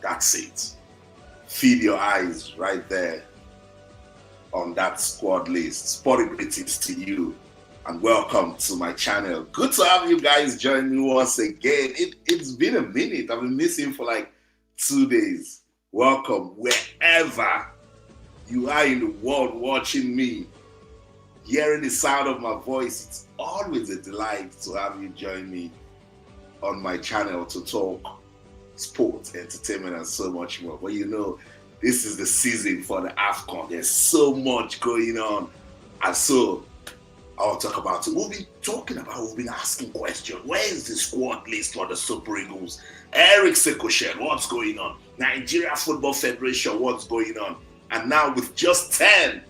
That's it. Feed your eyes right there on that squad list. Sporting greetings to you and welcome to my channel. Good to have you guys join me once again. It's been a minute. I've been missing for like 2 days. Welcome wherever you are in the world watching me, hearing the sound of my voice. It's always a delight to have you join me on my channel to talk sports, entertainment, and so much more. But you know, this is the season for the Afcon. There's so much going on. And so I'll talk about it. We'll be asking questions. Where is the squad list for the Super Eagles? Sékou Chelle, what's going on? Nigeria Football Federation, what's going on? And now with just 10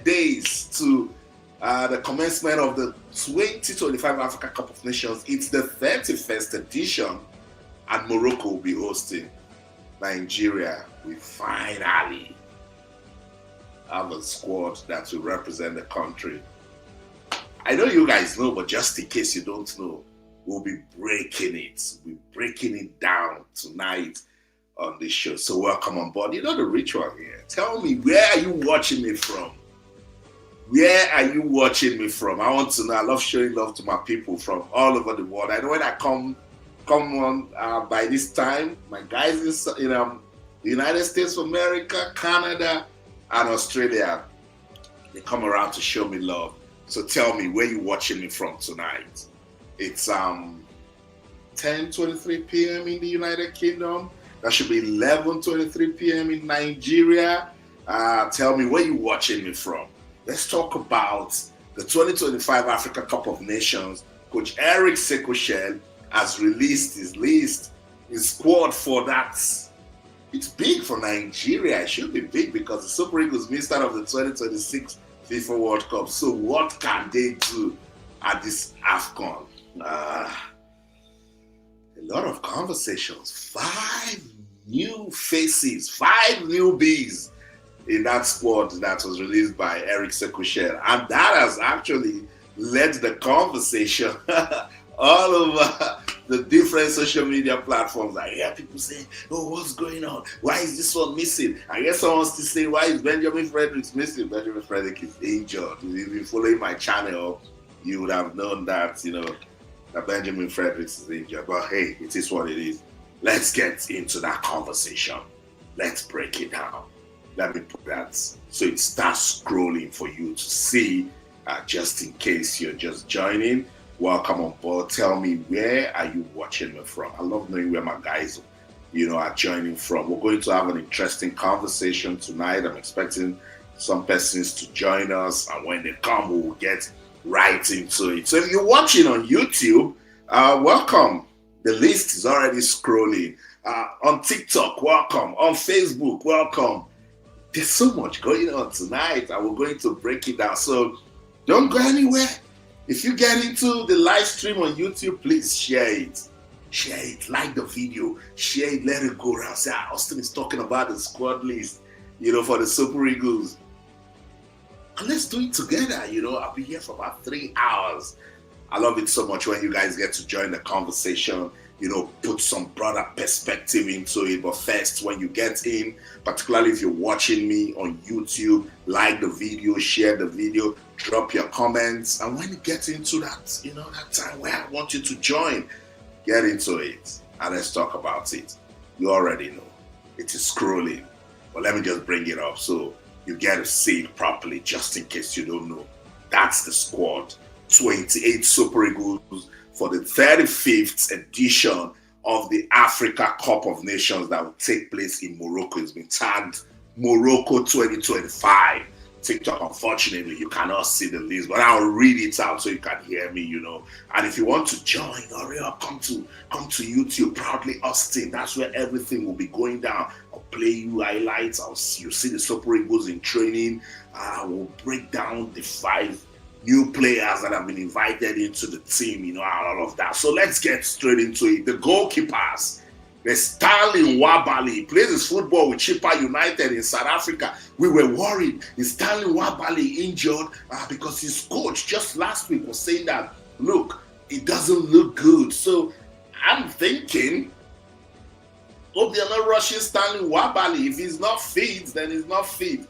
days to the commencement of the 2025 Africa Cup of Nations, it's the 31st edition, and Morocco will be hosting Nigeria. We finally have a squad that will represent the country. I know you guys know, but just in case you don't know, we'll be breaking it. We'll be breaking it down tonight on this show. So welcome on board. You know the ritual here. Tell me, where are you watching me from? Where are you watching me from? I want to know. I love showing love to my people from all over the world. I know when I come on by this time, my guys in the United States of America, Canada, and Australia, they come around to show me love. So tell me, where you watching me from tonight? It's 10:23 p.m. in the United Kingdom. That should be 11:23 p.m. in Nigeria. Tell me, where you watching me from? Let's talk about the 2025 Africa Cup of Nations. Coach Sékou Chelle has released his list, his squad for that. It's big for Nigeria. It should be big because the Super Eagles missed out of the 2026 FIFA World Cup. So what can they do at this Afcon? A lot of conversations. 5 new faces, 5 newbies in that squad that was released by Sékou Chelle. And that has actually led the conversation all over the different social media platforms. I hear people saying, oh, what's going on? Why is this one missing? I guess someone still saying, why is Benjamin Frederick missing? Benjamin Frederick is injured. If you've been following my channel, you would have known that, that Benjamin Frederick is injured. But hey, it is what it is. Let's get into that conversation. Let's break it down. Let me put that so it starts scrolling for you to see, just in case you're just joining. Welcome on board. Tell me, where are you watching me from? I love knowing where my guys, are joining from. We're going to have an interesting conversation tonight. I'm expecting some persons to join us, and when they come, we will get right into it. So if you're watching on YouTube, welcome. The list is already scrolling. On TikTok, welcome. On Facebook, welcome. There's so much going on tonight, and we're going to break it down. So don't go anywhere. If you get into the live stream on YouTube, please share it. Share it, like the video, share it, let it go around. Say, Austin is talking about the squad list, for the Super Eagles. And let's do it together, I'll be here for about 3 hours. I love it so much when you guys get to join the conversation, put some broader perspective into it. But first, when you get in, particularly if you're watching me on YouTube, like the video, share the video, drop your comments. And when you get into that, that time where I want you to join, get into it. And let's talk about it. You already know. It is scrolling. But let me just bring it up so you get to see it properly, just in case you don't know. That's the squad. 28 Super Eagles for the 35th edition of the Africa Cup of Nations that will take place in Morocco. It's been tagged Morocco 2025. TikTok, unfortunately, you cannot see the list, but I'll read it out so you can hear me, And if you want to join, hurry up, come to YouTube, Proudly Austin. That's where everything will be going down. I'll play you highlights. You see the Super Eagles in training. I will break down the 5 new players that have been invited into the team, and all of that. So let's get straight into it. The goalkeepers. There's Stanley Nwabali. Plays his football with Chippa United in South Africa. We were worried. Is Stanley Nwabali injured? Because his coach just last week was saying that, look, it doesn't look good. So I'm thinking Hope they're not rushing Stanley Nwabali. If he's not fit, then he's not fit.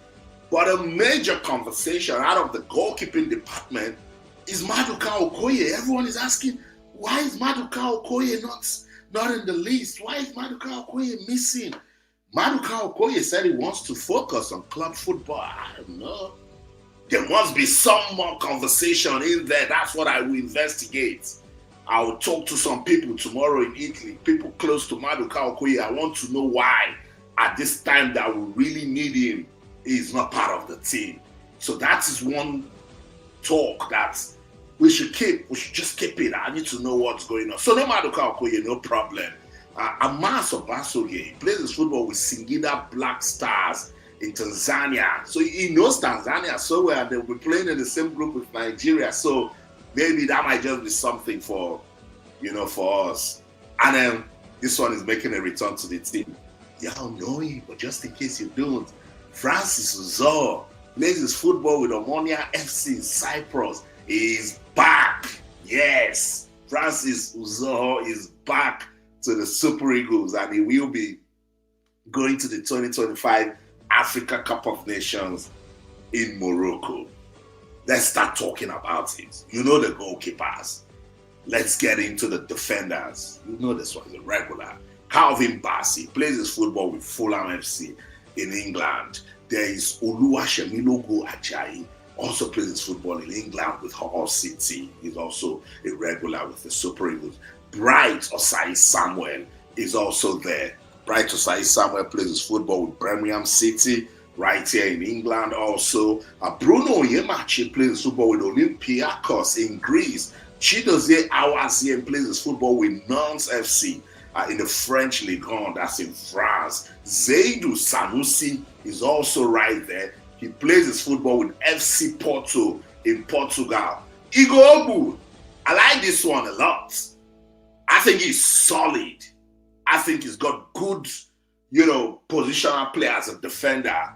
But a major conversation out of the goalkeeping department is Maduka Okoye. Everyone is asking, why is Maduka Okoye not in the list? Why is Maduka Okoye missing? Maduka Okoye said he wants to focus on club football. I don't know. There must be some more conversation in there. That's what I will investigate. I will talk to some people tomorrow in Italy, people close to Maduka Okoye. I want to know why at this time that we really need him, he's not part of the team. So that is one talk that we should keep. We should just keep it. I need to know what's going on. So no Maduka Okoye, no problem. Amas Obasoye plays his football with Singida Black Stars in Tanzania. So he knows Tanzania so well. They'll be playing in the same group with Nigeria. So maybe that might just be something for us. And then this one is making a return to the team. Y'all know him, but just in case you don't, Francis Uzoho plays his football with Omonia FC in Cyprus. He's back. Yes, Francis Uzoho is back to the Super Eagles, and he will be going to the 2025 Africa Cup of Nations in Morocco. Let's start talking about it. You know the goalkeepers. Let's get into the defenders. You know this one's a regular. Calvin Bassey plays his football with Fulham FC in England. There is Oluwasemilogo Ajayi, also plays his football in England with Hull City. He's also a regular with the Super Eagles. Bright Osai Samuel is also there. Bright Osai Samuel plays his football with Birmingham City right here in England also. Bruno Onyemachi plays his football with Olympiacos in Greece. Chidozie Awazien plays his football with Nantes FC in the French Ligue 1, that's in France. Zaidu Sanusi is also right there. He plays his football with FC Porto in Portugal. Igor, I like this one a lot. I think he's solid. I think he's got good, positional play as a defender.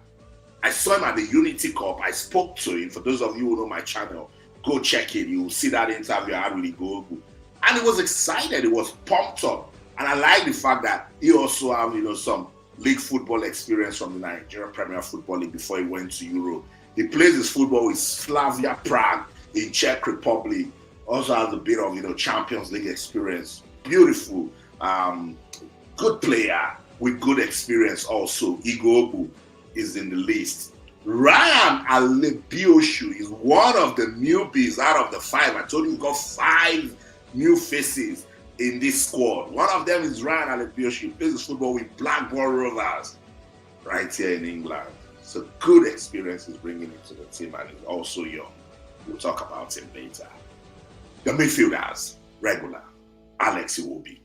I saw him at the Unity Cup. I spoke to him. For those of you who know my channel, go check it. You will see that interview I had with Igor. And he was excited. He was pumped up. And I like the fact that he also have, some league football experience from the Nigeria Premier Football League before he went to Europe. He plays his football with Slavia Prague in Czech Republic. Also has a bit of, Champions League experience. Beautiful. Good player with good experience also. Igor is in the list. Ryan Alebiosu is one of the newbies out of the 5. I told you we got 5 new faces in this squad. One of them is Ryan Alebiosu. He plays his football with Blackburn Rovers right here in England. So good experience he's bringing into the team, and he's also young. We'll talk about him later. The midfielders, regular. Alex Iwobi.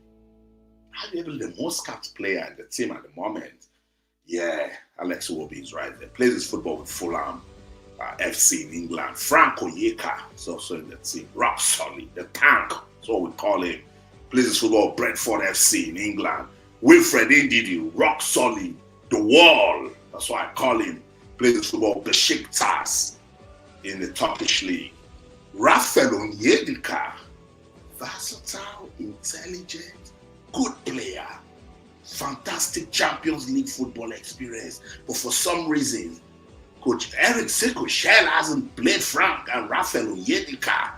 Probably the most capped player in the team at the moment. Yeah, Alex Iwobi is right there. Plays his football with Fulham FC in England. Frank Onyeka is also in the team. Rock solid, the tank, that's what we call him. Plays his football with Brentford FC in England. Wilfred Ndidi, rock solid, the wall, that's what I call him. Plays his football with Besiktas in the Turkish league. Rafael Onyedika, versatile, intelligent, good player, fantastic Champions League football experience. But for some reason, Coach Sékou Chelle hasn't played Frank and Rafael Onyedika.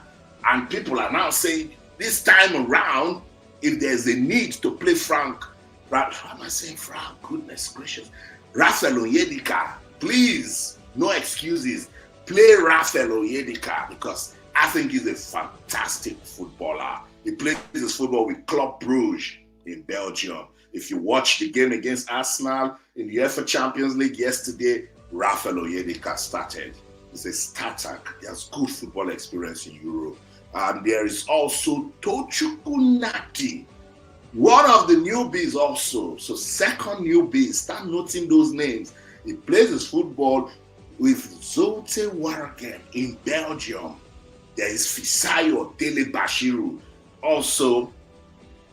And people are now saying, this time around, if there's a need to play Frank, how am I saying Frank? Goodness gracious. Rafael Onyedika, please, no excuses. Play Rafael Onyedika because I think he's a fantastic footballer. He plays his football with Club Brugge in Belgium. If you watch the game against Arsenal in the UEFA Champions League yesterday, Rafael Onyedika started. He's a starter. He has good football experience in Europe. And there is also Tochukwu Nnadi, one of the newbies also. So second newbie, start noting those names. He plays his football with Zulte Waregem in Belgium. There is Fisayo Dele Bashiru, also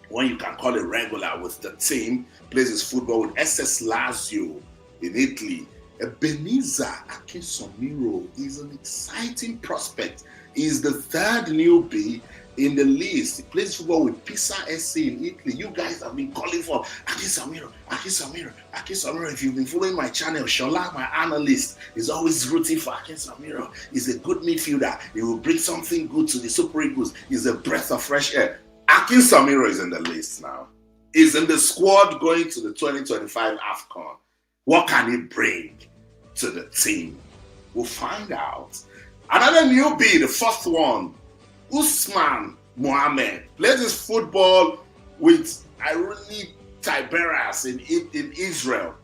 one you can call a regular with the team, plays his football with SS Lazio in Italy. Ebenezer Akinsanmiro is an exciting prospect. He's the third newbie in the list. He plays football with Pisa SC in Italy. You guys have been calling for Akinsanmiro. If you've been following my channel, Shola, my analyst, is always rooting for Akinsanmiro. He's a good midfielder. He will bring something good to the Super Eagles. He's a breath of fresh air. Akinsanmiro is in the list now. He's in the squad going to the 2025 Afcon. What can he bring to the team? We'll find out. Another newbie, the first one, Usman Muhammed, plays his football with Irony Tiberias in Israel.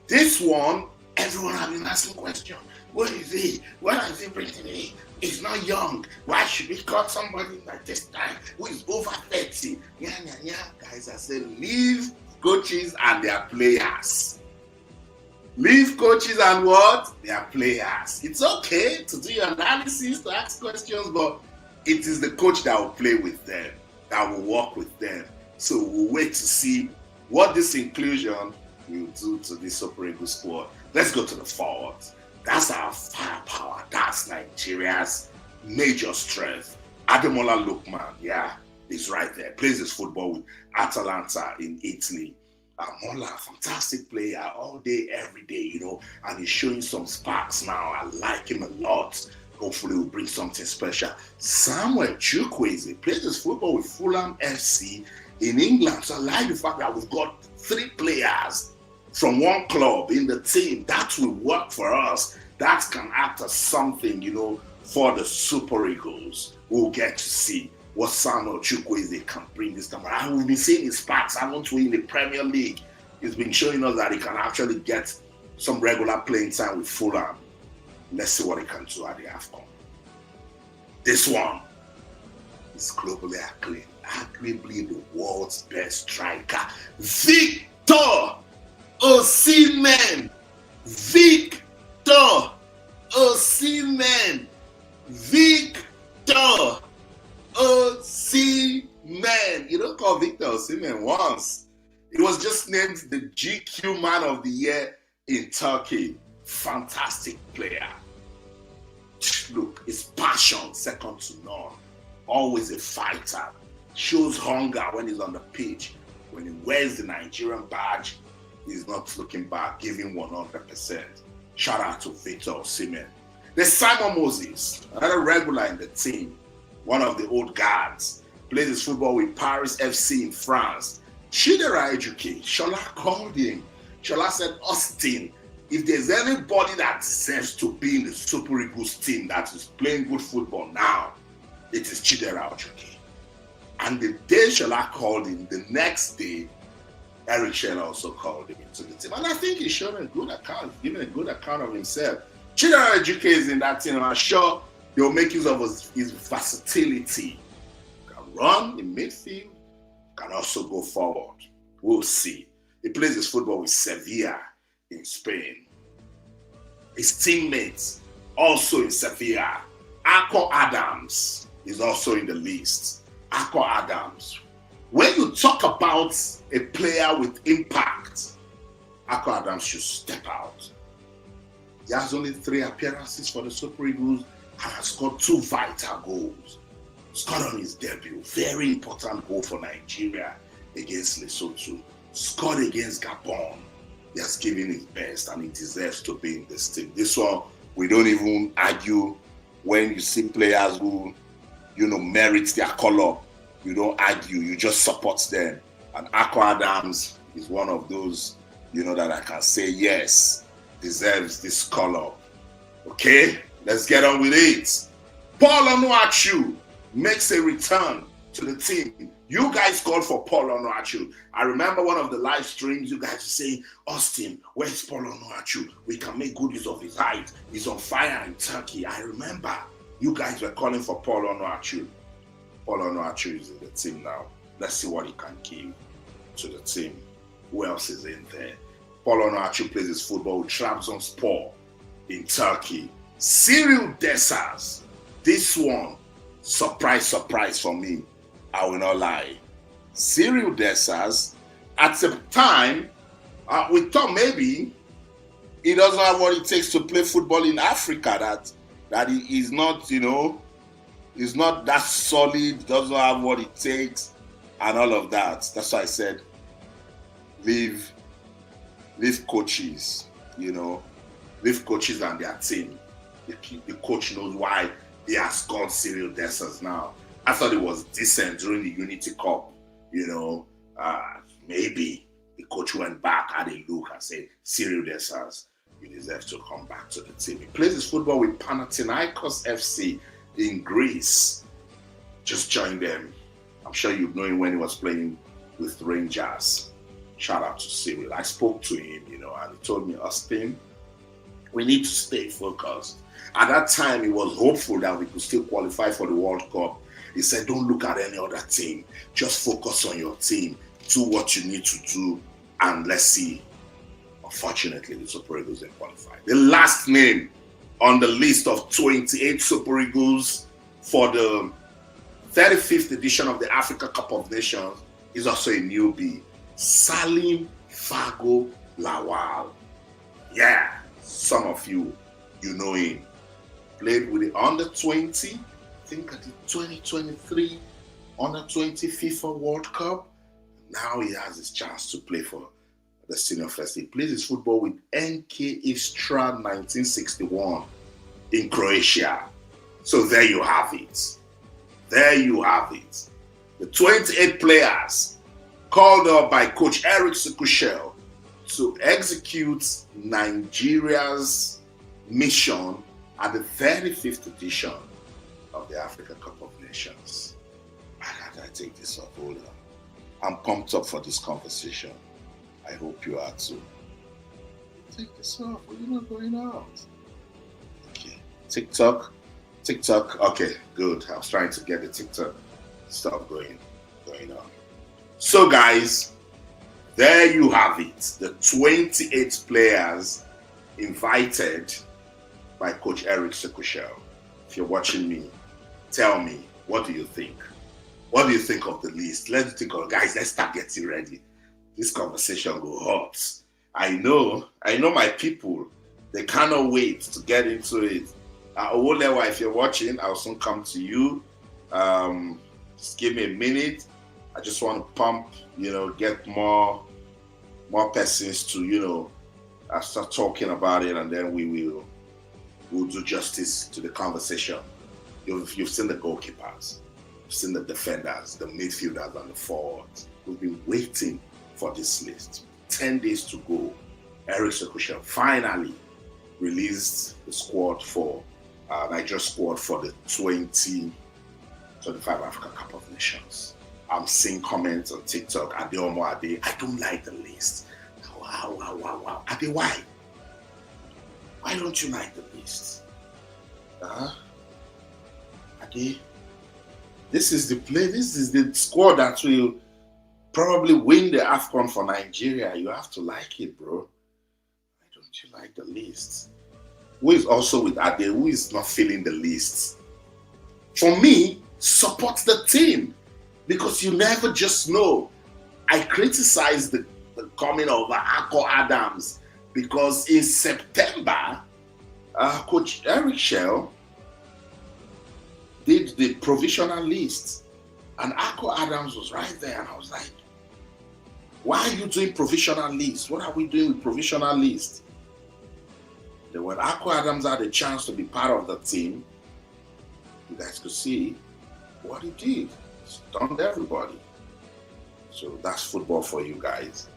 This one, everyone has been asking questions. What is he? What is he bringing in? He's not young. Why should we call somebody like this guy who is over 30? Guys, I say leave coaches and their players. Leave coaches and what? Their players. It's okay to do your analysis, to ask questions, but it is the coach that will play with them, that will work with them. So we'll wait to see what this inclusion will do to this Super Eagles squad. Let's go to the forwards. That's our firepower. That's Nigeria's major strength. Ademola Lookman, yeah, he's right there. Plays his football with Atalanta in Italy. Ademola, fantastic player all day, every day, and he's showing some sparks now. I like him a lot. Hopefully we'll bring something special. Samuel Chukwueze plays his football with Fulham FC in England. So I like the fact that we've got 3 players from one club in the team. That will work for us. That can act as something, for the Super Eagles. We'll get to see what Samuel Chukwueze can bring this time around. We've been seeing his sparks, haven't we, in the Premier League. He's been showing us that he can actually get some regular playing time with Fulham. Let's see what he can do at the Afcon. This one is globally acclaimed, arguably the world's best striker, Victor Osimhen. Victor Osimhen. Victor Osimhen. You don't call Victor Osimhen once. He was just named the GQ Man of the Year in Turkey. Fantastic player. Look, his passion, second to none. Always a fighter. Shows hunger when he's on the pitch. When he wears the Nigerian badge, he's not looking back, giving 100%. Shout out to Victor Osimhen. There's Simon Moses, another regular in the team. One of the old guards. Plays his football with Paris FC in France. Chidera Ejuke, Shola called him. Shola said, Austin, if there's anybody that deserves to be in the Super Eagles team that is playing good football now, it is Chidera Ejuke. And the day Shola called him, the next day, Eric Shell also called him into the team. And I think he's shown a good account, giving a good account of himself. Chidera Ejuke is in that team, and I'm sure they'll make use of his versatility. Can run in midfield, can also go forward. We'll see. He plays his football with Sevilla in Spain. His teammates also in Sevilla. Akko Adams is also in the list. Akko Adams. When you talk about a player with impact, Akko Adams should step out. He has only 3 appearances for the Super Eagles and has scored 2 vital goals. Scored on his debut. Very important goal for Nigeria against Lesotho. Scored against Gabon. He has given his best and he deserves to be in this team. This one, we don't even argue when you see players who, merit their color. You don't argue, you just support them. And Akko Adams is one of those, that I can say, yes, deserves this color. Okay, let's get on with it. Paul Onuachu makes a return to the team. You guys called for Paul Onuachu. I remember one of the live streams, you guys were saying, Austin, where's Paul Onuachu? We can make good use of his height. He's on fire in Turkey. I remember you guys were calling for Paul Onuachu. Paul Onuachu is in the team now. Let's see what he can give to the team. Who else is in there? Paul Onuachu plays his football with Trabzonspor in Turkey. Cyril Dessers. This one, surprise for me. I will not lie. Cyril Dessers, at the time, we thought maybe he doesn't have what it takes to play football in Africa, that he is not, He's not that solid, doesn't have what it takes, and all of that. That's why I said, leave coaches, leave coaches and their team. The coach knows why he has scored Cyril Dessers now. I thought it was decent during the Unity Cup, maybe the coach went back, had a look and said, Cyril Dessers, you deserve to come back to the team. He plays his football with Panathinaikos FC in Greece. Just joined them. I'm sure you know him when he was playing with Rangers. Shout out to Cyril. I spoke to him, and he told me, Austin, we need to stay focused. At that time, he was hopeful that we could still qualify for the World Cup. He said, don't look at any other team. Just focus on your team. Do what you need to do, and let's see. Unfortunately, the Super Eagles didn't qualify. The last name on the list of 28 Super Eagles for the 35th edition of the Africa Cup of Nations is also a newbie, Salim Fago Lawal. Yeah, some of you know him. Played with the under-20, I think at the 2023 under-20 FIFA World Cup. Now he has his chance to play for the senior first. He plays his football with NK Istra 1961 in Croatia. So there you have it. There you have it. The 28 players called up by Coach Sékou Chelle to execute Nigeria's mission at the 35th edition of the Africa Cup of Nations. How did I take this up? Hold on. I'm pumped up for this conversation. I hope you are too. Take this off. You're not going out. Okay. TikTok. Okay, good. I was trying to get the TikTok stuff going on. So, guys, there you have it. The 28 players invited by Coach Sékou Chelle. If you're watching me, tell me, what do you think? What do you think of the list? Let's think of, guys, let's start getting ready. This conversation go hot. I know my people, they cannot wait to get into it. Owolewa, if you're watching, I'll soon come to you. Just give me a minute. I just want to pump, get more persons to, start talking about it, and then we'll do justice to the conversation. You've seen the goalkeepers, you've seen the defenders, the midfielders, and the forwards. We've been waiting for this list. 10 days to go. Sékou Chelle finally released the squad for Nigeria squad for the 2025 Africa Cup of Nations. I'm seeing comments on TikTok. Ademola, I don't like the list. Wow. Ade, why? Why don't you like the list? Ade, this is the squad that will probably win the Afcon for Nigeria. You have to like it, bro. Why don't you like the list? Who is also with Ade? Who is not feeling the list? For me, support the team, because you never just know. I criticize the coming of Ako Adams because in September, Coach Chelle did the provisional list, and Ako Adams was right there, and I was like, why are you doing provisional list? What are we doing with provisional list? Then when Ako Adams had a chance to be part of the team, you guys could see what he did. He stunned everybody. So that's football for you guys.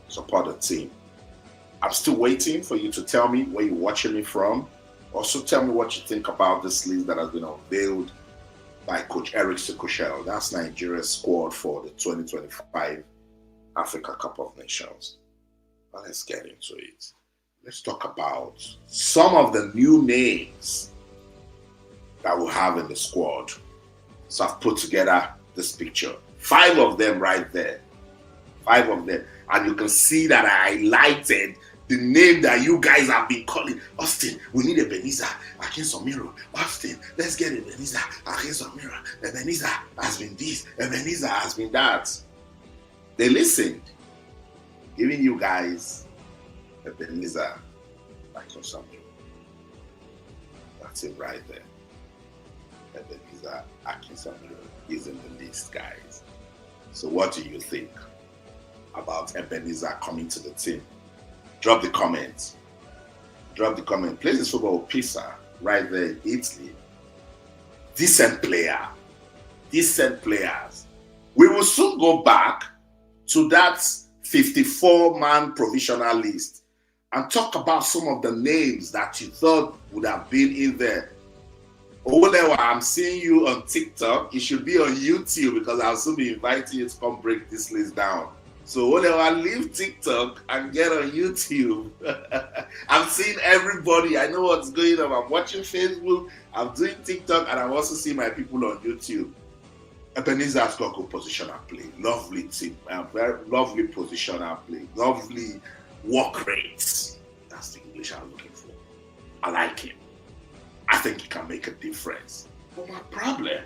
Support the team. I'm still waiting for you to tell me where you're watching me from. Also tell me what you think about this list that has been unveiled by Coach Sékou Chelle. That's Nigeria's squad for the 2025 Africa Cup of Nations. Well, let's get into it. Let's talk about some of the new names that we'll have in the squad. So I've put together this picture. 5 of them right there. 5 of them. And you can see that I highlighted the name that you guys have been calling. Austin, we need Ebenezer Akinsanmiro. Austin, let's get Ebenezer Akinsanmiro. Ebenezer has been this. Ebenezer has been that. They listened. Giving you guys Ebenezer Akinsanmiro. That's it right there. Ebenezer Akinsanmiro is in the list, guys. So what do you think about Ebenezer coming to the team? Drop the comments. Drop the comment. Plays his football with Pisa, right there in Italy. Decent player. Decent players. We will soon go back to that 54-man provisional list and talk about some of the names that you thought would have been in there. Olewa, I'm seeing you on TikTok. You should be on YouTube because I'll soon be inviting you to come break this list down. So Olewa, leave TikTok and get on YouTube. I'm seeing everybody. I know what's going on. I'm watching Facebook. I'm doing TikTok, and I'm also seeing my people on YouTube. Ebenezer has got good positional play. Lovely team. Very lovely positional play. Lovely work rates. That's the English I'm looking for. I like him. I think he can make a difference. But my problem,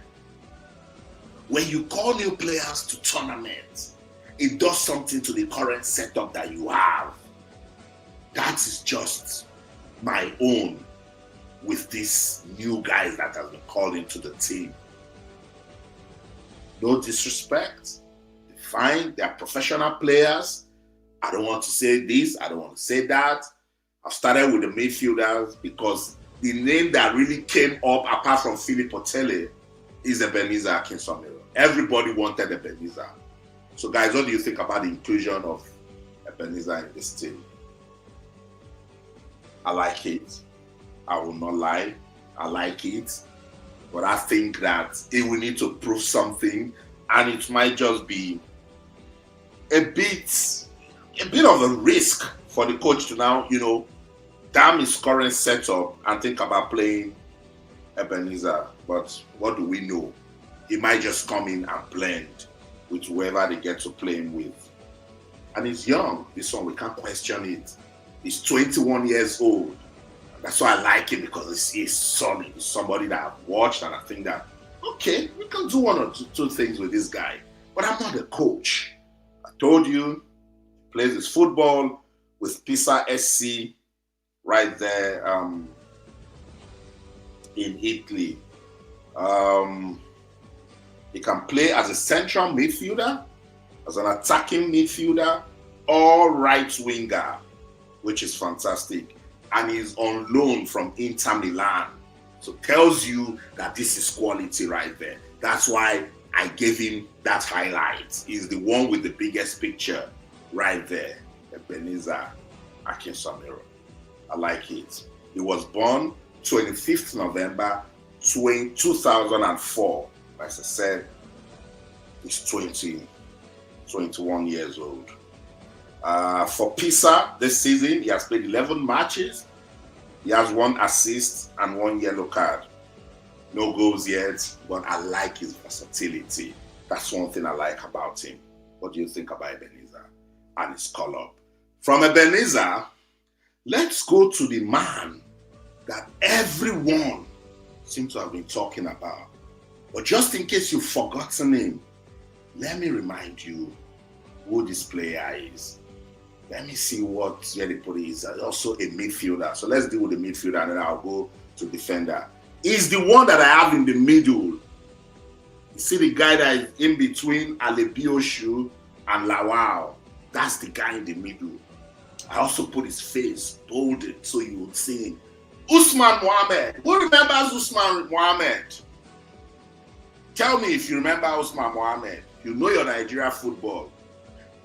when you call new players to tournaments, it does something to the current setup that you have. That is just my own with these new guys that have been called into the team. No disrespect. They're fine. They are professional players. I don't want to say this. I don't want to say that. I've started with the midfielders because the name that really came up apart from Philip Otele is Ebenezer Akinsanmiro. Everybody wanted Ebenezer. So guys, what do you think about the inclusion of Ebenezer in this team? I like it. I will not lie. I like it. But I think that it will need to prove something, and it might just be a bit of a risk for the coach to now, damn his current setup and think about playing Ebenezer. But what do we know? He might just come in and blend with whoever they get to play him with. And he's young. This one, we can't question it. He's 21 years old. That's why I like him, because he's solid. He's somebody that I've watched, and I think that, okay, we can do one or two things with this guy. But I'm not a coach. I told you, he plays his football with Pisa SC right there in Italy. He can play as a central midfielder, as an attacking midfielder, or right winger, which is fantastic. And he's on loan from Inter Milan. So tells you that this is quality right there. That's why I gave him that highlight. He's the one with the biggest picture right there. Ebenezer Akinsanmiro. I like it. He was born 25th November 2004. As I said, he's 21 years old. For Pisa this season, he has played 11 matches. He has 1 assist and 1 yellow card. No goals yet, but I like his versatility. That's one thing I like about him. What do you think about Ebenezer and his call-up? From Ebenezer, let's go to the man that everyone seems to have been talking about. But just in case you've forgotten him, let me remind you who this player is. Let me see where they put it. He's also a midfielder. So let's deal with the midfielder, and then I'll go to defender. He's the one that I have in the middle. You see the guy that is in between Alebiosu and Lawal. That's the guy in the middle. I also put his face bolded so you would see him. Usman Muhammed. Who remembers Usman Muhammed? Tell me if you remember Usman Muhammed. You know your Nigeria football.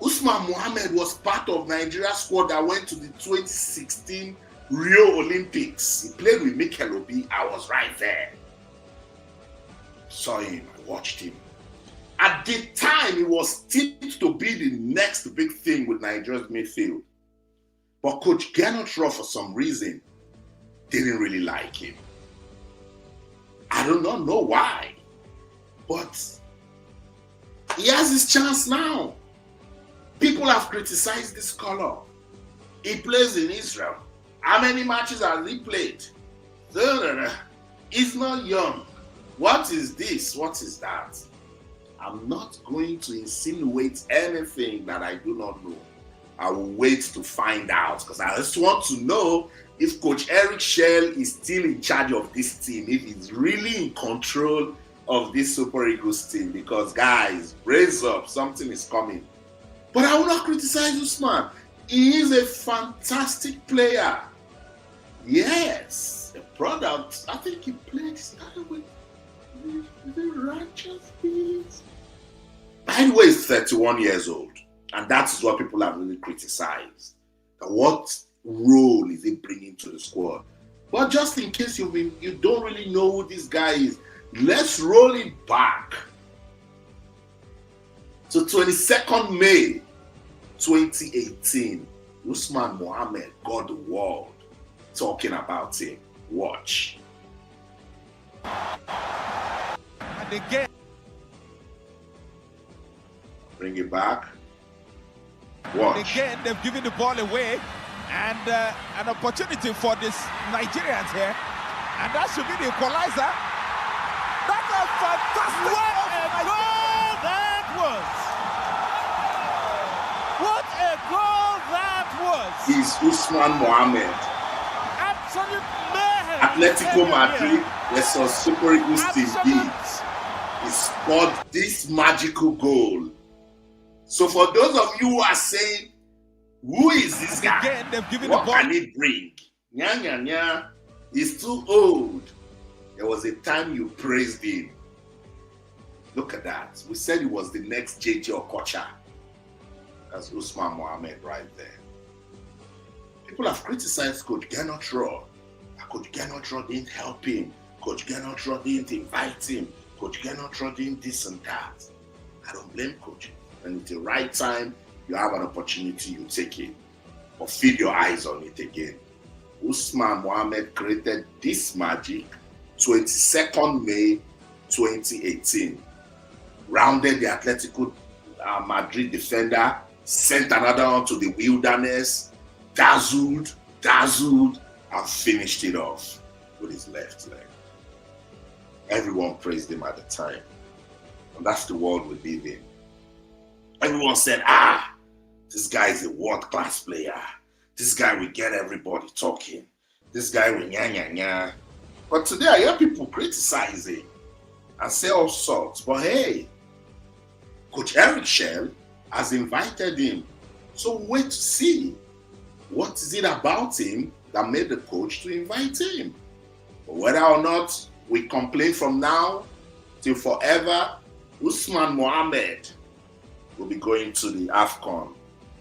Usman Muhammed was part of Nigeria's squad that went to the 2016 Rio Olympics. He played with Mikel Obi. I was right there. Saw him. I watched him. At the time, he was tipped to be the next big thing with Nigeria's midfield. But Coach Gernot Rohr, for some reason, didn't really like him. I do not know why. But he has his chance now. People have criticized this color. He plays in Israel. How many matches has he played? He's not young. What is this? What is that? I'm not going to insinuate anything that I do not know. I will wait to find out, because I just want to know if Coach Eric Shell is still in charge of this team, if he's really in control of this Super Eagles team, because guys, raise up, something is coming. But I will not criticize Usman. He is a fantastic player. Yes, a product. I think he started with the Righteous. By the way, he's 31 years old, and that is what people have really criticized. What role is he bringing to the squad? But just in case you don't really know who this guy is, let's roll it back to 22nd May 2018. Usman Muhammed got the world talking about him. Watch. And again, bring it back. Watch. And again, they've given the ball away, and an opportunity for these Nigerians here, and that should be the equalizer. That's a fantastic goal that was! What a goal that was! He's Usman Muhammed. Absolute mayhem! Atletico Madrid versus Super Eagles team B. He scored this magical goal. So for those of you who are saying, who is this guy? Again, they've given what the ball. Can he bring? Nya. He's too old. There was a time you praised him. Look at that. We said he was the next JJ Okocha. That's Usman Muhammed right there. People have criticized Coach Gernot Rohr. Coach Gernot Rohr didn't help him. Coach Gernot Rohr didn't invite him. Coach Gernot Rohr didn't this and that. I don't blame Coach. And at the right time, you have an opportunity, you take it. Or feed your eyes on it again. Usman Muhammed created this magic 22nd May 2018. Rounded the Atletico Madrid defender, sent another one to the wilderness, dazzled, and finished it off with his left leg. Everyone praised him at the time. And that's the world we live in. Everyone said, this guy is a world-class player. This guy will get everybody talking. This guy will nya. But today I hear people criticizing and say all sorts. But hey, Coach Eric Shell has invited him. So wait to see what is it about him that made the coach to invite him. But whether or not we complain from now till forever, Usman Muhammed will be going to the Afcon.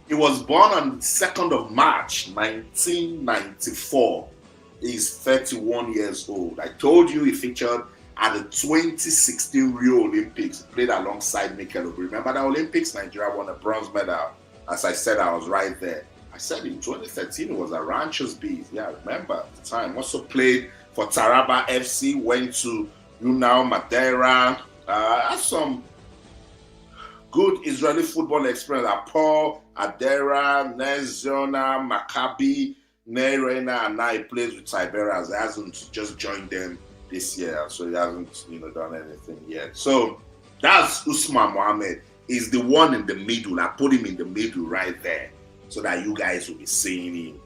He was born on the 2nd of March, 1994. He's 31 years old. I told you he featured at the 2016 Rio Olympics. He played alongside Mikel Obi. Remember the Olympics? Nigeria won a bronze medal. As I said, I was right there. I said in 2013 it was a Ranchers Bees. Yeah, I remember at the time. Also played for Taraba FC, went to Unao Madeira. Had some good Israeli football experience at Paul, Adera, Nezona, Maccabi, Neirena, and now he plays with Tiberias. He hasn't just joined them this year, so he hasn't done anything yet. So that's Usman Muhammed. He's the one in the middle. I put him in the middle right there so that you guys will be seeing him.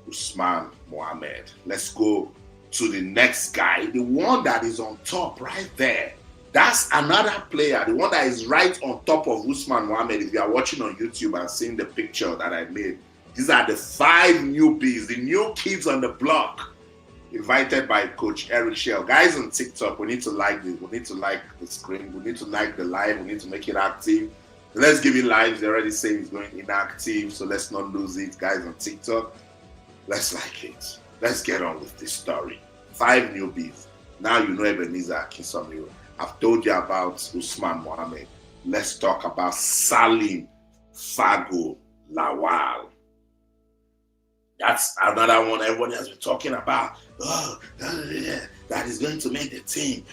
Usman Muhammed. Let's go to the next guy, the one that is on top right there. That's another player, the one that is right on top of Usman Muhammed. If you are watching on YouTube and seeing the picture that I made, these are the 5 newbies, the new kids on the block, invited by Coach Eric Shell. Guys on TikTok, we need to like this. We need to like the screen. We need to like the live. We need to make it active. Let's give it live. They already say it's going inactive, so let's not lose it. Guys on TikTok, let's like it. Let's get on with this story. 5 newbies. Now you know Ebenezer Akinsanmiro. I've told you about Usman Muhammed. Let's talk about Salim Fago Lawal. That's another one everybody has been talking about. Oh, that is going to make the team.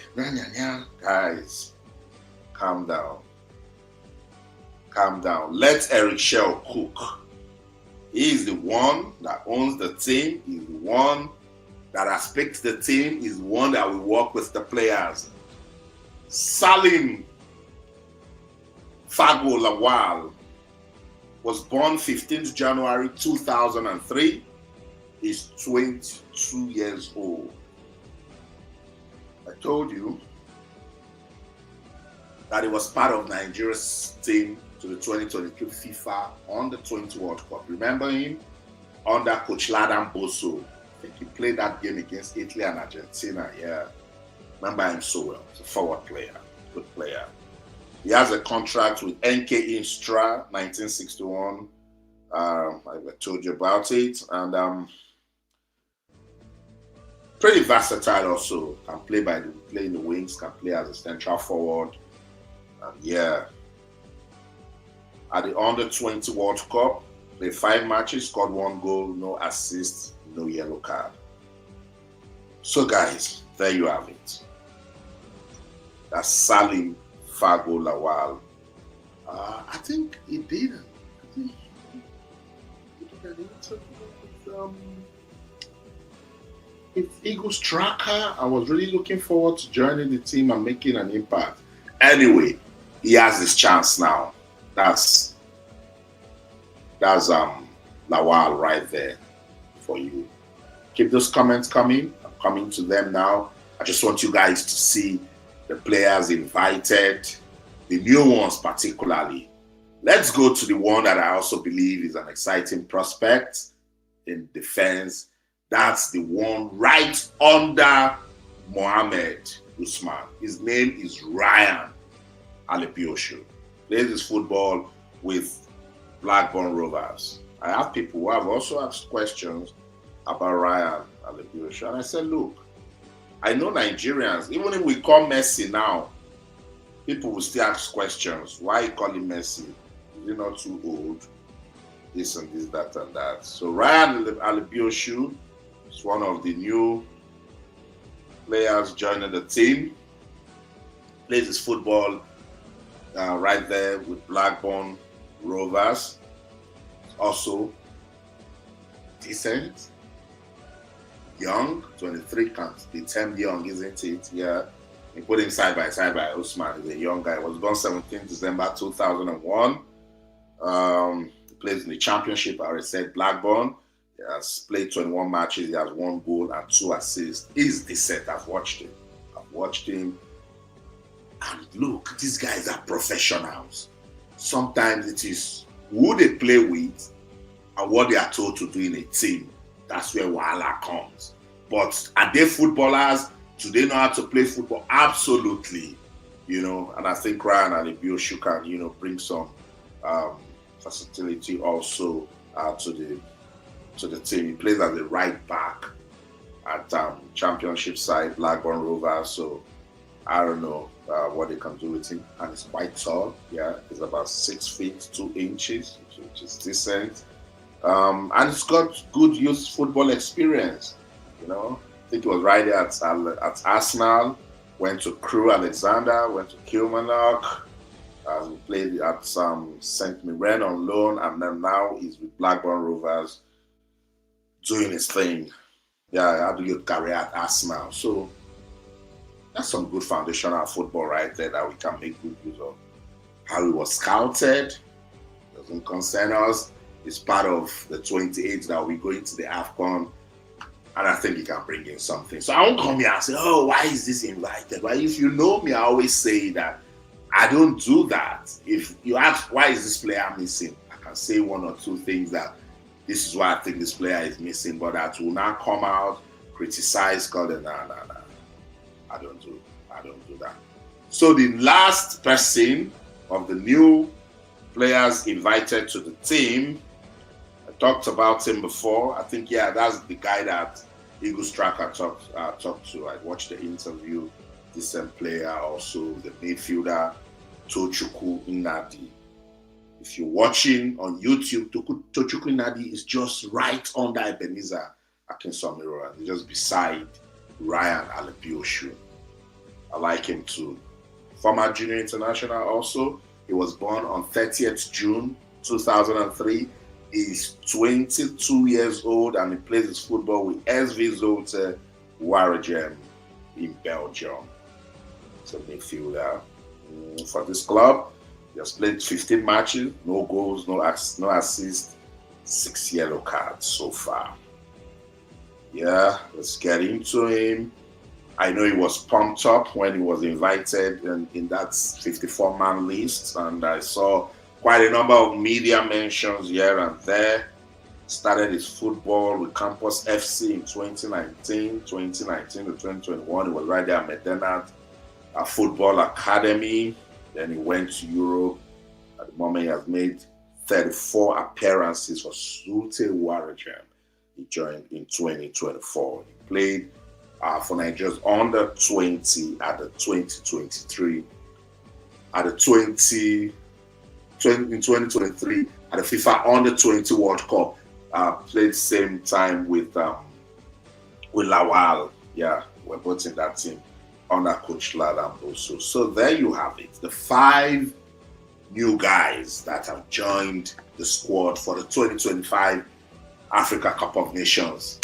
Guys, calm down. Calm down. Let Eric Shell cook. He is the one that owns the team. He's the one that has picked the team. He's the one that will work with the players. Salim Fago Lawal Was born 15th January 2003. Is 22 years old. I told you that he was part of Nigeria's team to the 2022 FIFA Under-20 World Cup. Remember him? Under Coach Ryan Alebiosu. I think he played that game against Italy and Argentina. Yeah. Remember him so well. He's a forward player. Good player. He has a contract with NK Instra 1961. I told you about it. And pretty versatile also. Can play in the wings, can play as a central forward. And yeah. At the Under-20 World Cup, played 5 matches, scored 1 goal, no assists, no yellow card. So guys, there you have it. That's Salim Fago Lawal. I think he did. I think he did an interview with Eagles Tracker. I was really looking forward to joining the team and making an impact. Anyway, he has his chance now. That's Lawal right there for you. Keep those comments coming. I'm coming to them now. I just want you guys to see the players invited, the new ones particularly. Let's go to the one that I also believe is an exciting prospect in defense. That's the one right under Muhammed Usman. His name is Ryan Alebiosu. Plays his football with Blackburn Rovers. I have people who have also asked questions about Ryan Alebiosu. And I said, look, I know Nigerians, even if we call Messi now, people will still ask questions. Why you call him Messi? Is he not too old? This and this, that and that. So Ryan Alebiosu is one of the new players joining the team. Plays his football right there with Blackburn Rovers. Also decent, young, 23, can't be termed young, isn't it? Yeah. You put him side by side by Usman. He's a young guy. He was born 17 December 2001. He plays in the championship. I already said Blackburn. He has played 21 matches. He has 1 goal and 2 assists. He's decent. I've watched him. And look, these guys are professionals. Sometimes it is who they play with and what they are told to do in a team. That's where Wahala comes. But are they footballers? Do they know how to play football? Absolutely. And I think Ryan Alebiosu can, bring some versatility also to the team. He plays as a right back at championship side, Blackburn Rovers. So I don't know what they can do with him. And he's quite tall. Yeah, he's about 6 feet 2 inches, which is decent. And he's got good youth football experience. I think he was right there at Arsenal, went to Crewe Alexander, went to Kilmarnock, he played at St. Mirren on loan, and then now he's with Blackburn Rovers doing his thing. Yeah, had a good career at Arsenal. So that's some good foundational football right there that we can make good use of. How he was scouted doesn't concern us. It's part of the 28 that we go into the Afcon. And I think he can bring in something. So I won't come here and say, oh, why is this invited? But if you know me, I always say that I don't do that. If you ask, why is this player missing? I can say 1 or 2 things that this is why I think this player is missing. But that will not come out, criticize, call it, nah. I don't do that. So the last person of the new players invited to the team, talked about him before. I think, that's the guy that Eagles Tracker talked to. I watched the interview. Decent player, also the midfielder, Tochukwu Nnadi. If you're watching on YouTube, Tochukwu Nnadi is just right under Ebenezer Akinsanmiro, and he's just beside Ryan Alebiosu. I like him too. Former junior international also. He was born on 30th June 2003. He's 22 years old and he plays his football with SV Zulte Waregem in Belgium. He's a midfielder for this club. He has played 15 matches, no goals, no assists, 6 yellow cards so far. Yeah, let's get into him. I know he was pumped up when he was invited in that 54-man list, and I saw quite a number of media mentions here and there. Started his football with Campus FC in 2019 to 2021. He was right there at Medina Football Academy. Then he went to Europe. At the moment, he has made 34 appearances for Zulte Waregem. He joined in 2024. He played for Nigeria's under 20 at the 2023, in 2023 at the FIFA under 20 World Cup. Played same time with Lawal. Yeah, we're both in that team under Coach Alebiosu. So there you have it. The 5 new guys that have joined the squad for the 2025 Africa Cup of Nations.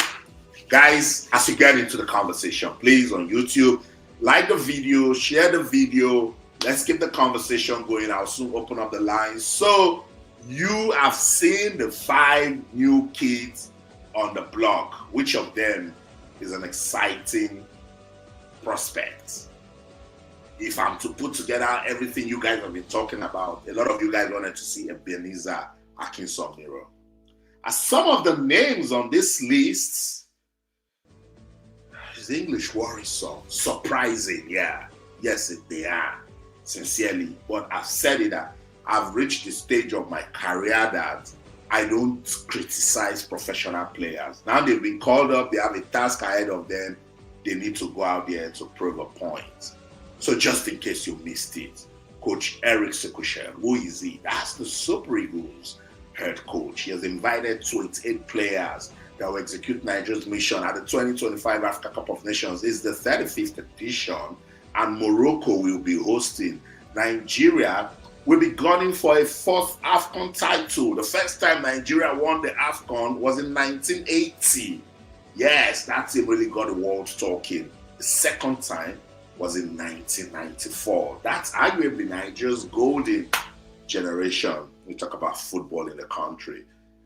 Guys, as you get into the conversation, please on YouTube, like the video, share the video. Let's keep the conversation going. I'll soon open up the lines. So you have seen the 5 new kids on the block. Which of them is an exciting prospect? If I'm to put together everything you guys have been talking about, a lot of you guys wanted to see Ebenezer Akinsanmiro. As some of the names on this list, his English worrisome, surprising, yeah. Yes, they are, sincerely. But I've said it that I've reached the stage of my career that I don't criticize professional players. Now they've been called up, they have a task ahead of them, they need to go out there to prove a point. So just in case you missed it, Coach Sékou Chelle, who is he? That's the Super Eagles head coach. He has invited 28 players that will execute Nigeria's mission at the 2025 Africa Cup of Nations. It's the 35th edition, and Morocco will be hosting. Nigeria will be gunning for a 4th Afcon title. The first time Nigeria won the Afcon was in 1980. Yes, that team really got the world talking. The second time was in 1994. That's arguably Nigeria's golden generation. We talk about football in the country.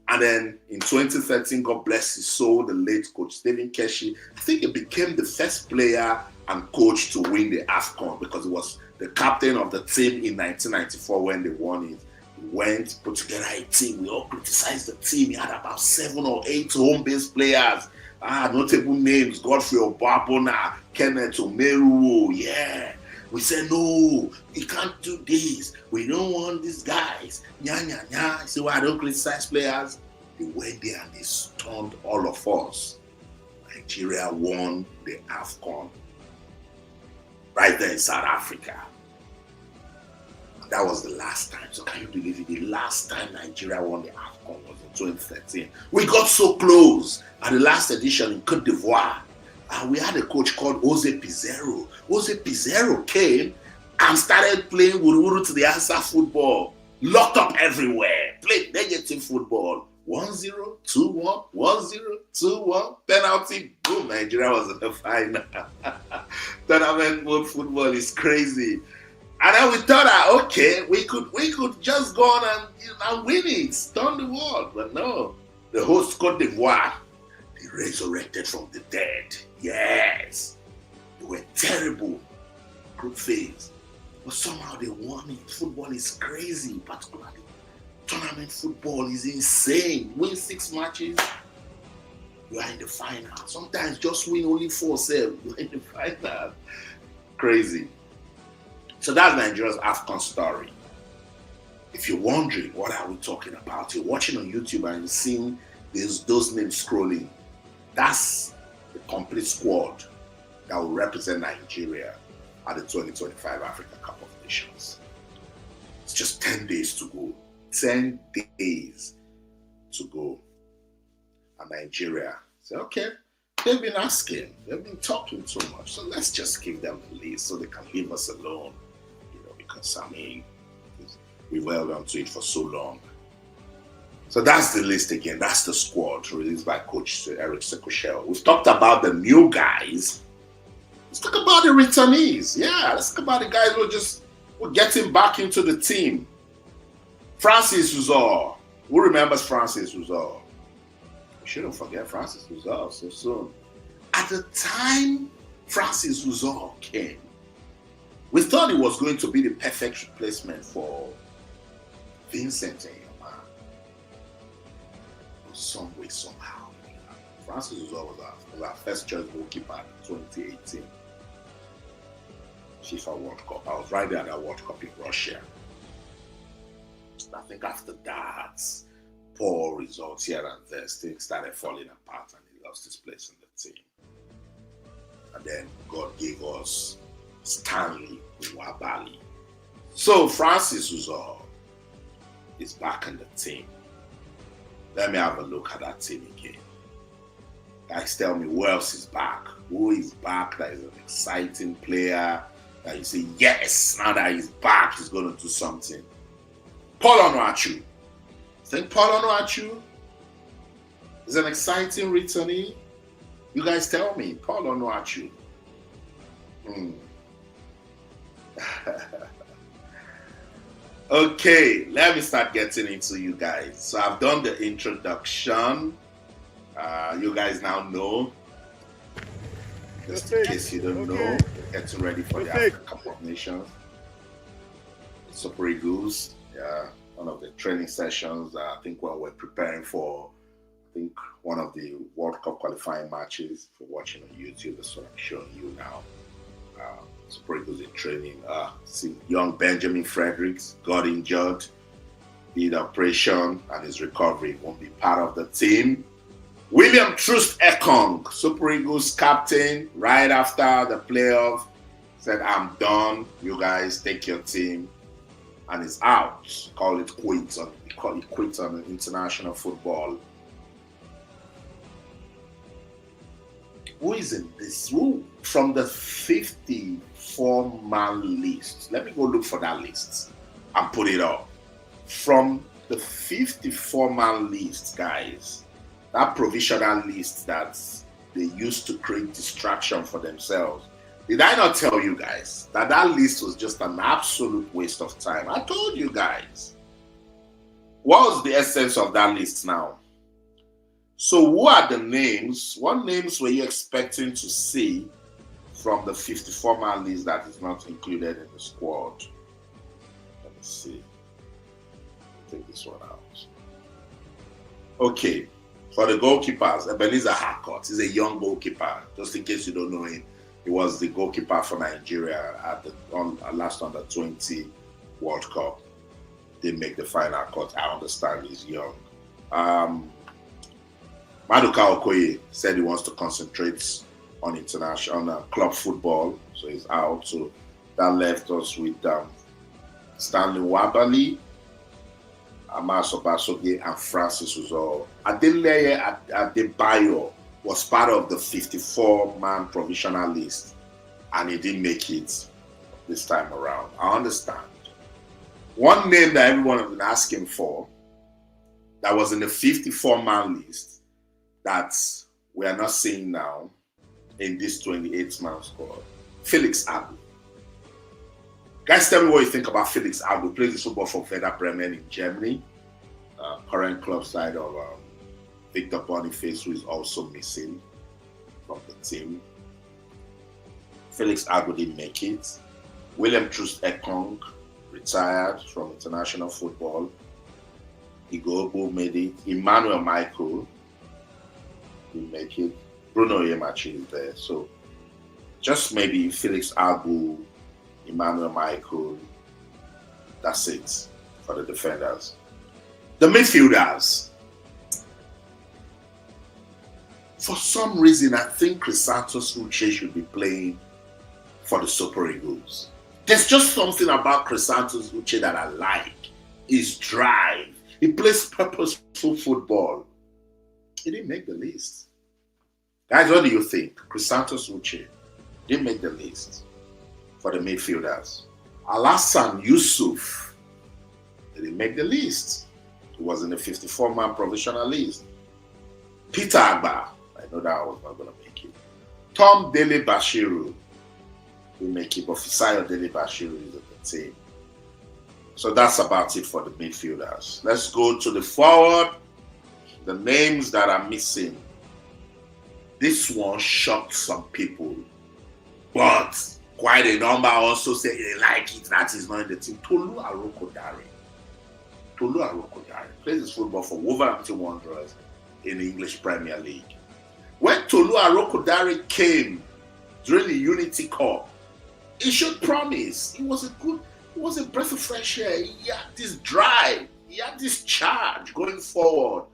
And then in 2013, God bless his soul, the late coach Stephen Keshi, I think he became the first player and coach to win the Afcon because he was the captain of the team in 1994 when they won it. He went, put together a team. We all criticized the team. He had about 7 or 8 home-based players. Notable names, Godfrey Obabona, Kenneth Omeruo, yeah. We said, no, we can't do this. We don't want these guys. Nya. So I don't criticize players. They went there and they stunned all of us. Nigeria won the Afcon right there in South Africa. That was the last time. So can you believe it? The last time Nigeria won the Afcon was in 2013. We got so close at the last edition in Cote d'Ivoire. And we had a coach called Jose Pizarro. Jose Pizarro came and started playing Wuru to the answer football. Locked up everywhere. Played negative football. 1-0, 2-1, 1-0, 2-1. Penalty. Boom. Nigeria was in the final. Tournament mode football is crazy. And then we thought, okay, we could just go on and win it. Stun the world. But no. The host Cote d'Ivoire, they resurrected from the dead. Yes. They were terrible group phase. But somehow they won it. Football is crazy, particularly tournament football is insane. Win 6 matches, you are in the final. Sometimes just win only 4 7. You're in the final. Crazy. So that's Nigeria's Afcon story. If you're wondering what are we talking about, you're watching on YouTube and you're seeing those names scrolling. That's the complete squad that will represent Nigeria at the 2025 Africa Cup of Nations. It's just 10 days to go. 10 days to go. And Nigeria say, okay, they've been asking, they've been talking so much, so let's just give them the list so they can leave us alone. Because I mean, we've held on to it for so long. So that's the list again. That's the squad released by Coach Sékou Chelle. We've talked about the new guys. Let's talk about the returnees. Yeah, let's talk about the guys who are getting back into the team. Francis Uzor. Who remembers Francis Uzor? We shouldn't forget Francis Uzor so soon. At the time Francis Uzor came, we thought it was going to be the perfect replacement for Vincent Nyoma. Some way, somehow. Francis Uzor was our first choice goalkeeper in 2018 FIFA World Cup. I was right there at that World Cup in Russia. I think after that, poor results here and there, things started falling apart and he lost his place in the team. And then God gave us Stanley Nwabali. So Francis Uzor is back in the team. Let me have a look at that team again. Guys, tell me who else is back? Who is back that is an exciting player that you say, yes, now that he's back, he's going to do something. Paul Onuachu. Think Paul Onuachu is an exciting returnee? You guys tell me, Paul Onuachu. Okay, let me start getting into you guys. So I've done the introduction. You guys now know. Just in case you don't know, getting ready for the African Cup of Nations. Super Eagles, yeah, one of the training sessions. I think when we're preparing for, one of the World Cup qualifying matches. For watching on YouTube, that's what I'm showing you now. Super Eagles in training. See, young Benjamin Fredericks got injured, did operation, and his recovery won't be part of the team. William Troost Ekong, Super Eagles captain, right after the playoff, said, I'm done. You guys take your team. And is out. Call it quits on international football. Who is in this? Who from the 54-man list? Let me go look for that list and put it up. From the 54-man list, guys, that provisional list that they used to create distraction for themselves. Did I not tell you guys that list was just an absolute waste of time? I told you guys. What was the essence of that list now? So who are the names? What names were you expecting to see from the 54-man list that is not included in the squad? Let me see. Take this one out. Okay. For the goalkeepers, Ebenezer Akinsanmiro is a young goalkeeper. Just in case you don't know him, he was the goalkeeper for Nigeria at the last under-20 World Cup. Didn't make the final cut. I understand he's young. Maduka Okoye said he wants to concentrate on international club football, so he's out. So that left us with Stanley Nwabali, Amaso Basoge, and Francis Uzor. Adeleye Adebayo was part of the 54-man provisional list, and he didn't make it this time around. I understand. One name that everyone has been asking for that was in the 54-man list that we are not seeing now in this 28-man squad, Felix Agu. Guys, tell me what you think about Felix Agu. Plays the football for Werder Bremen in Germany. Current club side of Victor Boniface, who is also missing from the team. Felix Agu didn't make it. William Troost Ekong retired from international football. Igbo made it. Emmanuel Michael didn't make it. Bruno Yemachi is there. So just maybe Felix Agu, Emmanuel Michael. That's it for the defenders. The midfielders. For some reason, I think Chrysanthus Uche should be playing for the Super Eagles. There's just something about Chrysanthus Uche that I like. His drive. He plays purposeful football. He didn't make the list. Guys, what do you think? Chrysanthus Uche didn't make the list for the midfielders. Alassane Yusuf didn't make the list. He was in the 54-man provisional list. Peter Agba, I know that I was not going to make it. Tom Dele Bashiru didn't make it, but Fisayo Dele Bashiru is at the team. So that's about it for the midfielders. Let's go to the forward. The names that are missing. This one shocked some people, but quite a number also say they like it that he's not in the team. Tolu Arokodare. Tolu Arokodare plays his football for Wolverhampton Wanderers in the English Premier League. When Tolu Arokodare came during the Unity Cup, it showed promise. It was a breath of fresh air. He had this drive. He had this charge going forward.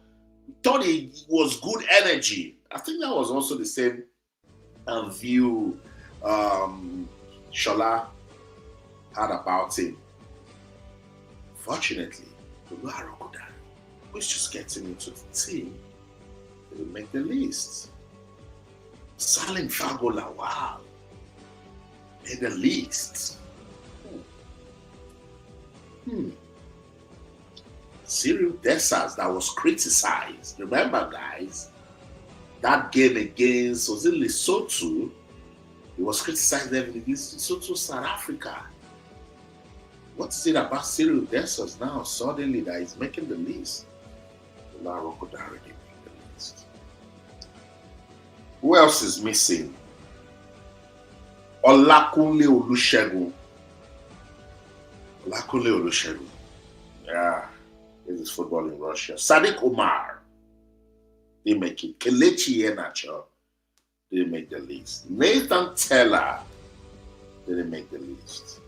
We thought he was good energy. I think that was also the same view Shola had about him. Fortunately, Tolu Arokodare was just getting into the team. They will make the list. Salim Fago Lawal made the list. Cyril Dessers that was criticized. Remember, guys, that game against Lesotho, he was criticized against Lesotho, South Africa. What is it about Cyril Dessers now? Suddenly, that he's making the list. Arokodare didn't make the list. Who else is missing? Olakunle Olusegun. Yeah, this is football in Russia. Sadiq Umar didn't make it. Kelechi Iheanacho didn't make the list. Nathan Teller didn't make the list.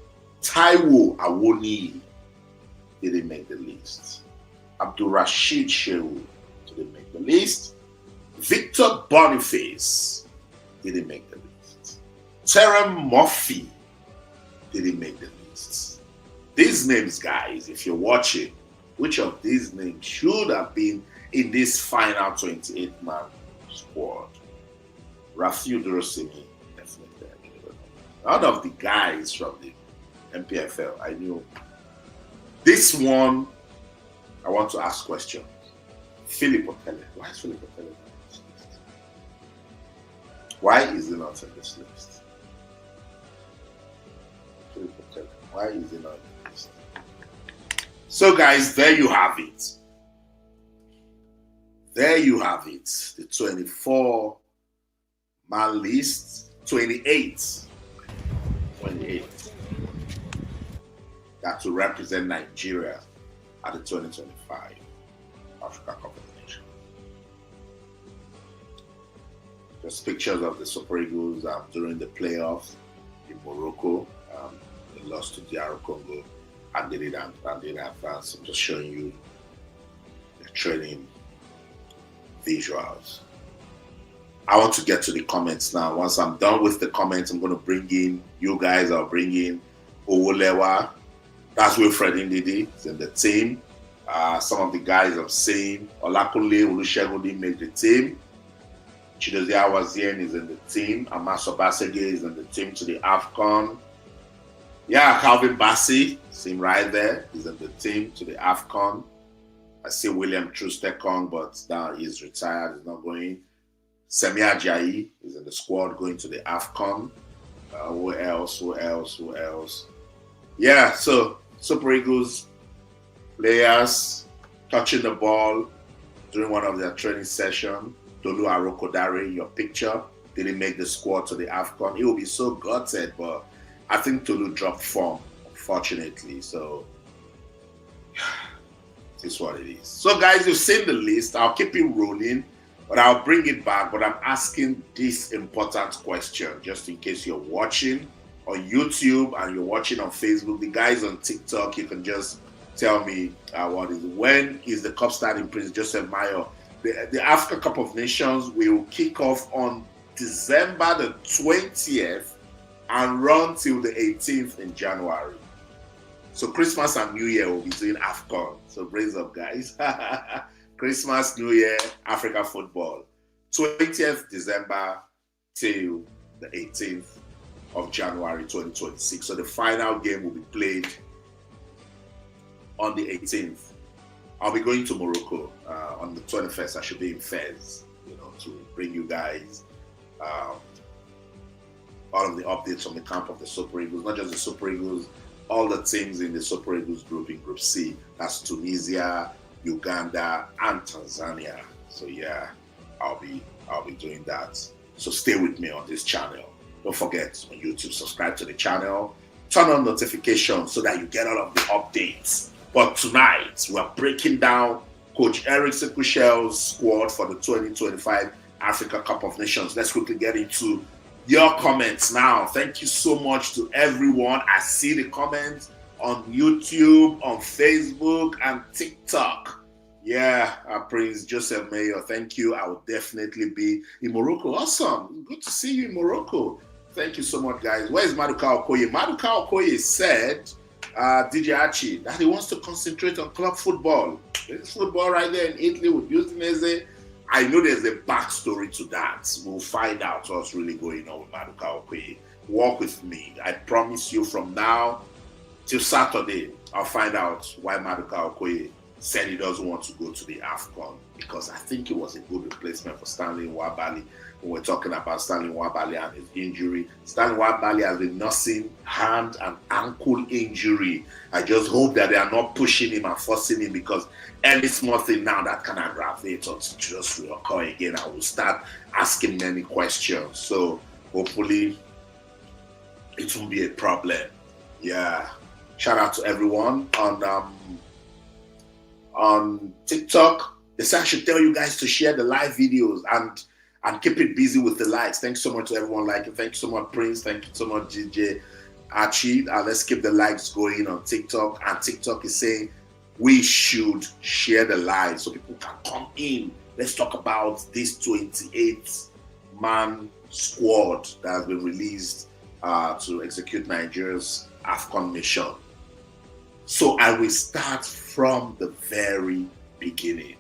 Taiwo Awoniyi didn't make the list. Abdulrasheed Shehu didn't make the list. Victor Boniface didn't make the list. Terem Murphy didn't make the list. These names, guys, if you're watching, which of these names should have been in this final 28-man squad? Rafiu Durosimi, definitely. None of the guys from the MPFL, I knew. This one, I want to ask questions. Philip Otele. Why is Philip Otele not on this list? Why is he not on this list? Philip Otele. Why is he not on this list? So, guys, there you have it. There you have it. The 24-man list. 28. That will represent Nigeria at the 2025 Africa Cup of Nations. Just pictures of the Super Eagles during the playoffs in Morocco. They lost to DR Congo and they didn't advance. I'm just showing you the training visuals. I want to get to the comments now. Once I'm done with the comments, I'm going to bring in you guys. I'll bring in Owolewa. That's Wilfred Ndidi. He's in the team. Some of the guys I'm saying, Olakunle Olusegun didn't make the team. Chidozie Awazien is in the team. Amaso Basege is in the team to the Afcon. Yeah, Calvin Bassey, see him right there. He's in the team to the Afcon. I see William Ekong, but now he's retired. He's not going. Semi Ajayi is in the squad going to the Afcon. Who else? Yeah, so Super Eagles players touching the ball during one of their training sessions. Tolu Arokodare, your picture, didn't make the squad to the Afcon. He will be so gutted, but I think Tolu dropped form, unfortunately. So, this is what it is. So, guys, you've seen the list. I'll keep it rolling, but I'll bring it back. But I'm asking this important question, just in case you're watching on YouTube and you're watching on Facebook. The guys on TikTok, you can just tell me what is it. When is the cup starting, Prince Joseph Mayo? The Africa Cup of Nations will kick off on December the 20th and run till the 18th in January. So Christmas and New Year will be doing Afcon. So brace up, guys. Christmas, New Year, Africa football. 20th December till the 18th of January 2026. So the final game will be played on the 18th. I'll be going to Morocco on the 21st. I should be in Fez, to bring you guys all of the updates from the camp of the Super Eagles. Not just the Super Eagles, all the teams in the Super Eagles group in Group C. That's Tunisia, Uganda, and Tanzania. So yeah, I'll be doing that. So stay with me on this channel. Don't forget on YouTube, subscribe to the channel, turn on notifications so that you get all of the updates. But tonight, we're breaking down Coach Sékou Chelle's squad for the 2025 Africa Cup of Nations. Let's quickly get into your comments now. Thank you so much to everyone. I see the comments on YouTube, on Facebook, and TikTok. Yeah, Prince Joseph Mayor, thank you. I will definitely be in Morocco. Awesome. Good to see you in Morocco. Thank you so much, guys. Where is Maduka Okoye? Maduka Okoye said, DJ Archie, that he wants to concentrate on club football. There's football right there in Italy with Udinese. I know there's a backstory to that. We'll find out what's really going on with Maduka Okoye. Walk with me. I promise you from now till Saturday, I'll find out why Maduka Okoye said he doesn't want to go to the Afcon, because I think it was a good replacement for Stanley Nwabali. When we're talking about Stanley Nwabali and his injury, Stanley Nwabali has been nursing hand and ankle injury. I just hope that they are not pushing him and forcing him, because any small thing now that can aggravate or to just reoccur again, I will start asking many questions. So hopefully it won't be a problem. Yeah. Shout out to everyone on TikTok. They said I should tell you guys to share the live videos and keep it busy with the likes. Thanks so much to everyone liking. Thank you so much, Prince. Thank you so much, DJ Archie. Let's keep the likes going on TikTok. And TikTok is saying we should share the live so people can come in. Let's talk about this 28-man squad that has been released to execute Nigeria's Afcon mission. So I will start from the very beginning.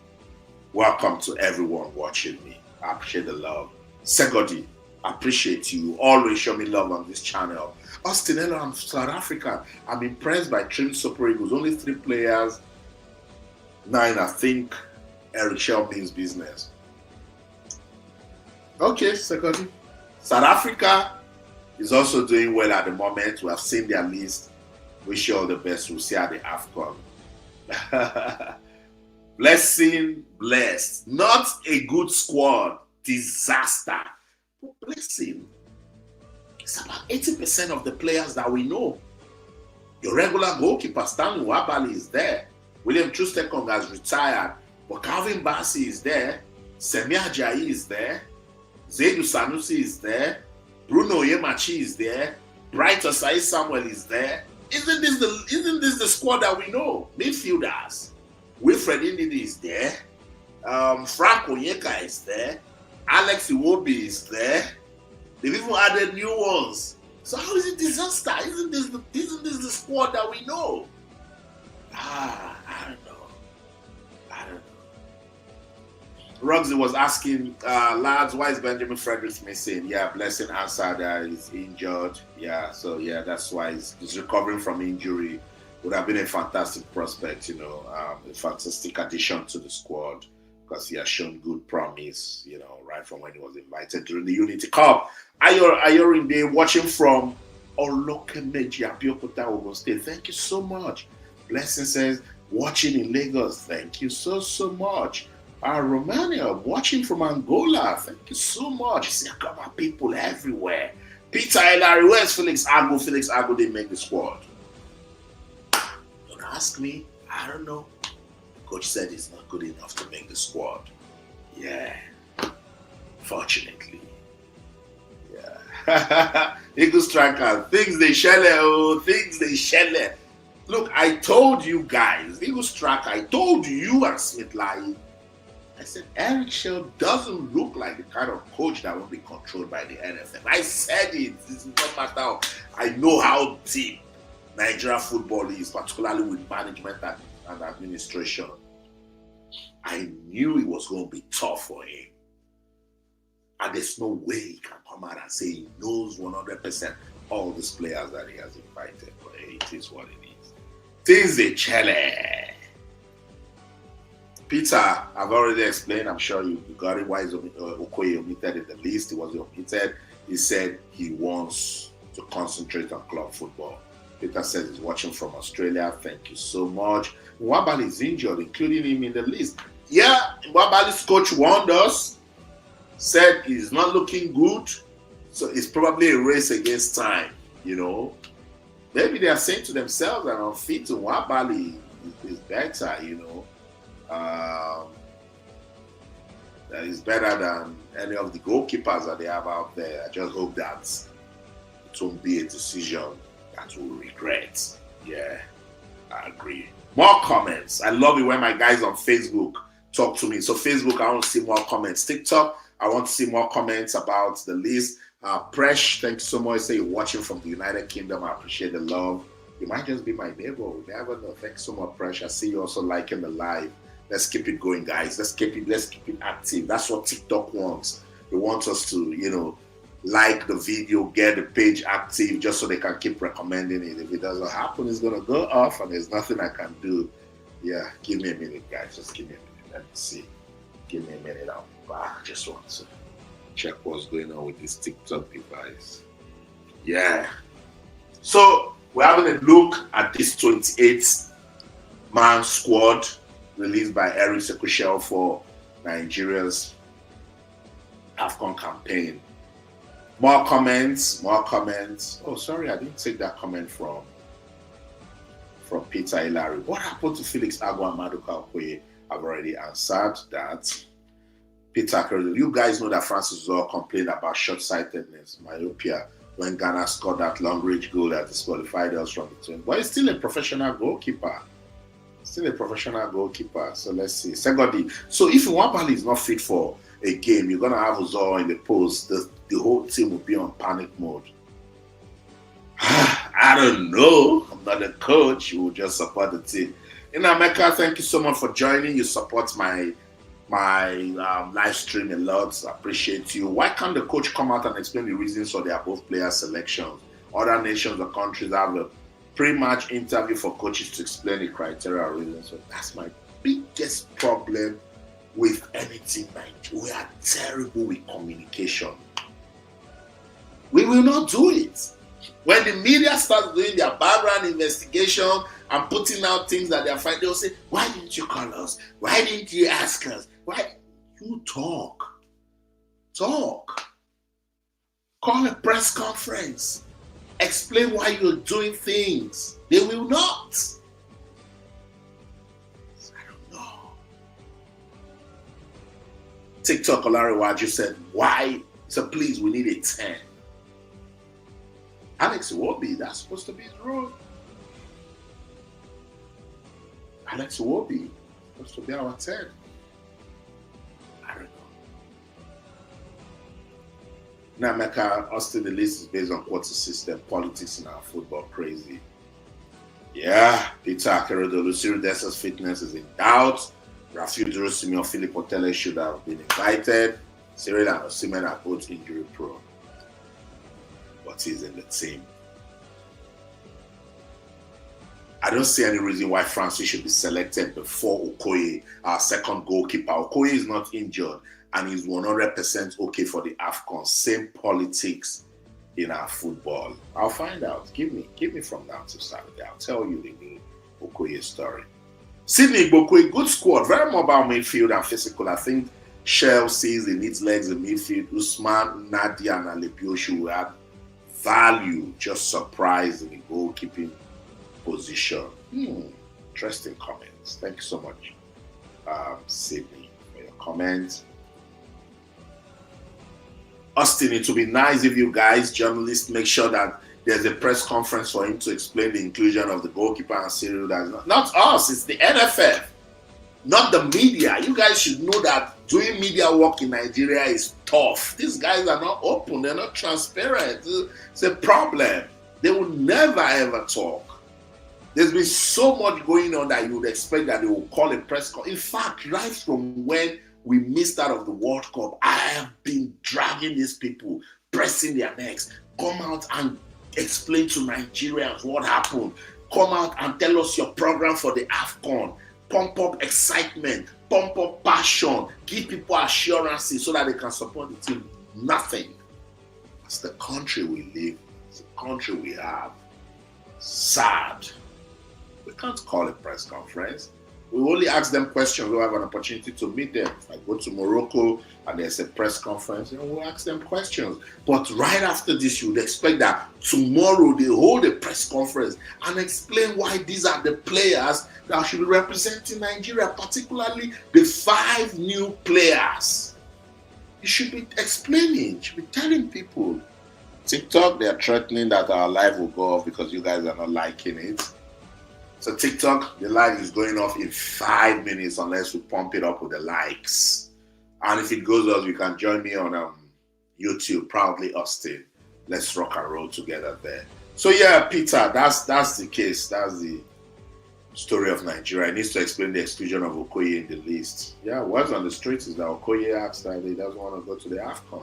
Welcome to everyone watching me. I appreciate the love. Segodi, I appreciate you. Always show me love on this channel. Austinello, I'm South Africa. I'm impressed by Trim Super Eagles. Only 3 players. 9, I think Eric Shell means business. Okay, Segodi. South Africa is also doing well at the moment. We have seen their list. Wish you all the best. We'll see at the Afcon. Blessing, blessed. Not a good squad. Disaster. But blessing. It's about 80% of the players that we know. Your regular goalkeeper, Stanley Nwabali, is there. William Ekong has retired. But Calvin Bassey is there. Ajayi is there. Zaidu Sanusi is there. Bruno Yemachi is there. Bright Osai Samuel is there. Isn't this the squad that we know? Midfielders. Wilfred Ndidi is there. Frank Onyeka is there. Alex Iwobi is there. They've even added new ones. So how is it disaster? Isn't this the squad that we know? I don't know. Roxy was asking, lads, why is Benjamin Fredericks missing? Yeah, Blessing answered that he's injured. Yeah, so yeah, that's why he's recovering from injury. Would have been a fantastic prospect, a fantastic addition to the squad, because he has shown good promise, right from when he was invited during the Unity Cup. Ayorinde, watching from Olokemeji, Abeokuta, Ogun State. Thank you so much. Blessing says, watching in Lagos. Thank you so much. Romania, watching from Angola. Thank you so much. See, I got my people everywhere. Peter Elari, where's Felix Agu? Felix Agu didn't make the squad. Don't ask me. I don't know. The coach said he's not good enough to make the squad. Yeah. Fortunately. Yeah. Eagle striker. Things they shell. Look, I told you guys, Eagle striker, I told you and Smith Lai. I said, Eric Shell doesn't look like the kind of coach that will be controlled by the NFF. I said it. This is not matter. I know how deep Nigeria football is, particularly with management and administration. I knew it was going to be tough for him. And there's no way he can come out and say he knows 100% all these players that he has invited. But it is what it is. Things they challenge. Peter, I've already explained, I'm sure you got it, why is Okoye omitted in the list. He was omitted. He said he wants to concentrate on club football. Peter says he's watching from Australia. Thank you so much. Nwabali is injured, including him in the list. Yeah, Nwabali's coach warned us, said he's not looking good. So it's probably a race against time, you know. Maybe they are saying to themselves that on fit to Nwabali is better, you know. That is better than any of the goalkeepers that they have out there. I just hope that it won't be a decision that we'll regret. Yeah, I agree. More comments. I love it when my guys on Facebook talk to me. So Facebook, I want to see more comments. TikTok, I want to see more comments about the list. Presh, thanks so much. Say you're watching from the United Kingdom. I appreciate the love. You might just be my neighbor. We never know. Thanks so much, Presh. I see you also liking the live. Let's keep it going, guys. Let's keep it active. That's what TikTok wants. They want us to, you know, like the video, get the page active, just so they can keep recommending it. If it doesn't happen, it's gonna go off, and there's nothing I can do. Yeah, give me a minute, guys. Just give me a minute. Let me see. Give me a minute. I'm back. I just want to check what's going on with this TikTok device. Yeah. So we're having a look at this 28-man squad released by Sékou Chelle for Nigeria's Afcon campaign. More comments. Oh, sorry, I didn't take that comment from Peter Hilary. What happened to Felix Agua and Maduka Okoye? I've already answered that. Peter, you guys know that Francis all complained about short-sightedness, myopia, when Ghana scored that long-range goal that disqualified us from the team. But he's still a professional goalkeeper. So let's see. Secondly, so if Nwabali is not fit for a game, you're going to have Uzor in the post. The whole team will be on panic mode. I don't know. I'm not a coach. You will just support the team. Onyeka, thank you so much for joining. You support my live stream a lot. I appreciate you. Why can't the coach come out and explain the reasons for their both player selections? Other nations or countries have a pre-match interview for coaches to explain the criteria or reasons. So that's my biggest problem with anything. We are terrible with communication. We will not do it. When the media starts doing their background investigation and putting out things that they are finding, they'll say, why didn't you call us? Why didn't you ask us? Why? You talk. Call a press conference. Explain why you're doing things. They will not. I don't know. TikTok Olariwaju said, why? So please, we need a 10. Alex Iwobi, that's supposed to be his role. Alex Iwobi, supposed to be our 10. I don't know. Onyeka, Austin, the list is based on quarter system, politics in our football, crazy. Yeah, Peter Akeredolu, Cyril Dessa's fitness is in doubt. Rafael Durosimi or Philip Otele should have been invited. Cyril and Osimhen are both injury prone. But he's in the team. I don't see any reason why Francis should be selected before Okoye, our second goalkeeper. Okoye is not injured and he's 100% okay for the Afcon. Same politics in our football. I'll find out. Give me from now to Saturday. I'll tell you the new Okoye story. Sydney Okoye, good squad, very mobile midfield and physical. I think Shell sees he needs legs in midfield. Usman, Nnadi, and Alebiosu will add value, just surprise in the goalkeeping position. Interesting comments. Thank you so much, Sydney, for your comments. Austin, it would be nice if you guys, journalists, make sure that there's a press conference for him to explain the inclusion of the goalkeeper and Cyril. That's not us, it's the NFF, not the media. You guys should know that doing media work in Nigeria is tough. These guys are not open, they're not transparent. It's a problem. They will never ever talk. There's been so much going on that you would expect that they will call a press conference. In fact, right from when we missed out of the World Cup, I have been dragging these people, pressing their necks. Come out and explain to Nigerians what happened. Come out and tell us your program for the Afcon. Pump up excitement, pump up passion, give people assurances so that they can support the team. Nothing. It's the country we live, it's the country we have. Sad. We can't call a press conference. We only ask them questions. We'll have an opportunity to meet them. If I go to Morocco and there's a press conference, we'll ask them questions. But right after this, you would expect that tomorrow they hold a press conference and explain why these are the players that should be representing Nigeria, particularly the 5 new players. You should be explaining, you should be telling people. TikTok, they are threatening that our live will go off because you guys are not liking it. So TikTok, the live is going off in 5 minutes unless we pump it up with the likes. And if it goes off, you can join me on YouTube, Proudly Austin. Let's rock and roll together there. So yeah, Peter, that's the case. That's the story of Nigeria. It needs to explain the exclusion of Okoye in the list. Yeah, what's on the streets is that Okoye asked that he doesn't want to go to the Afcon.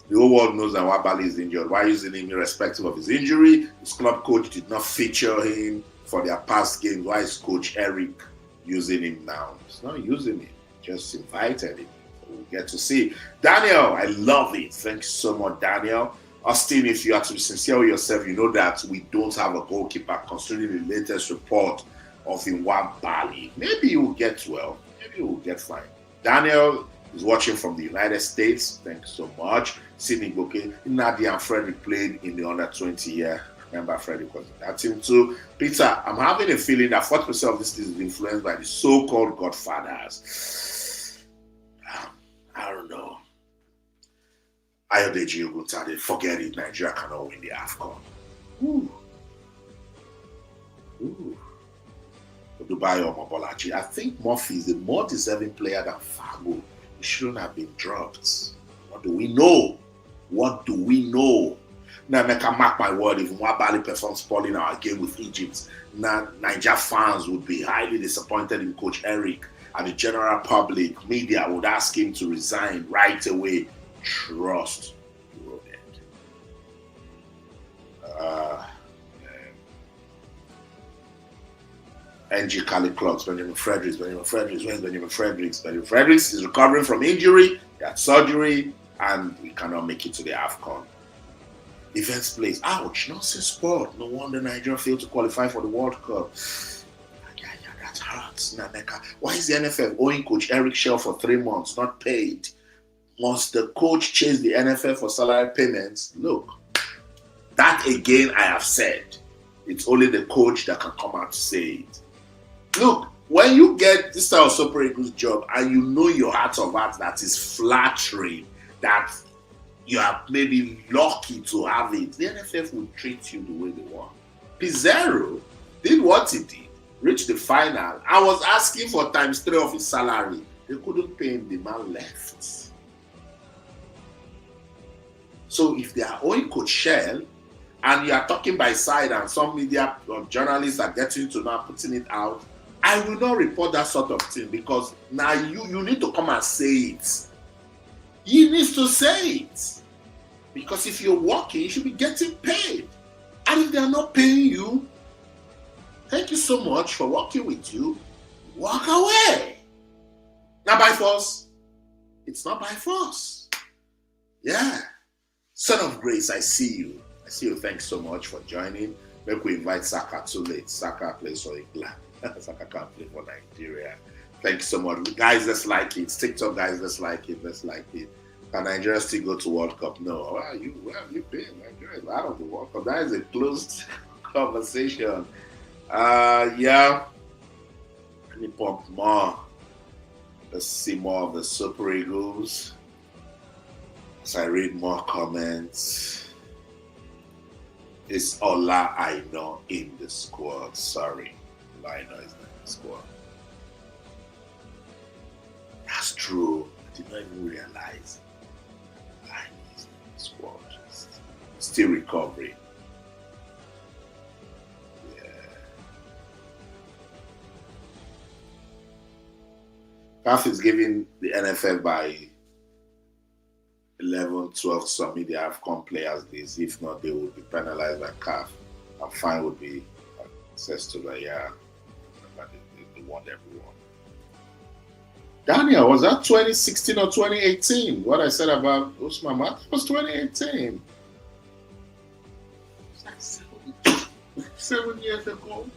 The whole world knows that Nwabali is injured. Why using him irrespective of his injury? His club coach did not feature him for their past games. Why is Coach Eric using him now? He's not using him, just invited him. So we'll get to see. Daniel, I love it. Thanks so much, Daniel. Austin, if you have to be sincere with yourself, you know that we don't have a goalkeeper considering the latest report of Nwabali. Maybe he will get well. Maybe he will get fine. Daniel is watching from the United States. Thanks so much. Sydney Goalkeeper, Nnadi and Frederick played in the under-20 year. Remember, Frederick was in that team too. Peter, I'm having a feeling that 40% of this is influenced by the so-called godfathers. I don't know. Ademola Oguntade, forget it. Nigeria cannot win the Afcon. Ooh. Dubai or Mobolachi. I think Murphy is a more deserving player than Fago. He shouldn't have been dropped. What do we know? What do we know? Now, I can mark my word, if Nwabali performs poorly in our game with Egypt, now Niger fans would be highly disappointed in Coach Eric, and the general public, media would ask him to resign right away. Trust eroded. NG Cali Clocks, Benjamin Fredericks. Where's Benjamin Fredericks? Benjamin Fredericks is recovering from injury, he had surgery, and we cannot make it to the Afcon. Events place. Ouch, nonsense sport. No wonder Nigeria failed to qualify for the World Cup. Yeah, that hurts. Nneka. Why is the NFF owing Coach Eric Shell for 3 months, not paid? Must the coach chase the NFF for salary payments? Look, that again I have said. It's only the coach that can come out to say it. Look, when you get this type of Super Eagles job and you know your heart of hearts that is flattering, that you are maybe lucky to have it, the NFF will treat you the way they want. Pizarro did what he did, reached the final. I was asking for ×3 of his salary. They couldn't pay him, the man left. So if they are owing Coach Shell, and you are talking by side and some media or journalists are getting to now putting it out, I will not report that sort of thing, because now you need to come and say it. He needs to say it. Because if you're working, you should be getting paid. And if they're not paying you, thank you so much for working with you. Walk away. Not by force. It's not by force. Yeah. Son of Grace, I see you. I see you. Thanks so much for joining. Maybe we invite Saka too late. Saka plays for England. Saka can't play for Nigeria. Thanks so much. Guys, let's like it. TikTok guys, let's like it. Let's like it. Can Nigeria still go to World Cup? No. Where have you been? Nigeria is out of the World Cup. That is a closed conversation. Yeah. Let me pump more. Let's see more of the Super Eagles. As I read more comments. It's Ola Aina in the squad. Sorry. Ola Aina is not in the squad. That's true. I did not even realize. Ola Aina is in the squad. Still recovering. Yeah. CAF is giving the NFF by 11, 12 some media Afcon players this. If not, they would be penalized by CAF. And fine would be access to the remember they want everyone. Daniel, was that 2016 or 2018? What I said about Usman Muhammed was 2018. 7 years ago.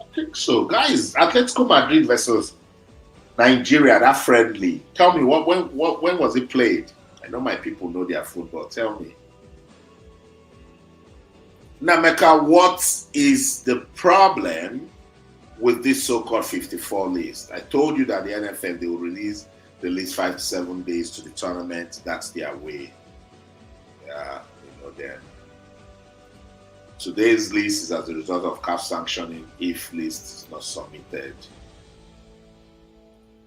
I think so. Guys, Atletico Madrid versus Nigeria, that friendly. Tell me, when was it played? I know my people know their football. Tell me. Nameka, what is the problem with this so-called 54 list? I told you that the NFF, they will release the list 5 to 7 days to the tournament. That's their way. Yeah, then. Today's list is as a result of CAF sanctioning if list is not submitted.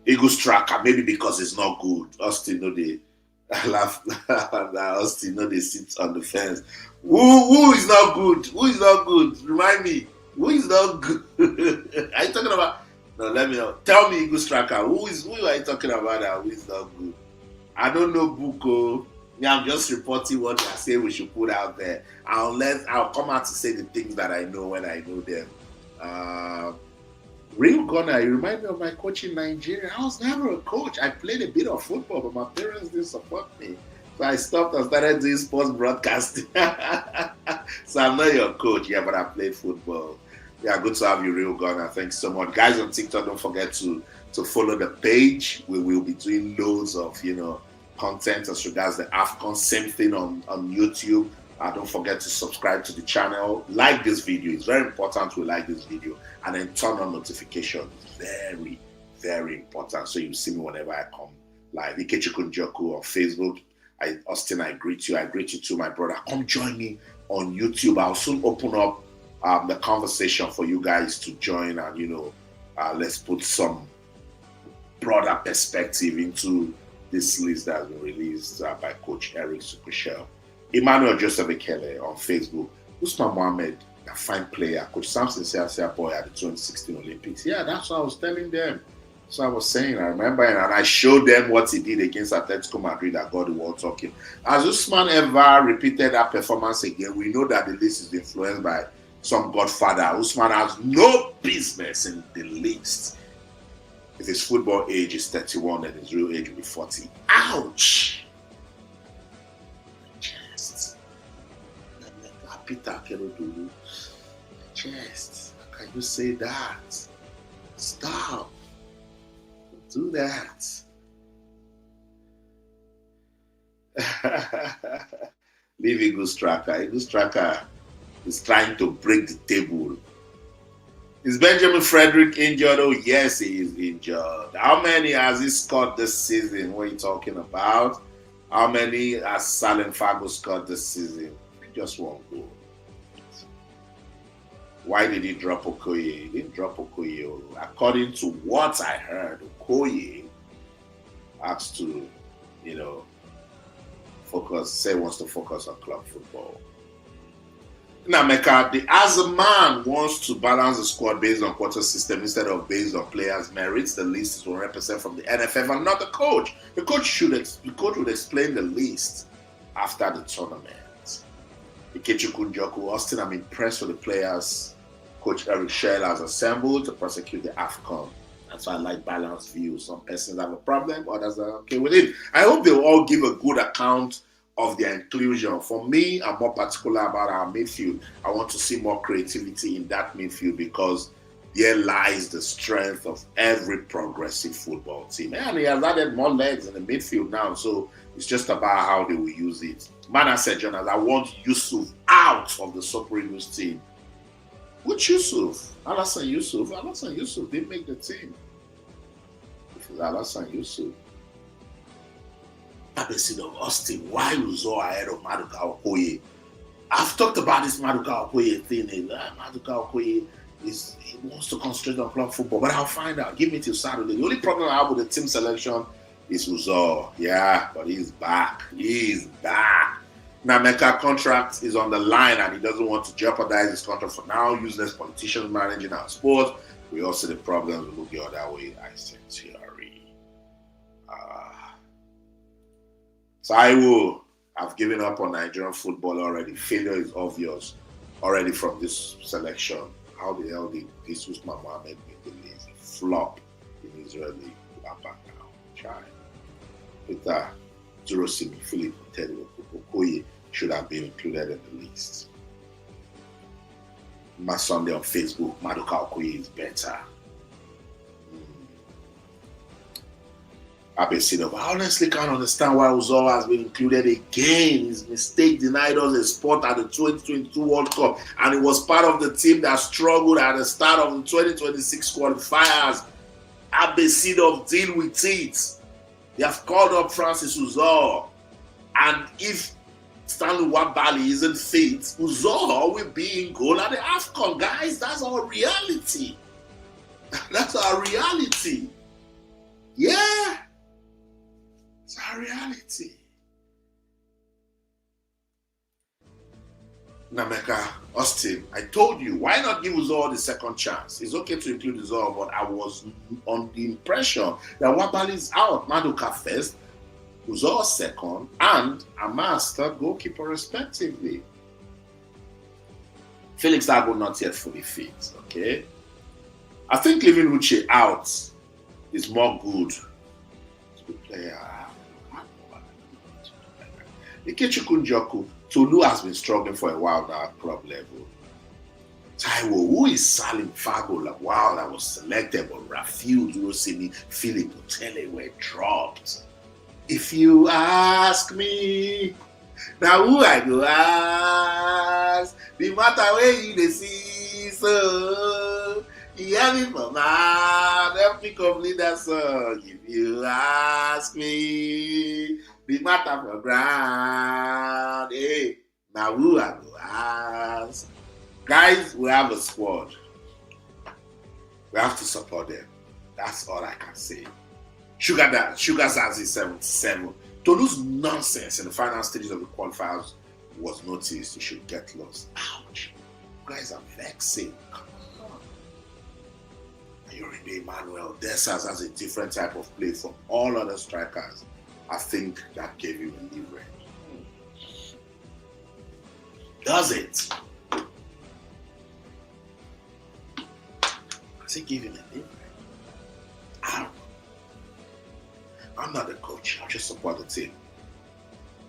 Eagles tracker, maybe because it's not good. Austin know they laugh. Austin know they sit on the fence. Who is not good? Who is not good? Remind me. Who is not good? Are you talking about? No, let me know. Tell me, Eagles tracker. Who are you talking about? That who is not good? I don't know, Buko. Yeah, I'm just reporting what I say we should put out there. I'll come out to say the things that I know when I know them. Real Gunner, you remind me of my coach in Nigeria. I was never a coach. I played a bit of football, but my parents didn't support me. So I stopped and started doing sports broadcasting. So I'm not your coach, yeah, but I played football. Yeah, good to have you, Real Gunner. Thanks so much. Guys on TikTok, don't forget to follow the page. We will be doing loads of, content as regards the Afcon. Same thing on YouTube. Don't forget to subscribe to the channel. Like this video. It's very important we like this video. And then turn on notifications. Very, very important. So you see me whenever I come live. Ikechukwu Njoku on Facebook. Austin, I greet you. I greet you too, my brother. Come join me on YouTube. I'll soon open up the conversation for you guys to join. And, let's put some broader perspective into this list that has been released by Coach Sékou Chelle. Emmanuel Joseph Ekele on Facebook. Usman Muhammed, a fine player. Coach Samson said boy at the 2016 Olympics. Yeah, that's what I was telling them. So I was saying, I remember, and I showed them what he did against Atletico Madrid that got the world talking. Has Usman ever repeated that performance again? We know that the list is influenced by some godfather. Usman has no business in the list. If his football age is 31 and his real age will be 40. Ouch! Chest. Peter Kerodulu. Chest. How can you say that? Stop. Don't do that. Leave Eagles tracker. Eagles tracker is trying to break the table. Is Benjamin Frederick injured? Oh, yes, he is injured. How many has he scored this season? What are you talking about? How many has Salim Fago scored this season? Just one goal. Why did he drop Okoye? He didn't drop Okoye. According to what I heard, Okoye has to, wants to focus on club football. Now, Mecca, as a man wants to balance the squad based on quota system instead of based on players' merits, the list is 100% from the NFF and not the coach. The coach would explain the list after the tournament. Ikechukwu Njoku, Austin, I'm impressed with the players Coach Sékou Chelle has assembled to prosecute the Afcon. That's why I like balanced views. Some persons have a problem, others are okay with it. I hope they will all give a good account of their inclusion. For me, I'm more particular about our midfield. I want to see more creativity in that midfield because there lies the strength of every progressive football team. And he has added more legs in the midfield now, so it's just about how they will use it. Mana said, Jonas, I want Yusuf out of the Super Eagles team. Which Yusuf? Alassane Yusuf? Alassane Yusuf didn't make the team. If it's Alassane Yusuf. Opposite of Austin, why Uzo ahead of Maduka Okoye? I've talked about this Maduka Okoye thing. Maduka Okoye he wants to concentrate on club football, but I'll find out. Give me till Saturday. The only problem I have with the team selection is Uzo. Yeah, but he's back. He's back. Now, Mecca contract is on the line and he doesn't want to jeopardize his contract for now. Useless politicians managing our sport. We also the problems will look the other way. I sincerely. Taiwo, I've given up on Nigerian football already. Failure is obvious already from this selection. How the hell did this Usman Muhammed make the list? Flop in Israeli. Back now. Try. Peter, Jurosimi, Philip, Teddy, Okoye should have been included in the list. My Sunday on Facebook, Maduka Okoye is better. I honestly can't understand why Uzor has been included again. His mistake denied us a spot at the 2022 World Cup, and it was part of the team that struggled at the start of the 2026 qualifiers. Abesido deal with it. They have called up Francis Uzor, and if Stanley Nwabali isn't fit, Uzor will be in goal at the Afcon. Guys, that's our reality. That's our reality. Yeah. It's our reality. Nameka, Austin, I told you, why not give Uzor the second chance? It's okay to include Uzor, but I was on the impression that Nwabali is out. Maduka first, Uzor second, and Amas third goalkeeper respectively. Felix Agu not yet fully fit, okay? I think leaving Uche out is more good. Good player. Ikechukwu Njoku, Tolu has been struggling for a while now at club level. Taiwo, who is Salim Fago Lawal that was selected but refused? Rosini, Philip Utele were dropped. If you ask me, now who I go ask? The matter where you dey see, so you have it from mouth, help pick up leader song. If you ask me, the matter for ground, hey, now who I go ask? Guys, we have a squad. We have to support them. That's all I can say. Sugar Zazi 77. Tolu's nonsense in the final stages of the qualifiers was noticed. He should get lost. Ouch. You guys are vexing. Come on. Yorinde Emmanuel Dessas has a different type of play from all other strikers. I think that gave him a leverage. Does it? Does it give him a leverage? I don't know. I'm not the coach. I'll just support the team.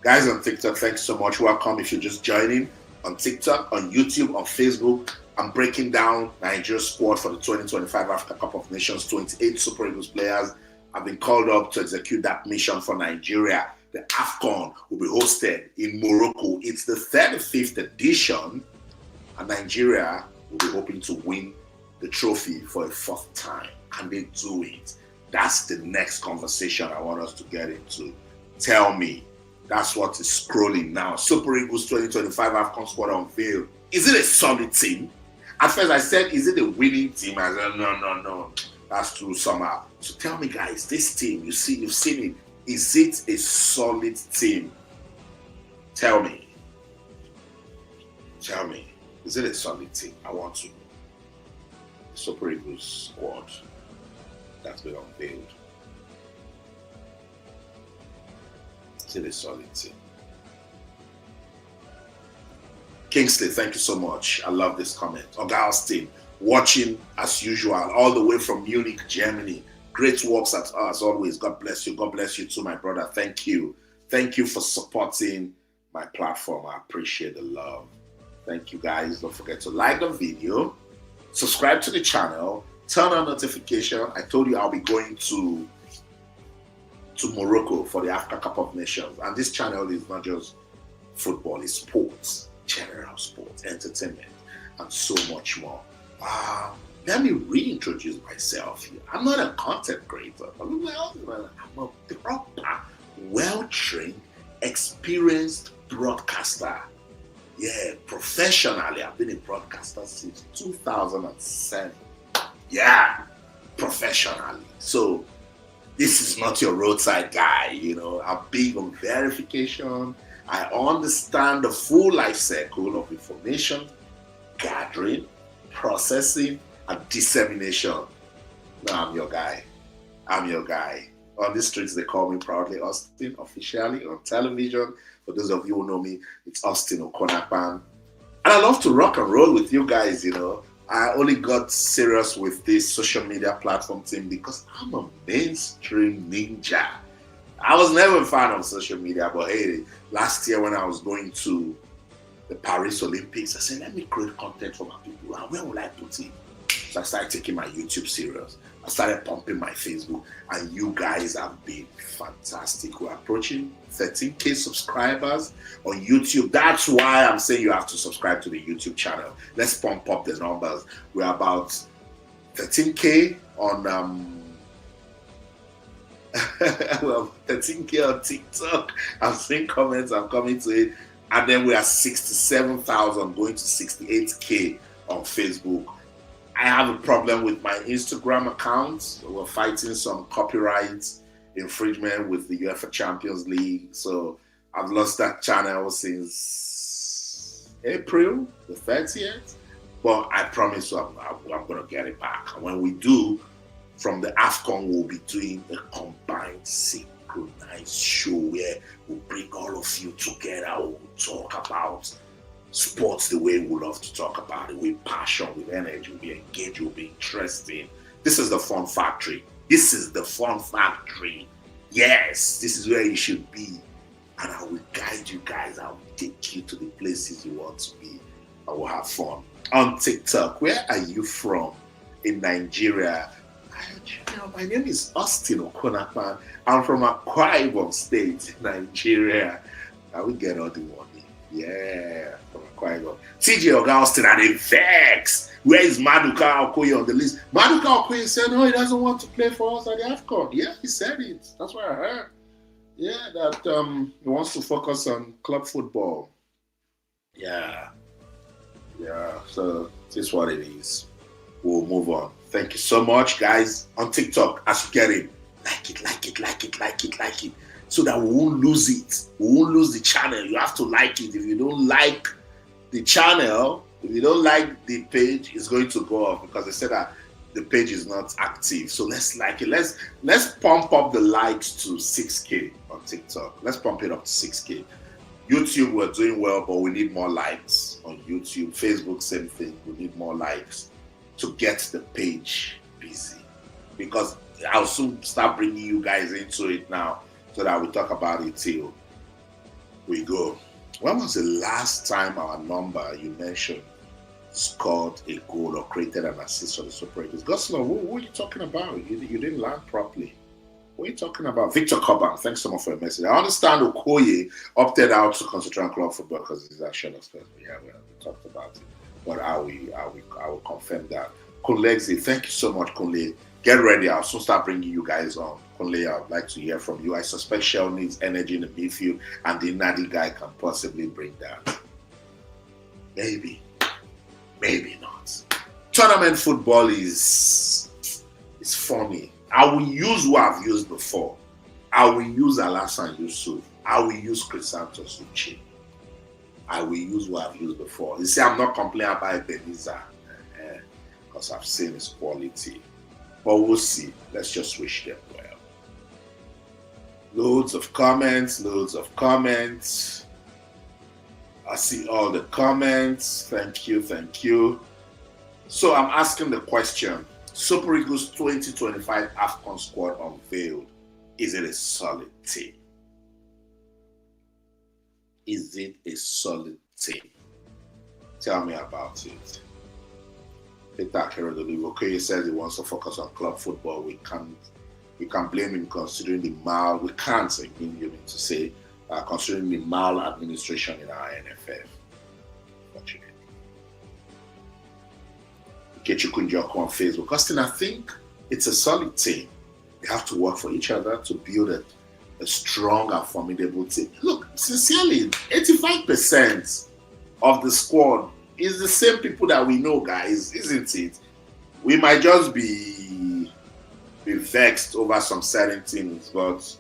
Guys on TikTok, thanks so much. Welcome if you're just joining on TikTok, on YouTube, on Facebook. I'm breaking down Nigeria's squad for the 2025 Africa Cup of Nations. 28 Super Eagles players have been called up to execute that mission for Nigeria. The Afcon will be hosted in Morocco. It's the 35th edition, and Nigeria will be hoping to win the trophy for a fourth time. Can they do it? That's the next conversation I want us to get into. Tell me. That's what is scrolling now. Super Eagles 2025 Afcon squad unveiled. Is it a solid team? At first I said, is it a winning team? I said, no. That's true somehow. So tell me, guys, this team, you've seen it. Is it a solid team? Tell me. Is it a solid team? I want to know. The Super Eagles squad that's been unveiled. Is it a solid team? Kingsley, thank you so much. I love this comment. Augustine, watching as usual, all the way from Munich, Germany. Great works as always. God bless you. God bless you too, my brother. Thank you. Thank you for supporting my platform. I appreciate the love. Thank you, guys. Don't forget to like the video, subscribe to the channel, turn on notification. I told you I'll be going to Morocco for the Africa Cup of Nations. And this channel is not just football, it's sports, general sports, entertainment, and so much more. Let me reintroduce myself here. I'm not a content creator. I'm a proper, well-trained, experienced broadcaster. Yeah, professionally. I've been a broadcaster since 2007. Yeah, professionally. So this is not your roadside guy, you know. I'm big on verification. I understand the full life cycle of information gathering, processing, and dissemination. No, I'm your guy. On the streets, they call me proudly Austin, officially on television. For those of you who know me, it's Austin Okonapan. And I love to rock and roll with you guys, you know. I only got serious with this social media platform thing because I'm a mainstream ninja. I was never a fan of social media, but hey, last year when I was going to the Paris Olympics. I said, let me create content for my people. And where will I put it? So I started taking my YouTube serious. I started pumping my Facebook, and you guys have been fantastic. We're approaching 13K subscribers on YouTube. That's why I'm saying you have to subscribe to the YouTube channel. Let's pump up the numbers. We're about 13K on well, 13K on TikTok. I'm seeing comments, I'm coming to it. And then we are 67,000 going to 68K on Facebook. I have a problem with my Instagram account. We're fighting some copyright infringement with the UEFA Champions League. So I've lost that channel since April the 30th. But I promise you I'm going to get it back. And when we do, from the Afcon, we'll be doing a combined synchronized show where we'll bring all of you together. We'll talk about sports the way we love to talk about it, with passion, with energy, we'll be engaged, we'll be interesting. This is the fun factory. This is the fun factory. Yes, this is where you should be. And I will guide you guys. I will take you to the places you want to be. I will have fun. On TikTok, where are you from? In Nigeria. My name is Austin Okonakman. I'm from Akwa Ibom State, Nigeria. I will get all the money. Yeah, from Akwa Ibom. TJ Augustine and a vex. Where is Maduka Okoye on the list? Maduka Okoye said, no, he doesn't want to play for us at the Afcon. Yeah, he said it. That's what I heard. Yeah, that he wants to focus on club football. Yeah. Yeah, so this is what it is. We'll move on. Thank you so much, guys. On TikTok, as you get it, like it, so that we won't lose it. We won't lose the channel. You have to like it. If you don't like the channel, if you don't like the page, it's going to go off because they said that the page is not active. So let's like it. Let's pump up the likes to 6K on TikTok. Let's pump it up to 6K. YouTube, we're doing well, but we need more likes on YouTube. Facebook, same thing. We need more likes to get the page busy, because I'll soon start bringing you guys into it now so that we talk about it till we go. When was the last time our number you mentioned scored a goal or created an assist for the Super Eagles? Gosler, what are you talking about? You didn't land properly. What are you talking about? Victor Coban, thanks so much for your message. I understand Okoye opted out to concentrate on club football because he's at Shell. Yeah, we talked about it. But I will confirm that. Kunlexi, thank you so much, Kunle. Get ready. I'll soon start bringing you guys on. Kunle, I'd like to hear from you. I suspect Shell needs energy in the midfield, and the Nnadi guy can possibly bring that. Maybe not. Tournament football is funny. I will use what I've used before. I will use Alassane Yusuf. I will use Chrysanthus Uche. I will use what I've used before. You see, I'm not complaining about Ebenezer because I've seen his quality. But we'll see. Let's just wish them well. Loads of comments. I see all the comments. Thank you. So I'm asking the question. Super Eagles 2025 Afcon squad unveiled. Is it a solid team? Is it a solid team? Tell me about it. Peter Akerodolu, Okoye says he wants to focus on club football. We can't blame him considering the we can't, you mean to say, considering the maladministration in our NFF. Unfortunately. Tochukwu Nnadi on Facebook. Austin, I think it's a solid team. We have to work for each other to build a strong and formidable team. Look, sincerely, 85% of the squad is the same people that we know, guys, isn't it? We might just be vexed over some certain things, but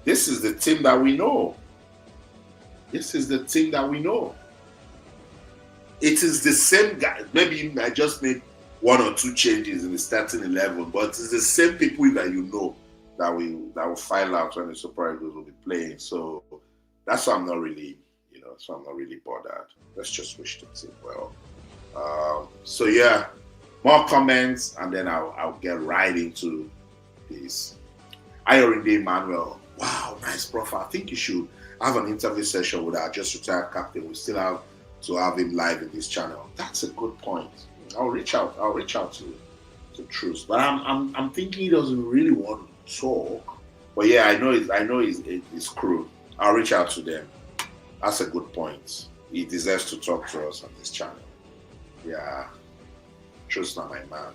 this is the team that we know. It is the same guy. Maybe I just made one or two changes in the starting 11, but it's the same people that you know that will file out when the Super Eagles will be playing. So that's why I'm not really, bothered. Let's just wish the team well. So yeah, more comments, and then I'll get right into this. Ayorinde Emmanuel, wow, nice profile. I think you should have an interview session with our just retired captain. We still have to have him live in this channel. That's a good point. I'll reach out to Truth, but I'm thinking he doesn't really want to talk. But yeah, I know his crew. I'll reach out to them. That's a good point. He deserves to talk to us on this channel. Yeah, Truth's not my man,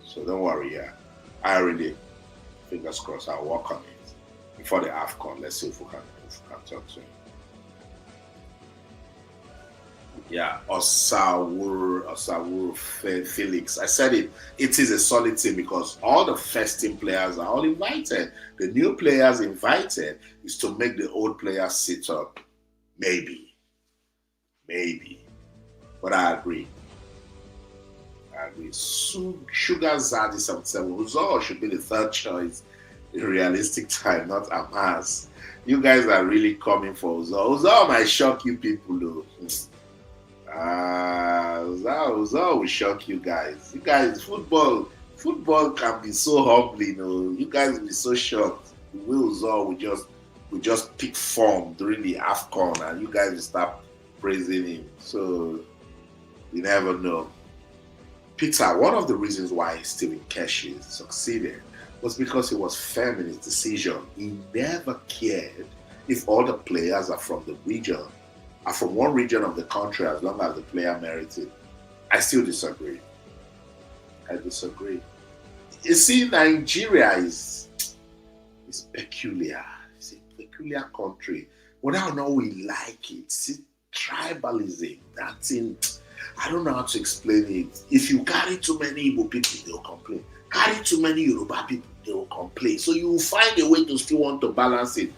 so don't worry. Yeah, I already, fingers crossed, I'll work on it before the Afcon. Let's see if we can talk to him. Yeah, Osawuru Felix. I said it. It is a solid team because all the first team players are all invited. The new players invited is to make the old players sit up. Maybe. But I agree. Sugar Zadi 77. Uzo should be the third choice in realistic time, not Amaz. You guys are really coming for Uzo. Uzo might shock you people though. Uzo will shock you guys. You guys, football can be so humbling. You guys will be so shocked. The way Uzo will just pick form during the Afcon and you guys will start praising him. So you never know. Peter, one of the reasons why Stephen Keshi succeeded was because he was firm in his decision. He never cared if all the players are from the region, are from one region of the country, as long as the player merited. I still disagree. You see, Nigeria is peculiar. It's a peculiar country. Whether or not we like it, see, tribalism, that thing, I don't know how to explain it. If you carry too many Igbo people, they'll complain. Carry too many Yoruba people, they will complain. So you will find a way to still want to balance it.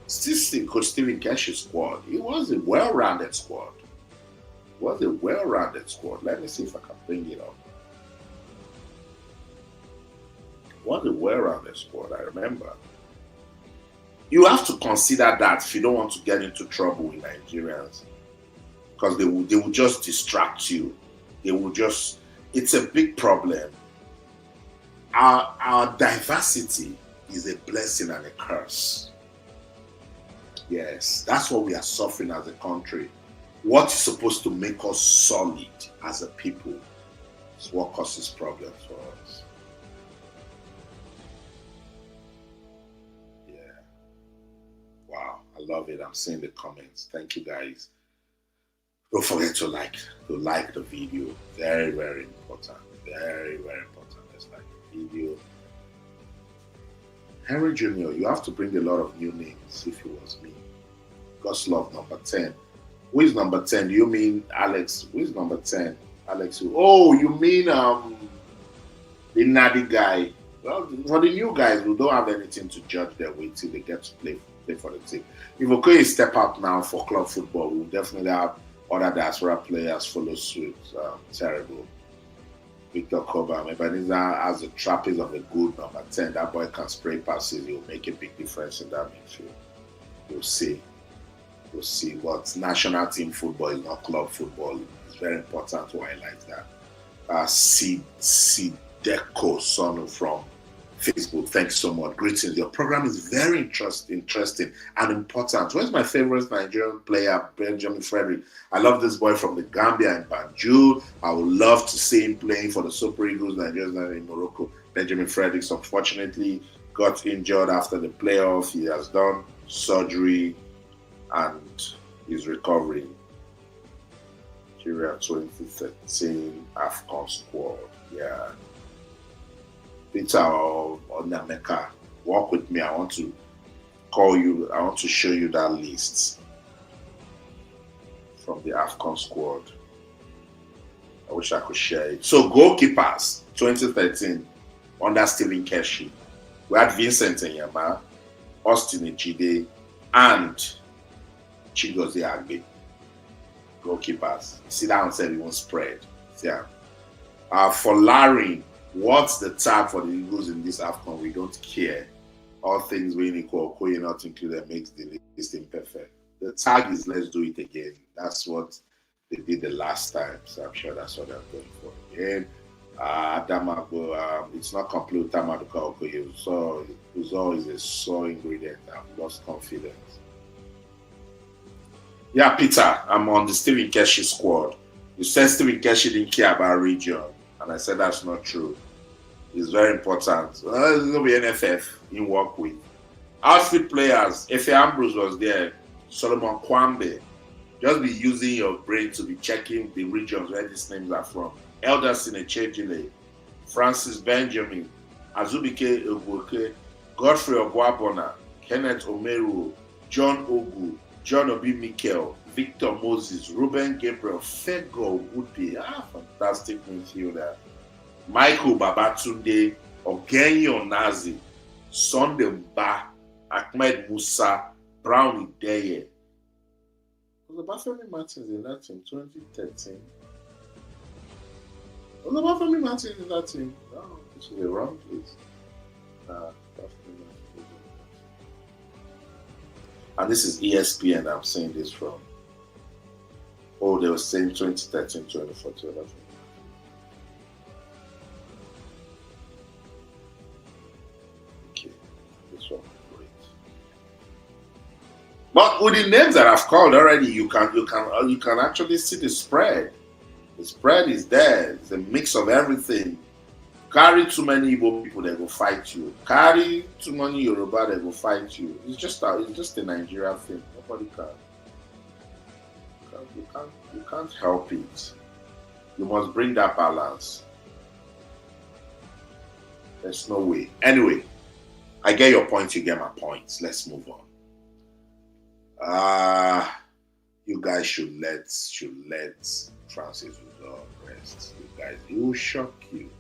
Still, Coach Stephen Keshi's squad, it was a well-rounded squad. Let me see if I can bring it up. It was a well-rounded squad, I remember. You have to consider that if you don't want to get into trouble with Nigerians. Because they will just distract you. It's a big problem. Our diversity is a blessing and a curse. Yes, that's what we are suffering as a country. What is supposed to make us solid as a people is what causes problems for us. Yeah. Wow, I love it. I'm seeing the comments. Thank you guys. Don't forget to like the video. Very, very important. Very, very important. Let's like the video. Henry Jr., you have to bring a lot of new names if it was me. Goslov, number 10. Who is number 10? Do you mean Alex? Who is number 10? Alex who? Oh, you mean the Nnadi guy. Well, for the new guys, we don't have anything to judge their way till they get to play for the team. If Okoye step up now for club football, we'll definitely have other diaspora players follow suit. Terrible. Victor Cobham, Ebenezer has the trappings of a good number 10. That boy can spray passes. He'll make a big difference in that midfield. We'll see. But national team football is not club football. It's very important to highlight that. Sideko Sonu from Facebook. Thanks so much. Greetings. Your program is very interesting and important. Where's my favorite Nigerian player, Benjamin Frederick? I love this boy from the Gambia and Banjul. I would love to see him playing for the Super Eagles, Nigerians in Morocco. Benjamin Frederick, unfortunately, got injured after the playoff. He has done surgery and is recovering. Nigeria 2013 Afcon squad. Yeah. Peter or Onyeka, walk with me. I want to call you. I want to show you that list from the Afcon squad. I wish I could share it. So goalkeepers 2013 under Stephen Keshi. We had Vincent Enyama, Austin Ejide, and Chigozie Agbe. Goalkeepers. See that one said we won't spread. Yeah. For Larry, what's the tag for the Eagles in this Afcon? We don't care. All things being equal, Okoye not included makes the list imperfect. The tag is let's do it again. That's what they did the last time. So I'm sure that's what they're going for again. It's not complete with Tamaduka Okoye. So Uzo is a sore ingredient. I've lost confidence. Yeah, Peter, I'm on the Stephen Keshi squad. You said Stephen Keshi didn't care about region, and I said that's not true. It's very important. It's going to be NFF in work with. Outfield players, Efe Ambrose was there, Solomon Kwambe. Just be using your brain to be checking the regions where these names are from. Elderson Echejile, Francis Benjamin, Azubike Ogboke, Godfrey Ogwabona, Kenneth Omeru, John Ogu, John Obi Mikel, Victor Moses, Ruben Gabriel, Fego Woody, fantastic midfielder. Michael Babatunde, Ogenyi Onazi, Sunday Mba, Ahmed Musa, Brown Ideye. Was Obafemi Martins in that team 2013? Was Obafemi Martins in that team? No, this is the wrong place. And this is ESPN I'm saying this from. Oh, they were saying 2013, 2014. Okay, this one great. But with the names that I've called already, you can actually see the spread. The spread is there. It's a mix of everything. Carry too many Igbo people, they will fight you. Carry too many Yoruba, they will fight you. It's just a Nigeria thing. Nobody can. You can't help it. You must bring that balance. There's no way. Anyway, I get your point. You get my point. Let's move on. You guys should let Francis rest. You guys, it will shock you.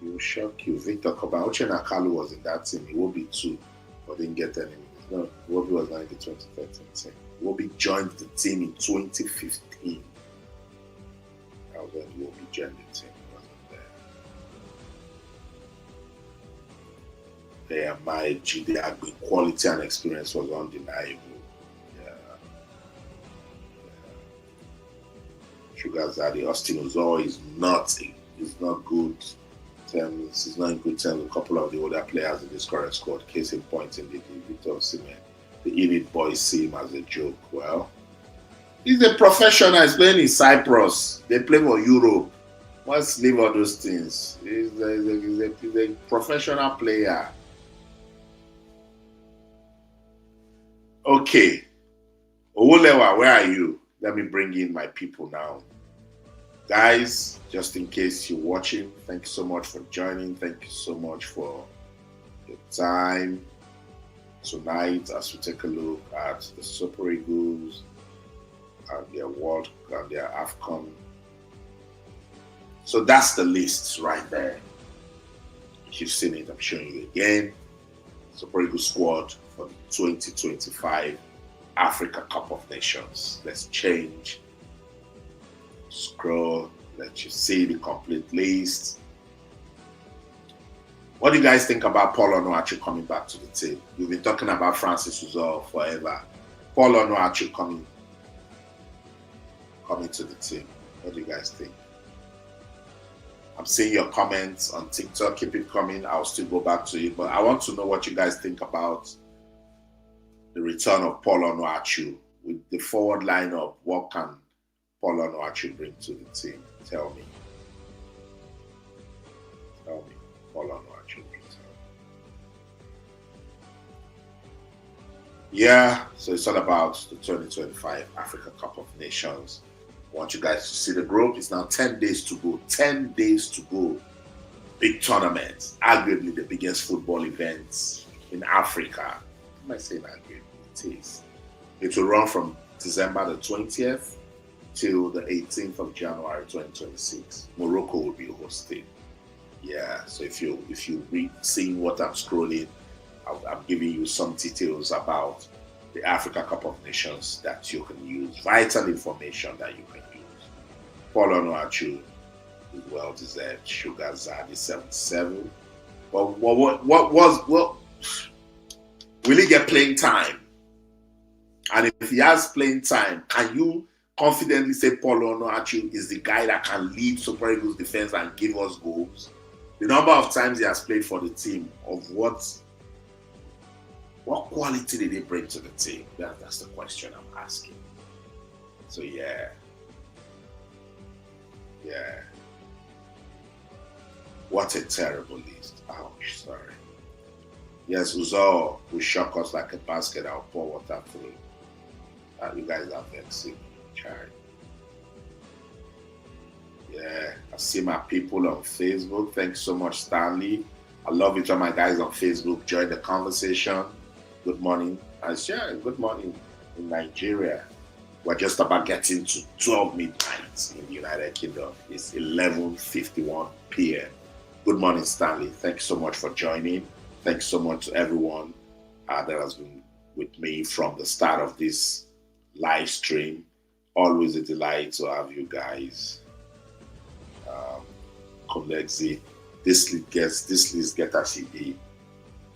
It will shock you. Victor Koba, Uche Nakalu was in that team. He will be two, but didn't get any. No, Iwobi was not in the 2013 team. Iwobi joined the team in 2015. That was when Iwobi joined the team. He wasn't there. Yeah, my Jide Agbe quality and experience was undeniable. Sugar Zaddy, Austin Ozo is not good terms. He's not in good terms with a couple of the older players in this current squad. Case in point, in the Victor Osimhen. The Elite boys see him as a joke. Well, he's a professional. He's playing in Cyprus. They play for Europe. Let's leave all those things. He's a professional player. Okay. Owulewa, where are you? Let me bring in my people now. Guys, just in case you're watching, thank you so much for joining. Thank you so much for your time tonight as we take a look at the Super Eagles and their World and their Afcon. So that's the list right there. If you've seen it, I'm showing you again. Super Eagles squad for the 2025 Africa Cup of Nations. Let's change. Scroll. Let you see the complete list. What do you guys think about Paul Onuachu coming back to the team? You've been talking about Francis Uzoho forever. Paul Onuachu coming to the team. What do you guys think? I'm seeing your comments on TikTok. Keep it coming. I'll still go back to it. But I want to know what you guys think about the return of Paul Onuachu with the forward lineup. What can Paul Onuachu bring to the team? Tell me. Paul Onuachu return. Yeah, so it's all about the 2025 Africa Cup of Nations. I want you guys to see the group. It's now 10 days to go. 10 days to go. Big tournament. Arguably the biggest football event in Africa. Am I saying arguably? It is. It will run from December the 20th till the 18th of January 2026. Morocco will be hosting. Yeah, so if you read, seeing what I'm scrolling, I'm giving you some details about the Africa Cup of Nations that you can use, vital information that you can use. Paul Onuachu is well deserved. Sugar Zaddy 77. But what will he get playing time? And if he has playing time, can you confidently say Paul Onuachu is the guy that can lead Super Eagles defense and give us goals? The number of times he has played for the team, of what quality did he bring to the team? That's the question I'm asking. So yeah. What a terrible list. Ouch, sorry. Yes, Uzo will shock us like a basket. I'll pour water through. You guys are vexing. Charlie. Yeah, I see my people on Facebook. Thanks so much, Stanley. I love it when my guys on Facebook join the conversation. Good morning. Good morning in Nigeria. We're just about getting to 12 midnight in the United Kingdom. It's 11:51 p.m. Good morning, Stanley. Thanks so much for joining. Thanks so much to everyone that has been with me from the start of this live stream. Always a delight to have you guys. Colexi, this list get a CD.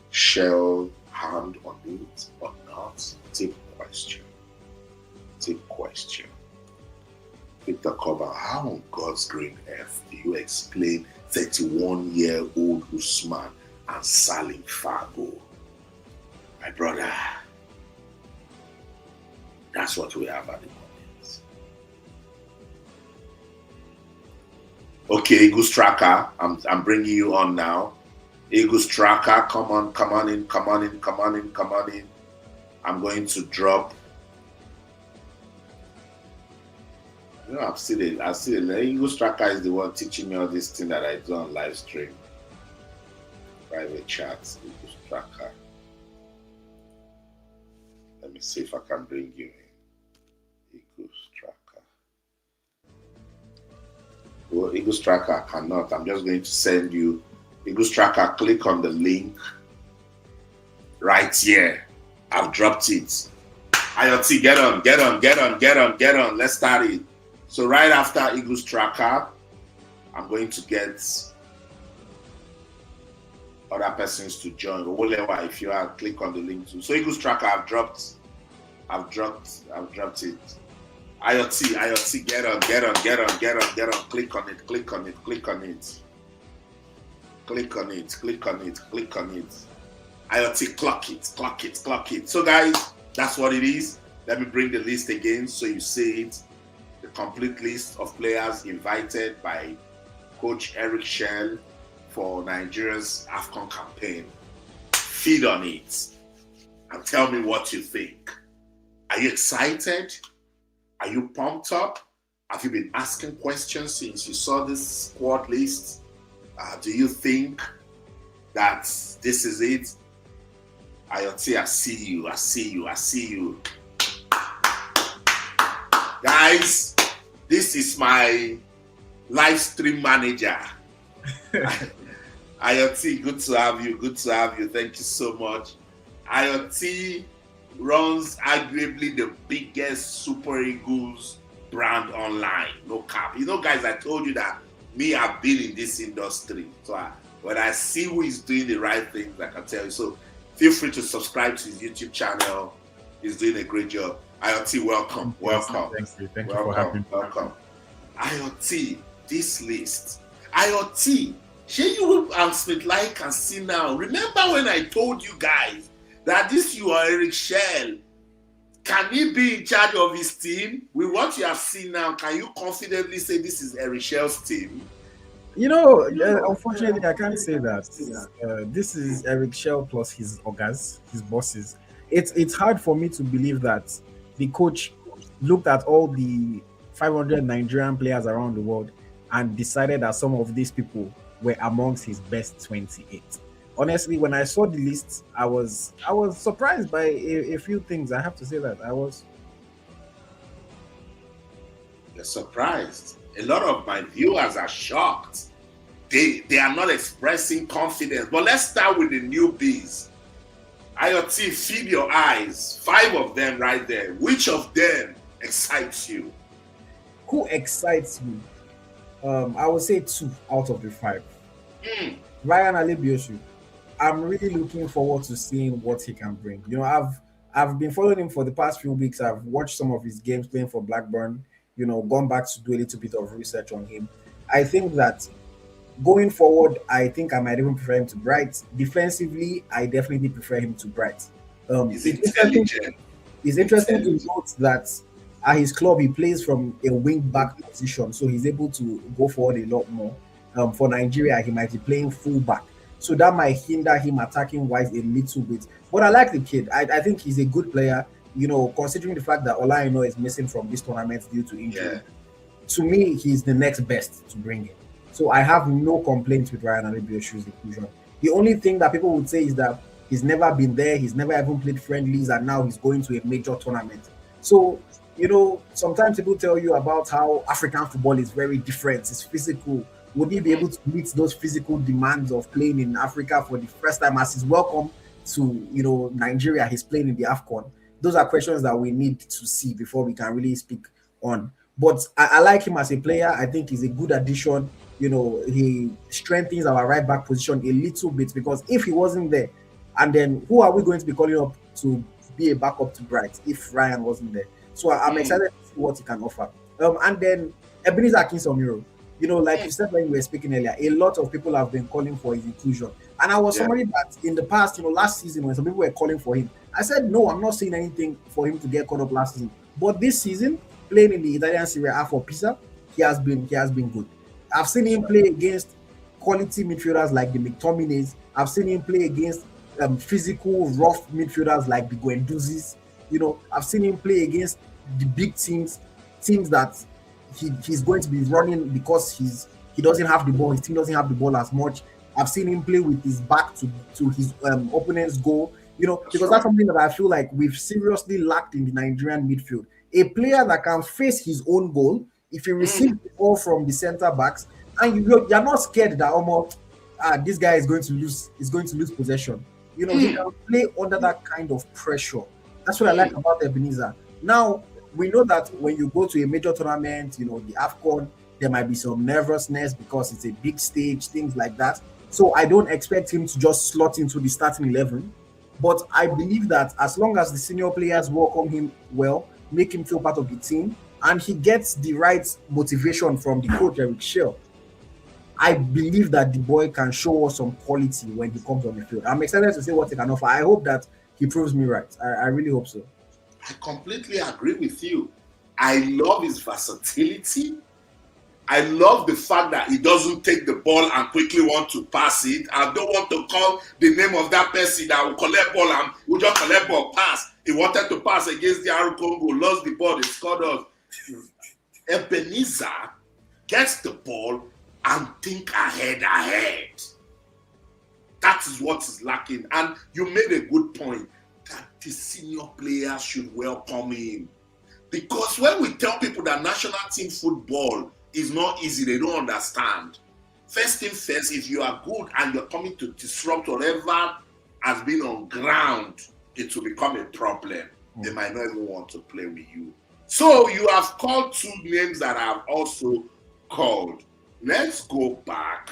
Shell hand on it or not? Take question. Pick the cover. How on God's green earth do you explain 31-year-old Usman and Salim Fago? My brother, that's what we have at the moment. Okay, Eagles Tracker, I'm bringing you on now. Eagles Tracker, come on in. I'm going to drop. You know, I've seen it. Eagles Tracker is the one teaching me all this thing that I do on live stream. Private chats, Eagles Tracker. Let me see if I can bring you in. Eagles Tracker. Well, Eagles Tracker, I cannot. I'm just going to send you Eagles Tracker. Click on the link right here. I've dropped it. IoT, get on. Let's start it. So right after Eagles Tracker, I'm going to get other persons to join. Whatever, if you are, click on the link too. So Eagles Tracker, I've dropped it. IoT, get on. Click on it. IoT, clock it. So guys, that's what it is. Let me bring the list again so you see it. The complete list of players invited by Coach Eric Shell for Nigeria's Afcon campaign. Feed on it and tell me what you think. Are you excited? Are you pumped up? Have you been asking questions since you saw this squad list? Do you think that this is it? IoT, I see you. Guys, this is my live stream manager. IoT, good to have you. Thank you so much. IoT runs arguably the biggest Super Eagles brand online. No cap. You know, guys, I told you that I've been in this industry. So when I see who is doing the right things, I can tell you. So feel free to subscribe to his YouTube channel. He's doing a great job. IoT, welcome. Thank you for having me. Welcome. IoT, this list. IoT, you and Smith like can see now. Remember when I told you guys that you are Eric Shell? Can he be in charge of his team? With what you have seen now, can you confidently say this is Eric Shell's team? You know, unfortunately, I can't say that. This is Eric Shell plus his ogas, his bosses. It's hard for me to believe that the coach looked at all the 500 Nigerian players around the world and decided that some of these people were amongst his best 28. Honestly, when I saw the list, I was surprised by a few things. I have to say that I was. You're surprised. A lot of my viewers are shocked. They are not expressing confidence. But let's start with the newbies. IoT, feed your eyes. 5 of them right there. Which of them excites you? Who excites me? I would say 2 out of the 5. Ryan Alebiosu. I'm really looking forward to seeing what he can bring. You know, I've been following him for the past few weeks. I've watched some of his games playing for Blackburn. You know, gone back to do a little bit of research on him. I think that going forward, I think I might even prefer him to Bright. Defensively, I definitely prefer him to Bright. It's interesting to note that at his club, he plays from a wing back position, so he's able to go forward a lot more. For Nigeria, he might be playing full back, so that might hinder him attacking wise a little bit. But I like the kid. I think he's a good player. Considering the fact that Olajuwon is missing from this tournament due to injury, to me, he's the next best to bring in. So I have no complaints with Ryan Alebiosu's inclusion. The only thing that people would say is that he's never been there, he's never even played friendlies, and now he's going to a major tournament. So, sometimes people tell you about how African football is very different, it's physical. Would he be able to meet those physical demands of playing in Africa for the first time as he's welcome to, Nigeria, he's playing in the Afcon? Those are questions that we need to see before we can really speak on. But I like him as a player. I think he's a good addition. He strengthens our right back position a little bit, because if he wasn't there, and then who are we going to be calling up to be a backup to Bright if Ryan wasn't there? So I'm excited to see what he can offer. And then Ebenezer Akinsanmiro, like you said when you were speaking earlier, a lot of people have been calling for his inclusion. And I was somebody that in the past, last season, when some people were calling for him, I said, no, I'm not seeing anything for him to get caught up last season. But this season, playing in the Italian Serie A for Pisa, he has been good. I've seen him play against quality midfielders like the McTominays. I've seen him play against physical, rough midfielders like the Guendouzi's. I've seen him play against the big teams that he's going to be running because he doesn't have the ball. His team doesn't have the ball as much. I've seen him play with his back to his opponent's goal. Because that's something that I feel like we've seriously lacked in the Nigerian midfield. A player that can face his own goal. If he receives the ball from the center backs, and you're not scared that this guy is going to lose possession. He can play under that kind of pressure. That's what I like about Ebenezer. Now we know that when you go to a major tournament, the Afcon, there might be some nervousness because it's a big stage, things like that. So I don't expect him to just slot into the starting 11. But I believe that as long as the senior players welcome him well, make him feel part of the team, and he gets the right motivation from the coach, Eric Shell, I believe that the boy can show us some quality when he comes on the field. I'm excited to see what he can offer. I hope that he proves me right. I really hope so. I completely agree with you. I love his versatility. I love the fact that he doesn't take the ball and quickly want to pass it. I don't want to call the name of that person that will collect ball and will just collect ball, pass. He wanted to pass against the DR Congo, lost the ball, he scored us. Ebenezer gets the ball and think ahead. That is what is lacking. And you made a good point that the senior players should welcome him. Because when we tell people that national team football is not easy, they don't understand. First thing first, if you are good and you're coming to disrupt whatever has been on ground, it will become a problem. They might not even want to play with you. So you have called two names that I have also called. Let's go back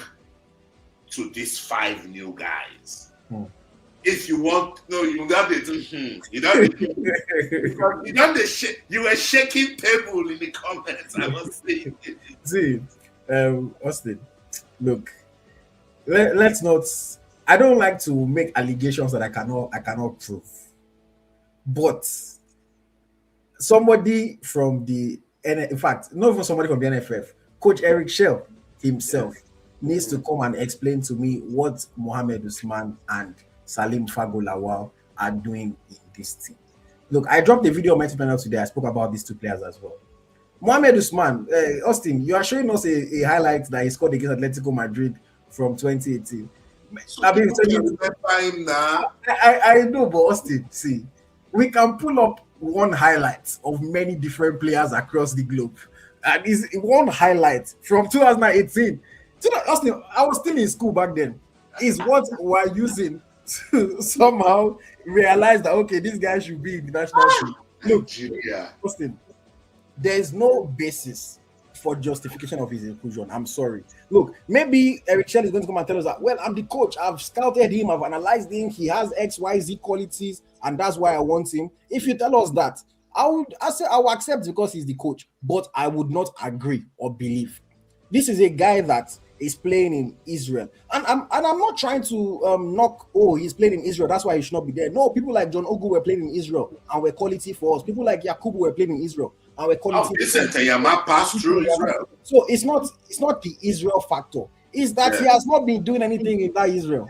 to these 5 new guys. If you want, no, you don't you were shaking table in the comments. I must say. See, Austin, look, let's not. I don't like to make allegations that I cannot prove. But somebody from in fact, not even somebody from the NFF, Coach Eric Shell himself needs to come and explain to me what Mohammed Usman and Salim Fago Lawal are doing in this team. Look, I dropped a video on my channel today. I spoke about these two players as well. Mohammed Usman, Austin, you are showing us a highlight that he scored against Atletico Madrid from 2018. So I mean, I know, but Austin, see, we can pull up one highlight of many different players across the globe. And it's one highlight from 2018. Austin, I was still in school back then. Is what we're using to somehow realize that, okay, this guy should be in the national team. Look, Austin, there is no basis for justification of his inclusion. I'm sorry. Look, maybe Eric Shell is going to come and tell us that, well, I'm the coach. I've scouted him. I've analyzed him. He has X, Y, Z qualities, and that's why I want him. If you tell us that, I will accept because he's the coach, but I would not agree or believe. This is a guy that is playing in Israel. And I'm not trying to knock, he's playing in Israel, that's why he should not be there. No, people like John Ogu were playing in Israel and were quality for us. People like Yakubu were playing in Israel our quality. Vincent Yama passed through Israel. So it's not the Israel factor. It's that he has not been doing anything in that Israel.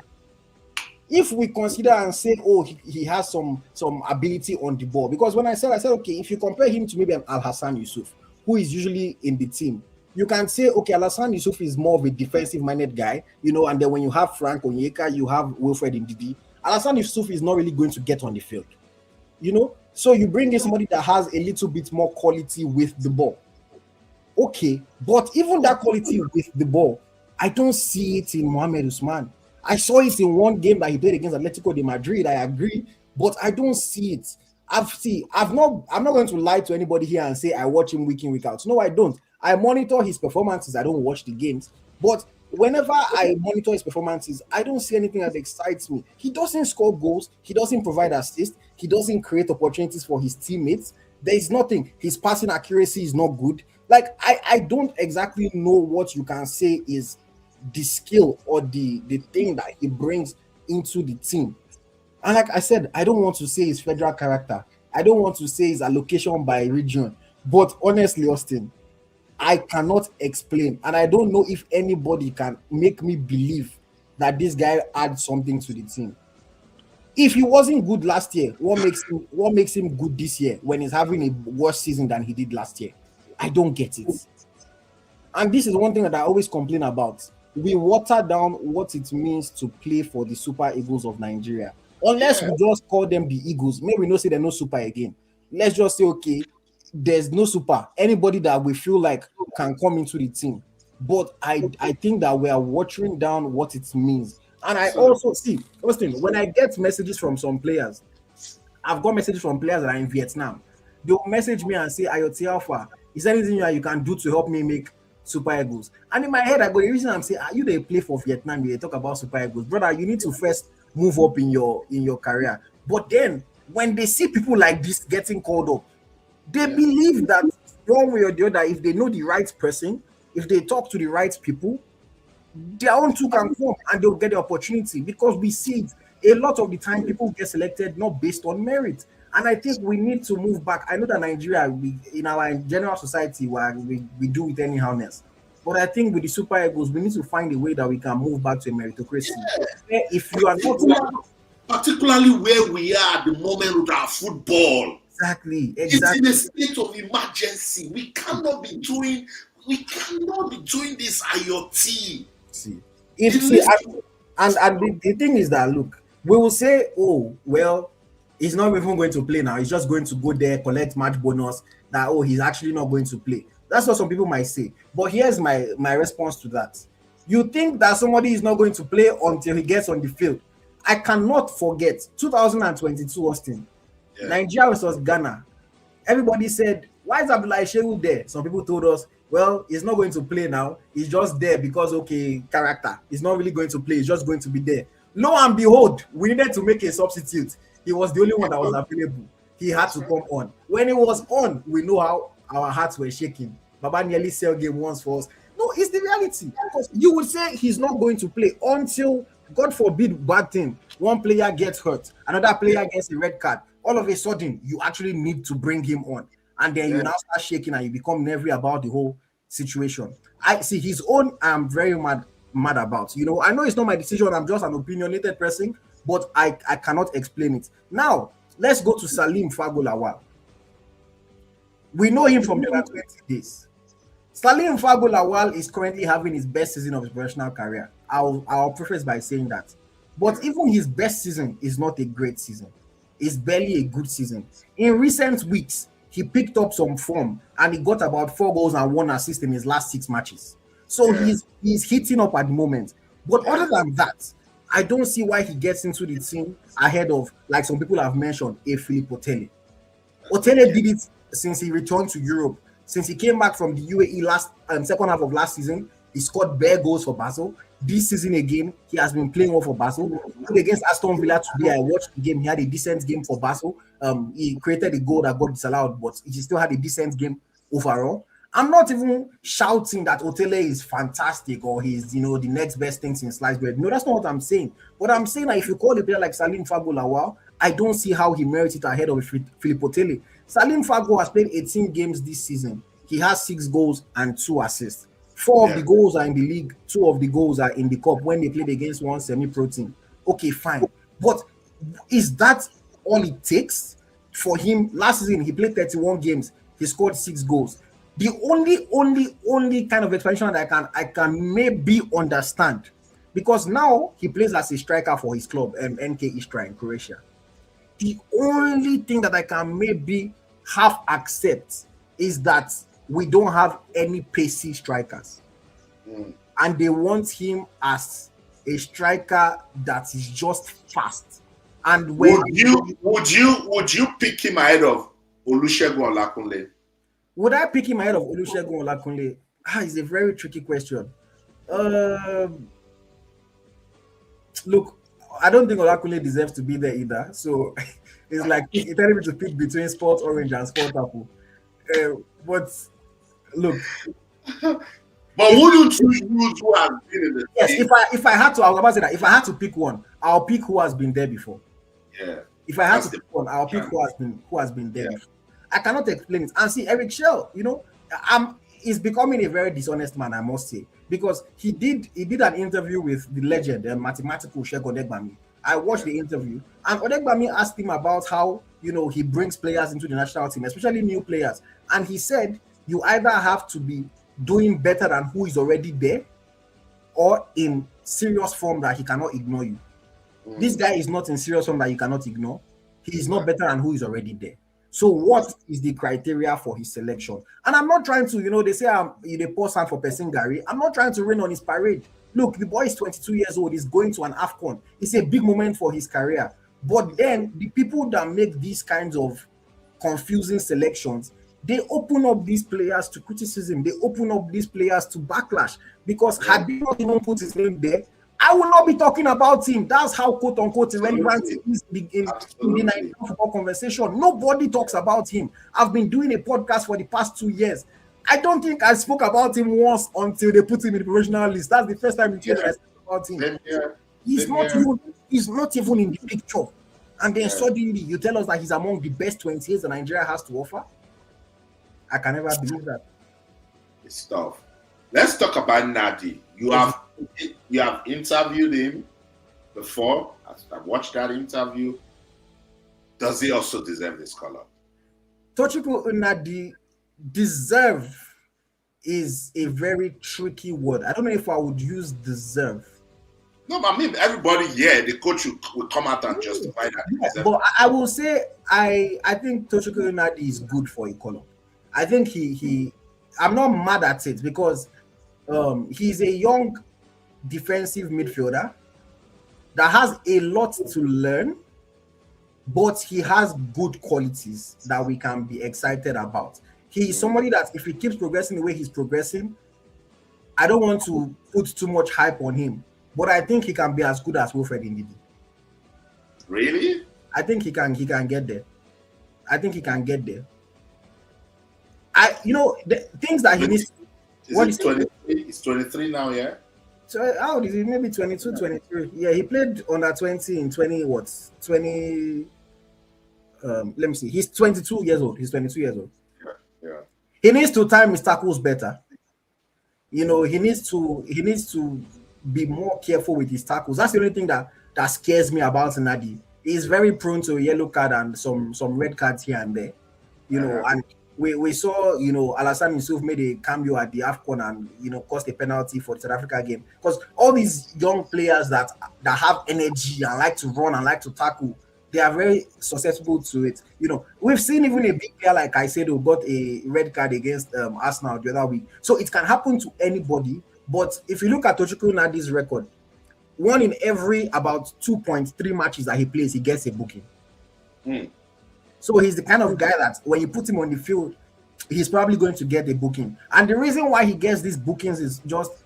If we consider and say, oh, he has some ability on the ball, because when I said, okay, if you compare him to maybe an Al-Hassan Yusuf, who is usually in the team, you can say, okay, Al-Hassan Yusuf is more of a defensive-minded guy, and then when you have Frank Onyeka, you have Wilfred Ndidi, Al-Hassan Yusuf is not really going to get on the field, So you bring in somebody that has a little bit more quality with the ball. Okay, but even that quality with the ball, I don't see it in Mohamed Usman. I saw it in one game that he played against Atletico de Madrid. I agree, but I don't see it. I'm not going to lie to anybody here and say I watch him week in, week out. No, I don't. I monitor his performances. I don't watch the games. But whenever I monitor his performances, I don't see anything that excites me. He doesn't score goals. He doesn't provide assists. He doesn't create opportunities for his teammates. There is nothing. His passing accuracy is not good. Like, I don't exactly know what you can say is the skill or the thing that he brings into the team. And like I said, I don't want to say his federal character. I don't want to say his allocation by region. But honestly, Austin, I cannot explain. And I don't know if anybody can make me believe that this guy adds something to the team. If he wasn't good last year, what makes him good this year when he's having a worse season than he did last year? I don't get it. And this is one thing that I always complain about. We water down what it means to play for the Super Eagles of Nigeria. Unless we just call them the Eagles, maybe we don't say they're no super again. Let's just say, okay, there's no super. Anybody that we feel like can come into the team. But I think that we are watering down what it means. And I also see, Austin, when I get messages from some players, I've got messages from players that are in Vietnam. They'll message me and say, Ayoti Alpha, is there anything you can do to help me make Super Eagles? And in my head, I go, the reason I'm saying, are you they play for Vietnam? You talk about Super Eagles, brother. You need to first move up in your career. But then when they see people like this getting called up, they believe that one way or the other, if they know the right person, if they talk to the right people, their own too can come and they'll get the opportunity. Because we see it a lot of the time, people get selected not based on merit. And I think we need to move back. I know that Nigeria, in our general society, where we do it anyhowness. But I think with the Super Eagles, we need to find a way that we can move back to a meritocracy. Yeah. If you are not, particularly where we are at the moment with our football, exactly, it's in a state of emergency. We cannot be doing this at your team. And the thing is that, look, we will say, oh, well, he's not even going to play now. He's just going to go there, collect match bonus. That, oh, he's actually not going to play. That's what some people might say. But here's my response to that. You think that somebody is not going to play until he gets on the field. I cannot forget 2022 Austin. Yeah. Nigeria versus Ghana. Everybody said, why is Abdullahi Shehu there? Some people told us, well, he's not going to play now. He's just there because, okay, character. He's not really going to play. He's just going to be there. Lo and behold, we needed to make a substitute. He was the only one that was available. He had to come on. When he was on, we know how our hearts were shaking. Baba nearly sell game once for us. No, it's the reality. You would say he's not going to play until, God forbid, bad thing. One player gets hurt. Another player gets a red card. All of a sudden, you actually need to bring him on. And then you now start shaking and you become nervy about the whole situation. I see his own, I'm very mad about. I know it's not my decision. I'm just an opinionated person, but I cannot explain it. Now, let's go to Salim Fago Lawal. We know him from the 20 days. Salim Fago Lawal is currently having his best season of his professional career. I'll preface by saying that. But even his best season is not a great season. It's barely a good season. In recent weeks, he picked up some form and he got about 4 goals and 1 assist in his last 6 matches. So he's hitting up at the moment. But other than that, I don't see why he gets into the team ahead of, like some people have mentioned, a Philippe Otele. Otele did it since he returned to Europe. Since he came back from the UAE second half of last season, he scored bare goals for Basel. This season again, he has been playing well for Basel. Against Aston Villa today, I watched the game. He had a decent game for Basel. He created a goal that got disallowed, but he still had a decent game overall. I'm not even shouting that Otele is fantastic or he's, the next best thing since sliced bread. No, that's not what I'm saying. But I'm saying that if you call a player like Salim Fago Lawal, I don't see how he merits it ahead of Philippe Otele. Salim Fago has played 18 games this season. He has 6 goals and 2 assists. 4 of the goals are in the league. 2 of the goals are in the cup when they played against one semi-pro team. Okay, fine. But is that all it takes for him? Last season, he played 31 games. He scored 6 goals. The only kind of explanation that I can maybe understand, because now he plays as a striker for his club, NK Istra in Croatia. The only thing that I can maybe half accept is that we don't have any pacey strikers, and they want him as a striker that is just fast. And when would you pick him ahead of Olusegun Olakunle? Would I pick him ahead of Olusegun Olakunle? It's a very tricky question. Look, I don't think Olakunle deserves to be there either. So it's like you're telling me to pick between Sport Orange and Sport Apple. But look. But wouldn't you use who has been in the team? If I had to, I was about to say that if I had to pick one, I'll pick who has been there before. Yeah. If I had to pick one, I'll pick who has been there before. I cannot explain it. And see, Eric Shell, he's becoming a very dishonest man, I must say, because he did an interview with the legend, the mathematical Sheikh Odegbami. I watched the interview, and Odegbami asked him about how he brings players into the national team, especially new players, and he said you either have to be doing better than who is already there, or in serious form that he cannot ignore you. This guy is not in serious form that you cannot ignore. He is not better than who is already there. So what is the criteria for his selection? And I'm not trying to, they say I'm a poor son for Person Gary. I'm not trying to rain on his parade. Look, the boy is 22 years old. He's going to an Afcon. It's a big moment for his career. But then the people that make these kinds of confusing selections, they open up these players to criticism. They open up these players to backlash. Because had they not even put his name there, I will not be talking about him. That's how quote unquote irrelevant it is in the Nigerian football conversation. Nobody talks about him. I've been doing a podcast for the past 2 years. I don't think I spoke about him once until they put him in the provisional list. That's the first time I spoke about him. He's not even in the picture. And then suddenly you tell us that he's among the best 28s that Nigeria has to offer. I can never believe that. It's tough. Let's talk about Nnadi. You have interviewed him before. I've watched that interview. Does he also deserve this color? Tochukwu Nnadi, deserve is a very tricky word. I don't know if I would use deserve. No, but I mean everybody here, the coach will come out and justify that. Yeah, but I will say I think Tochukwu Nnadi is good for a color. I think I'm not mad at it because he's a young defensive midfielder that has a lot to learn, but he has good qualities that we can be excited about. He is somebody that if he keeps progressing the way he's progressing, I don't want to put too much hype on him, but I think he can be as good as Wilfred Ndidi. Really? I think he can get there. I think he can get there. The things that he needs. He's 23? He's 23 now, yeah? So how old is he? Maybe 22, 23. Yeah, he played under 20 in 20 what? 20 let me see. He's 22 years old. He's 22 years old. Yeah. He needs to time his tackles better. He needs to be more careful with his tackles. That's the only thing that scares me about Nnadi. He's very prone to a yellow card and some red cards here and there. And we saw, Alassane Yusuf made a cameo at the Afcon and, caused a penalty for the South Africa game. Because all these young players that have energy and like to run and like to tackle, they are very susceptible to it. We've seen even a big player like Caicedo got a red card against Arsenal the other week. So it can happen to anybody. But if you look at Tochukwu Nnadi's record, 1 in every about 2.3 matches that he plays, he gets a booking. So he's the kind of guy that when you put him on the field, he's probably going to get a booking. And the reason why he gets these bookings is just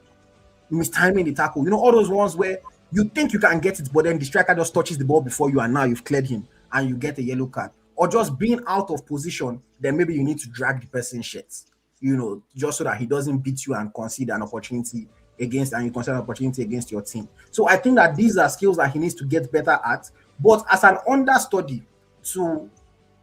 mistiming the tackle. All those ones where you think you can get it, but then the striker just touches the ball before you, and now you've cleared him and you get a yellow card. Or just being out of position, then maybe you need to drag the person's shirts, just so that he doesn't beat you and concede an opportunity against your team. So I think that these are skills that he needs to get better at. But as an understudy to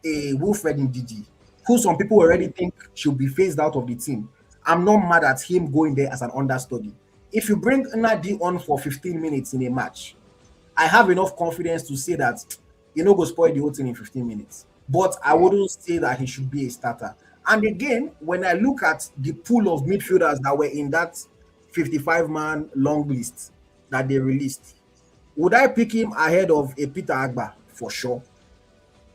a Wilfred Ndidi, who some people already think should be phased out of the team, I'm not mad at him going there as an understudy. If you bring Nnadi on for 15 minutes in a match, I have enough confidence to say that go spoil the whole thing in 15 minutes. But I wouldn't say that he should be a starter. And again, when I look at the pool of midfielders that were in that 55-man long list that they released, would I pick him ahead of a Peter Agba? For sure.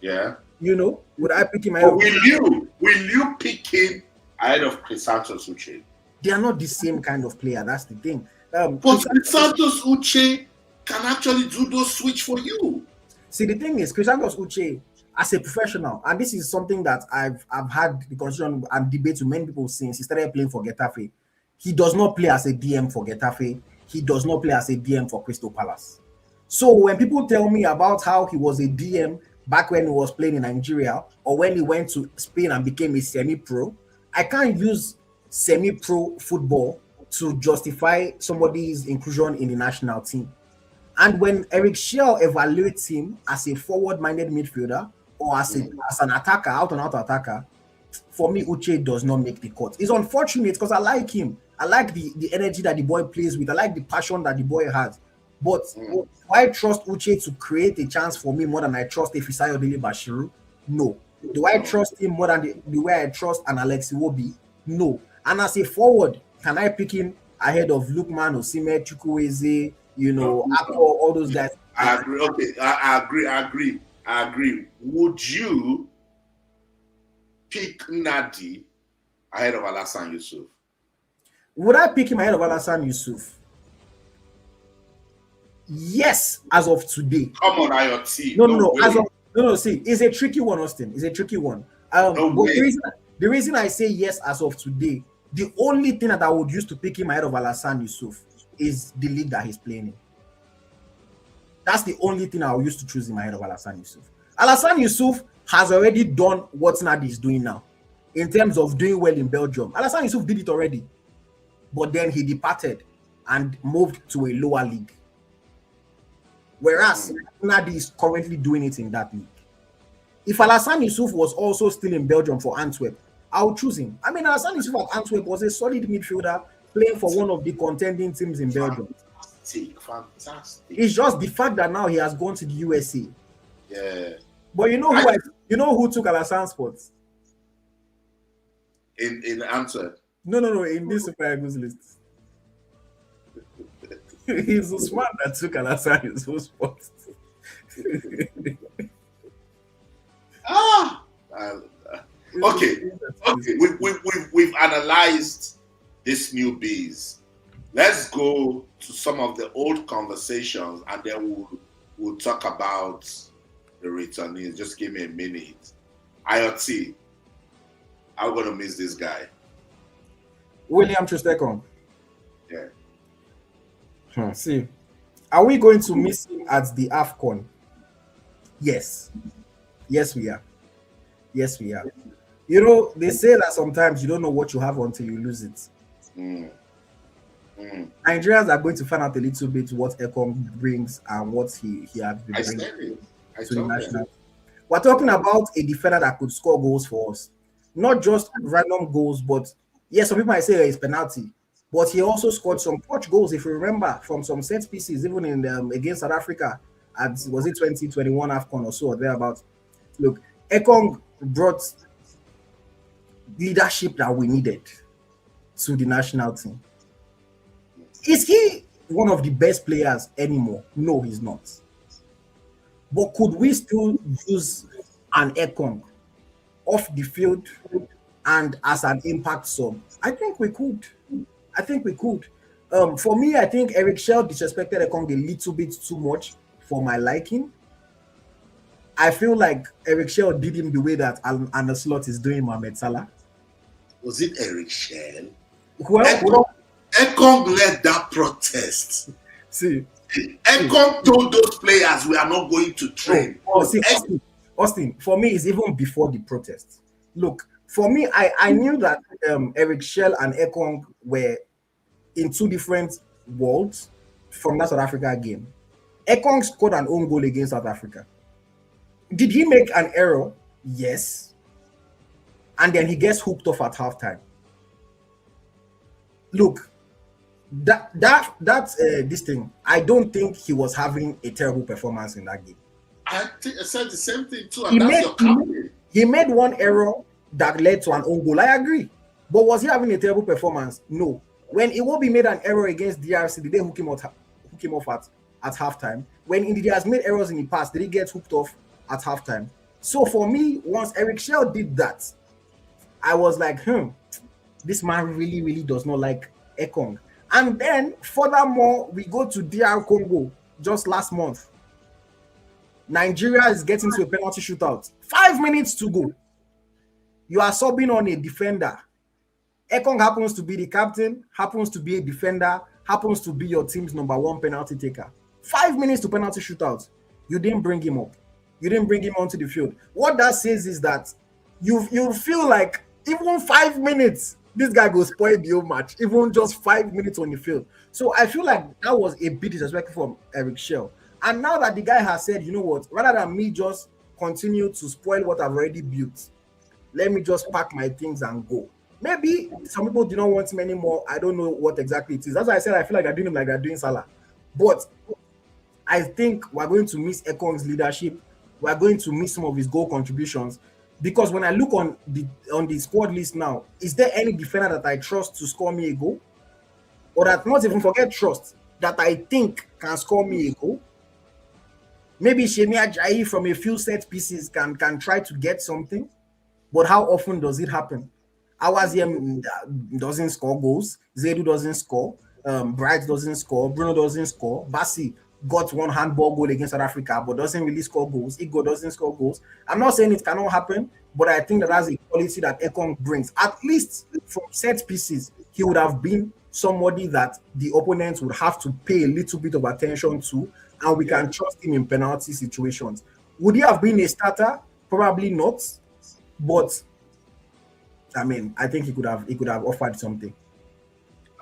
Yeah. Would I pick him ahead of... Will you pick him ahead of Santos Uche? They are not the same kind of player. That's the thing. But Santos Uche can actually do those switch for you. See, the thing is, Santos Uche, as a professional, and this is something that I've had the conversation and debate with many people since he started playing for Getafe. He does not play as a DM for Getafe. He does not play as a DM for Crystal Palace. So when people tell me about how he was a DM back when he was playing in Nigeria or when he went to Spain and became a semi-pro, I can't use semi-pro football to justify somebody's inclusion in the national team. And when Eric Shell evaluates him as a forward-minded midfielder or as an attacker, out-and-out attacker, for me, Uche does not make the cut. It's unfortunate because I like him. I like the energy that the boy plays with. I like the passion that the boy has. But do I trust Uche to create a chance for me more than I trust a Fisayo Dele Bashiru? No. Do I trust him more than the way I trust an Alex Iwobi? No. And as a forward, can I pick him ahead of Lookman, Osimhen, Chukwueze, Afcon, all those guys? I agree. Okay, I agree. Would you pick Nnadi ahead of Alassane Yusuf? Would I pick him ahead of Alassane Yusuf? Yes, as of today. Come on, IoT. No. See, it's a tricky one, Austin. It's a tricky one. The reason I say yes as of today, the only thing that I would use to pick him ahead of Alassane Yusuf is the league that he's playing in. That's the only thing I'll use to choose him ahead of Alassane Yusuf. Alassane Yusuf has already done what Nnadi is doing now in terms of doing well in Belgium. Alassane Yusuf did it already, but then he departed and moved to a lower league. Whereas Nnadi is currently doing it in that league. If Alassane Yusuf was also still in Belgium for Antwerp, I would choose him. I mean, Alassane Yusuf at Antwerp was a solid midfielder playing for one of the contending teams in Belgium. Fantastic. It's just the fact that now he has gone to the USA. Yeah. But who took Alassane's spot? In Antwerp? No, in this Super Eagles list. It's Usman that took Alassane's spot. Okay. We've analyzed this new bees. Let's go to some of the old conversations and then we'll talk about the returnees. Just give me a minute. IoT, I'm going to miss this guy. William Trustekong. Yeah. See, are we going to miss him at the Afcon? Yes. Yes, we are. Yes, we are. They say that sometimes you don't know what you have until you lose it. Nigerians are going to find out a little bit what Ekong brings and what he has been bringing to the national. We're talking about a defender that could score goals for us. Not just random goals, but yes, some people might say it's penalty. But he also scored some touch goals, if you remember, from some set pieces, even in against South Africa at, was it 2021 Afcon or so, or thereabouts. Look, Ekong brought leadership that we needed to the national team. Is he one of the best players anymore? No, he's not. But could we still use an Ekong off the field and as an impact sub? I think we could. For me, I think Eric Shell disrespected Ekong a little bit too much for my liking. I feel like Eric Shell did him the way that Arne Slot is doing Mohamed Salah. Was it Eric Shell? Ekong led that protest. See, Ekong told those players we are not going to train. Austin, for me, it's even before the protest. Look, for me, I knew that Eric Shell and Ekong were in two different worlds from that South Africa game. Ekong scored an own goal against South Africa. Did he make an error Yes. And then he gets hooked off at halftime. Look, this thing, I don't think he was having a terrible performance in that game. I said the same thing too, and that's your captain. He made one error that led to an own goal. I agree. But was he having a terrible performance? No. When Iwobi made an error against DRC, did they hook him off at halftime? When Ndidi has made errors in the past, did he get hooked off at halftime? So for me, once Eric Shell did that, I was like, this man really, really does not like Ekong. And then, furthermore, we go to DR Congo just last month. Nigeria is getting to a penalty shootout. 5 minutes to go. You are subbing on a defender. Ekong happens to be the captain, happens to be a defender, happens to be your team's number one penalty taker. 5 minutes to penalty shootout. You didn't bring him up. You didn't bring him onto the field. What that says is that you feel like even 5 minutes, this guy will spoil the whole match. Even just 5 minutes on the field. So I feel like that was a bit disrespectful from Eric Shell. And now that the guy has said, you know what, rather than me just continue to spoil what I've already built, let me just pack my things and go. Maybe some people do not want him anymore. I don't know what exactly it is. That's why I said I feel like they're doing him like they're doing Salah. But I think we're going to miss Ekong's leadership. We're going to miss some of his goal contributions. Because when I look on the squad list now, is there any defender that I trust to score me a goal? Or that, not even forget trust, that I think can score me a goal? Maybe Shemi Ajayi from a few set pieces can try to get something. But how often does it happen? Awaziem doesn't score goals. Zaidu doesn't score. Bright doesn't score. Bruno doesn't score. Bassey got one handball goal against South Africa, but doesn't really score goals. Igor doesn't score goals. I'm not saying it cannot happen, but I think that's a quality that Ekong brings. At least from set pieces, he would have been somebody that the opponents would have to pay a little bit of attention to, and we can trust him in penalty situations. Would he have been a starter? Probably not. But I mean, I think he could have offered something.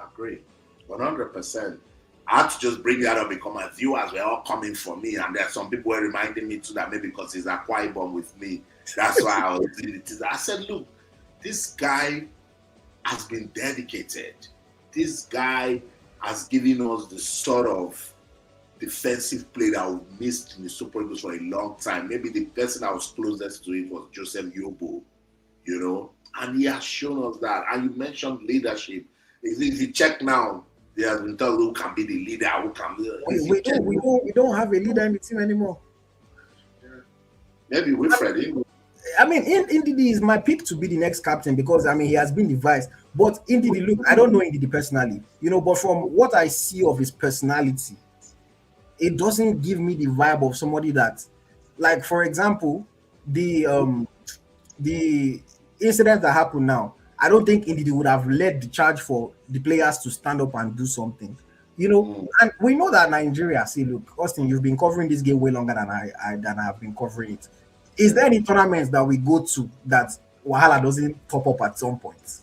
Agree, 100%. I had to just bring that up because my viewers were all coming for me, and there's some people were reminding me too that maybe because he's a quiet bomb with me, that's why I was doing it. I said, look, this guy has been dedicated. This guy has given us the sort of defensive play that we missed in the Super Eagles for a long time. Maybe the person that was closest to it was Joseph Yobo, you know, and he has shown us that. And you mentioned leadership. If you check now, they have been told who can be the leader, who can be. We don't have a leader in the team anymore. Maybe Wilfred. I mean, Ndidi is my pick to be the next captain because I mean he has been the vice. But Ndidi, look, I don't know Ndidi personally, you know, but from what I see of his personality, it doesn't give me the vibe of somebody that, like, for example, the incident that happened now. I don't think Ndidi would have led the charge for the players to stand up and do something, you know. And we know that Nigeria. See, look, Austin, you've been covering this game way longer than I have been covering it. Is there any tournaments that we go to that Wahala doesn't pop up at some point?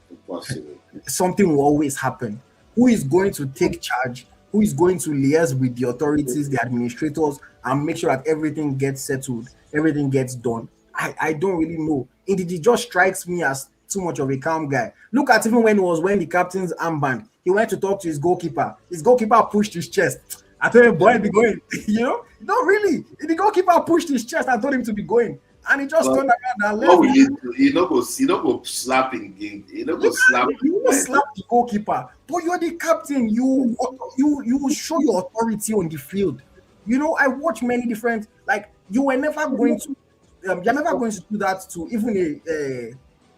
Impossible. Something will always happen. Who is going to take charge? Who is going to liaise with the authorities, the administrators, and make sure that everything gets settled, everything gets done? I don't really know. Ndidi just strikes me as too much of a calm guy. Look at even when he was wearing the captain's armband, he went to talk to his goalkeeper. His goalkeeper pushed his chest. I told him, boy, be going. You know, not really. The goalkeeper pushed his chest and told him to be going, and he just turned around and left. What will you do? You don't go slap him. You don't go slap. You will slap the goalkeeper, but you're the captain. You will show your authority on the field. You know, I watch many different. Like you were never going to. You're never going to do that to even a.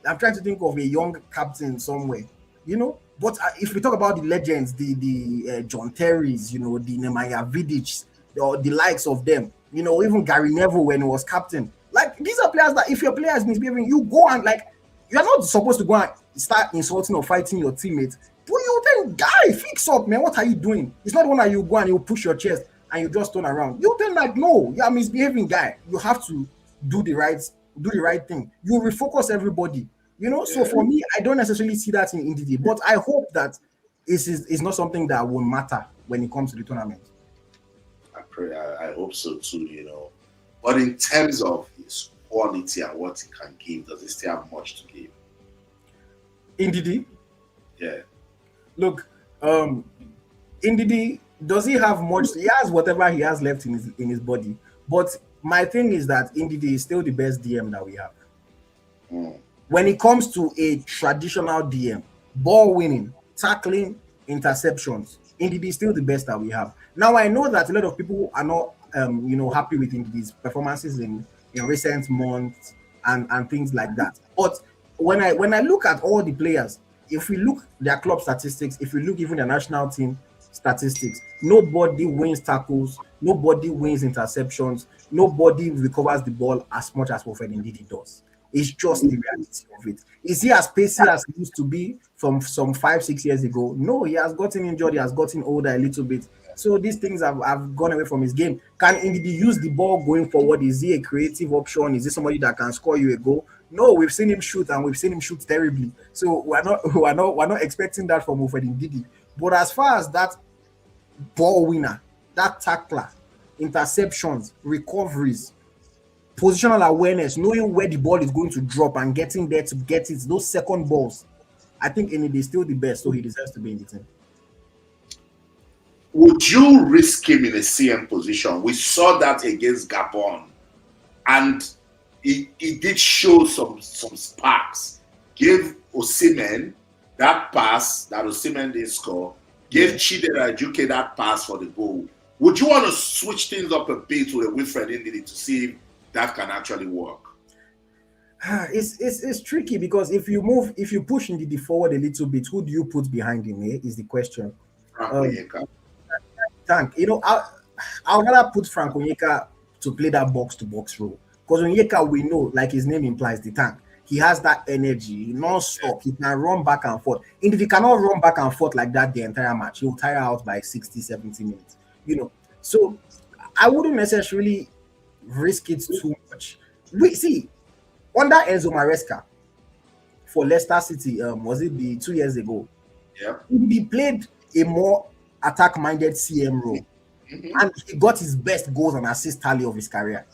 I'm trying to think of a young captain somewhere, you know. But if we talk about the legends, the John Terrys, you know, the Nemanja Vidic, the likes of them, you know, even Gary Neville when he was captain. Like these are players that if your player is misbehaving, you go and like you're not supposed to go and start insulting or fighting your teammates. But you then, guy, fix up, man. What are you doing? It's not one that you go and you push your chest and you just turn around. You then like, no, you're a misbehaving guy. You have to do the right thing. You refocus everybody. You know, so for me, I don't necessarily see that in Ndidi, but I hope that it's not something that will matter when it comes to the tournament. I hope so too, you know. But in terms of his quality and what he can give? Does he still have much to give? Ndidi, Yeah. look, Ndidi, does he have much? He has whatever he has left in his body. But my thing is that Ndidi is still the best DM that we have. When it comes to a traditional DM, ball winning, tackling, interceptions, Ndidi is still the best that we have. Now I know that a lot of people are not happy with Ndidi's performances in recent months and things like that. But when I look at all the players, if we look their club statistics, if we look even their national team statistics, nobody wins tackles, nobody wins interceptions, nobody recovers the ball as much as Wilfred Ndidi does. It's just the reality of it. Is he as pacey as he used to be from some 5-6 years ago? No, he has gotten injured, he has gotten older a little bit. So these things have gone away from his game. Can Ndidi use the ball going forward? Is he a creative option? Is he somebody that can score you a goal? No, we've seen him shoot and we've seen him shoot terribly. So we're not expecting that from Wilfred Ndidi. But as far as that ball winner, that tackler, interceptions, recoveries, positional awareness, knowing where the ball is going to drop and getting there to get it, those second balls, I think Ndidi is still the best, so he deserves to be in the team. Would you risk him in a CM position? We saw that against Gabon, and he did show some sparks. Gave Osimhen that pass that Osimhen didn't score. Gave Chidera Ajuke that pass for the goal. Would you want to switch things up a bit with a Wilfred Ndidi to see if that can actually work? It's tricky because if you push Ndidi forward a little bit, who do you put behind him? Is the question. Tank, I would rather put Frank Onyeka to play that box-to-box role. Because Onyeka, we know, like his name implies, the tank. He has that energy, non-stop. He can run back and forth. And if he cannot run back and forth like that the entire match, he'll tire out by 60, 70 minutes. So I wouldn't necessarily risk it too much. We see, under Enzo Maresca for Leicester City, was it the 2 years ago? Yeah. He played a more attack-minded CM role, and he got his best goals and assist tally of his career.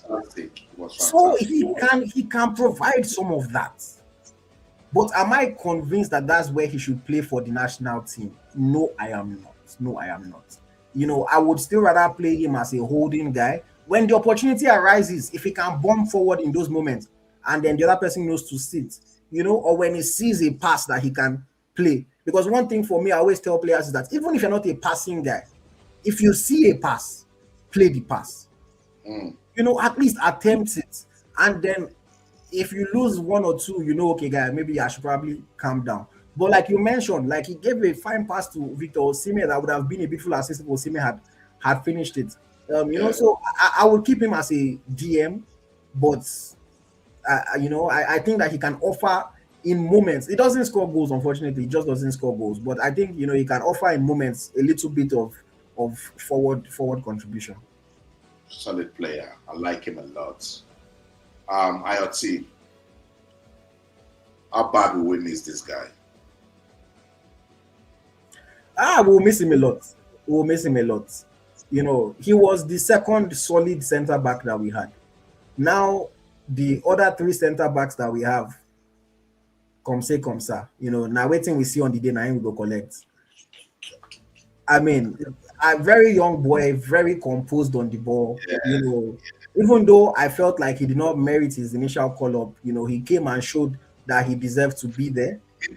So he can provide some of that. But am I convinced that that's where he should play for the national team? No, I am not. I would still rather play him as a holding guy. When the opportunity arises, if he can bomb forward in those moments, and then the other person knows to sit, or when he sees a pass that he can play. Because one thing for me, I always tell players is that even if you're not a passing guy, if you see a pass, play the pass. At least attempt it. And then if you lose one or two, okay, guy, maybe I should probably calm down. But like you mentioned, like he gave a fine pass to Victor Osimhen that would have been a beautiful assist if Osimhen had finished it. So I would keep him as a DM, but I think that he can offer in moments. It doesn't score goals, unfortunately. It just doesn't score goals. But I think he can offer in moments a little bit of forward contribution. Solid player. I like him a lot. IoT. How bad will we miss this guy? We'll miss him a lot. He was the second solid center back that we had. Now the other three center backs that we have, come ça. Now waiting we see on the day now we go collect. I mean, a very young boy, very composed on the ball. Even though I felt like he did not merit his initial call up, he came and showed that he deserved to be there. Me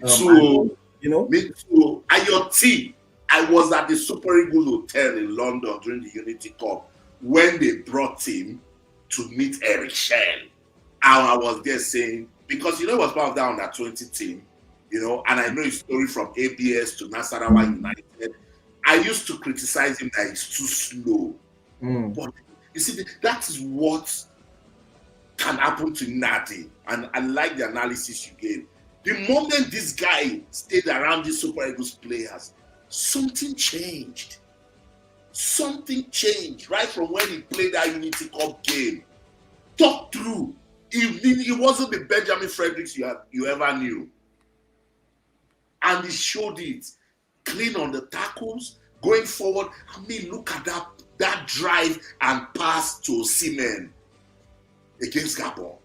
too. IoT. I was at the Super Eagles Hotel in London during the Unity Cup when they brought him to meet Eric Shell. And I was there saying, because he was part of that under 20 team, and I know his story from ABS to Nasarawa United. I used to criticize him that he's too slow. But you see, that is what can happen to Nnadi. And I like the analysis you gave. The moment this guy stayed around these Super Eagles players, something changed. Something changed right from when he played that Unity Cup game. Talk through. He wasn't the Benjamin Fredericks you ever knew. And he showed it. Clean on the tackles, going forward. I mean, look at that drive and pass to Osimhen against Gabon.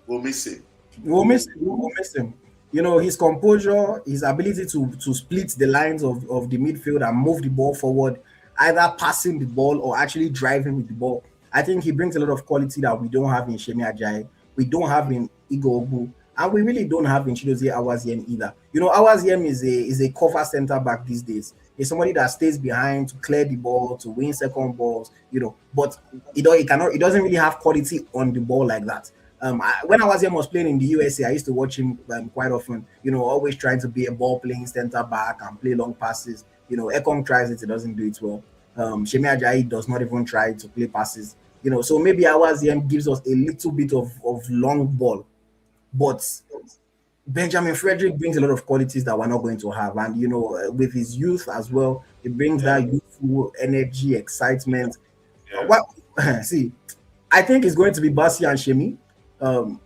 We'll miss him. We'll miss him. We'll miss him. You know, his composure, his ability to split the lines of the midfield and move the ball forward, either passing the ball or actually driving with the ball. I think he brings a lot of quality that we don't have in Shemi Ajayi, we don't have in Igor Obu, and we really don't have in Chidozie Awaziem either. You know, Awaziem is a cover center back these days. He's somebody that stays behind to clear the ball, to win second balls, you know, but he doesn't really have quality on the ball like that. When Awaziem was playing in the USA, I used to watch him quite often, you know, always trying to be a ball playing center back and play long passes. You know, Ekong tries it, he doesn't do it well. Shemi Ajayi does not even try to play passes. You know, so maybe Awaziem gives us a little bit of long ball, but Benjamin Frederick brings a lot of qualities that we're not going to have. And, you know, with his youth as well, it brings that youthful energy, excitement. Well, see, I think it's going to be Bassey and Shemi.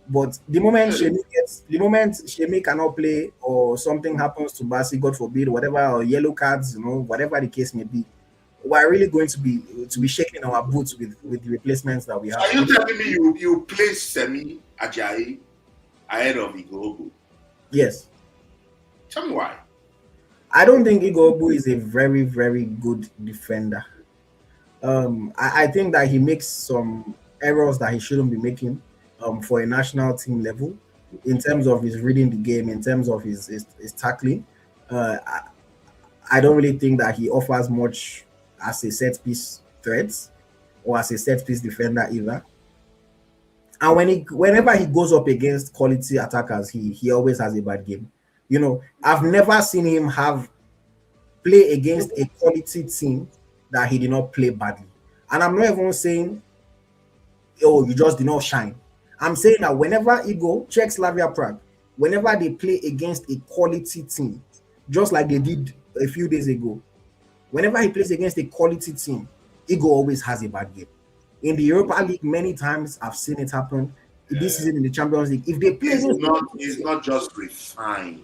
But the moment Shemi cannot play or something happens to Bassey, God forbid, whatever, or yellow cards, you know, whatever the case may be, we're really going to be shaking our boots with the replacements that we have. Are you telling me you place Shemi Ajayi ahead of Igor? Yes. Tell me why. I don't think Igor is a very, very good defender. I think that he makes some errors that he shouldn't be making for a national team level, in terms of his reading the game, in terms of his tackling. I don't really think that he offers much as a set piece threat or as a set piece defender either. And whenever he goes up against quality attackers, he always has a bad game. You know, I've never seen him play against a quality team that he did not play badly. And I'm not even saying, oh, you just did not shine. I'm saying that whenever Igor, check Slavia Prague, whenever they play against a quality team, just like they did a few days ago, whenever he plays against a quality team, Igor always has a bad game. In the Europa League, many times I've seen it happen. This season in the Champions League, if they play, it's not just refined.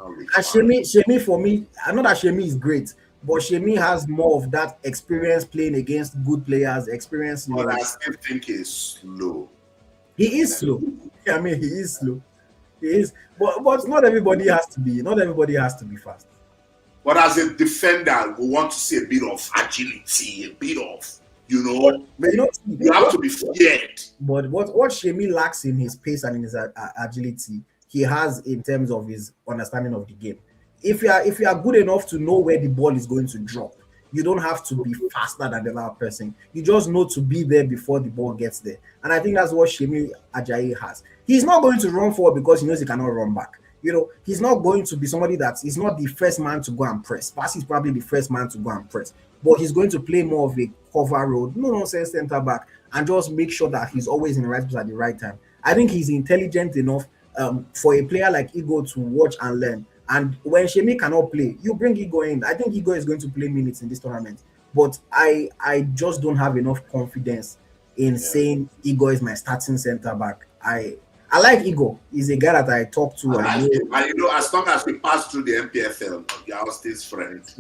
And Shemi for me, I know that Shemi is great, but Shemi has more of that experience playing against good players, experience. But I still think he's slow. He is slow. I mean, he is slow. He is, but not everybody has to be. Not everybody has to be fast. But as a defender, we want to see a bit of agility, a bit of, you have to be feared. But what Shemi lacks in his pace and in his agility, he has in terms of his understanding of the game. If you are good enough to know where the ball is going to drop, you don't have to be faster than the other person. You just know to be there before the ball gets there. And I think that's what Shemi Ajayi has. He's not going to run forward because he knows he cannot run back. You know, he's not going to be somebody he's not the first man to go and press. Bassey is probably the first man to go and press. But he's going to play more of a cover road, no nonsense center back, and just make sure that he's always in the right place at the right time. I think he's intelligent enough for a player like Igor to watch and learn. And when Shemi cannot play, you bring Igor in. I think Igor is going to play minutes in this tournament. But I just don't have enough confidence in saying Igor is my starting center back. I like Igor. He's a guy that I talk to. And as long as we pass through the MPFL, we are still friends.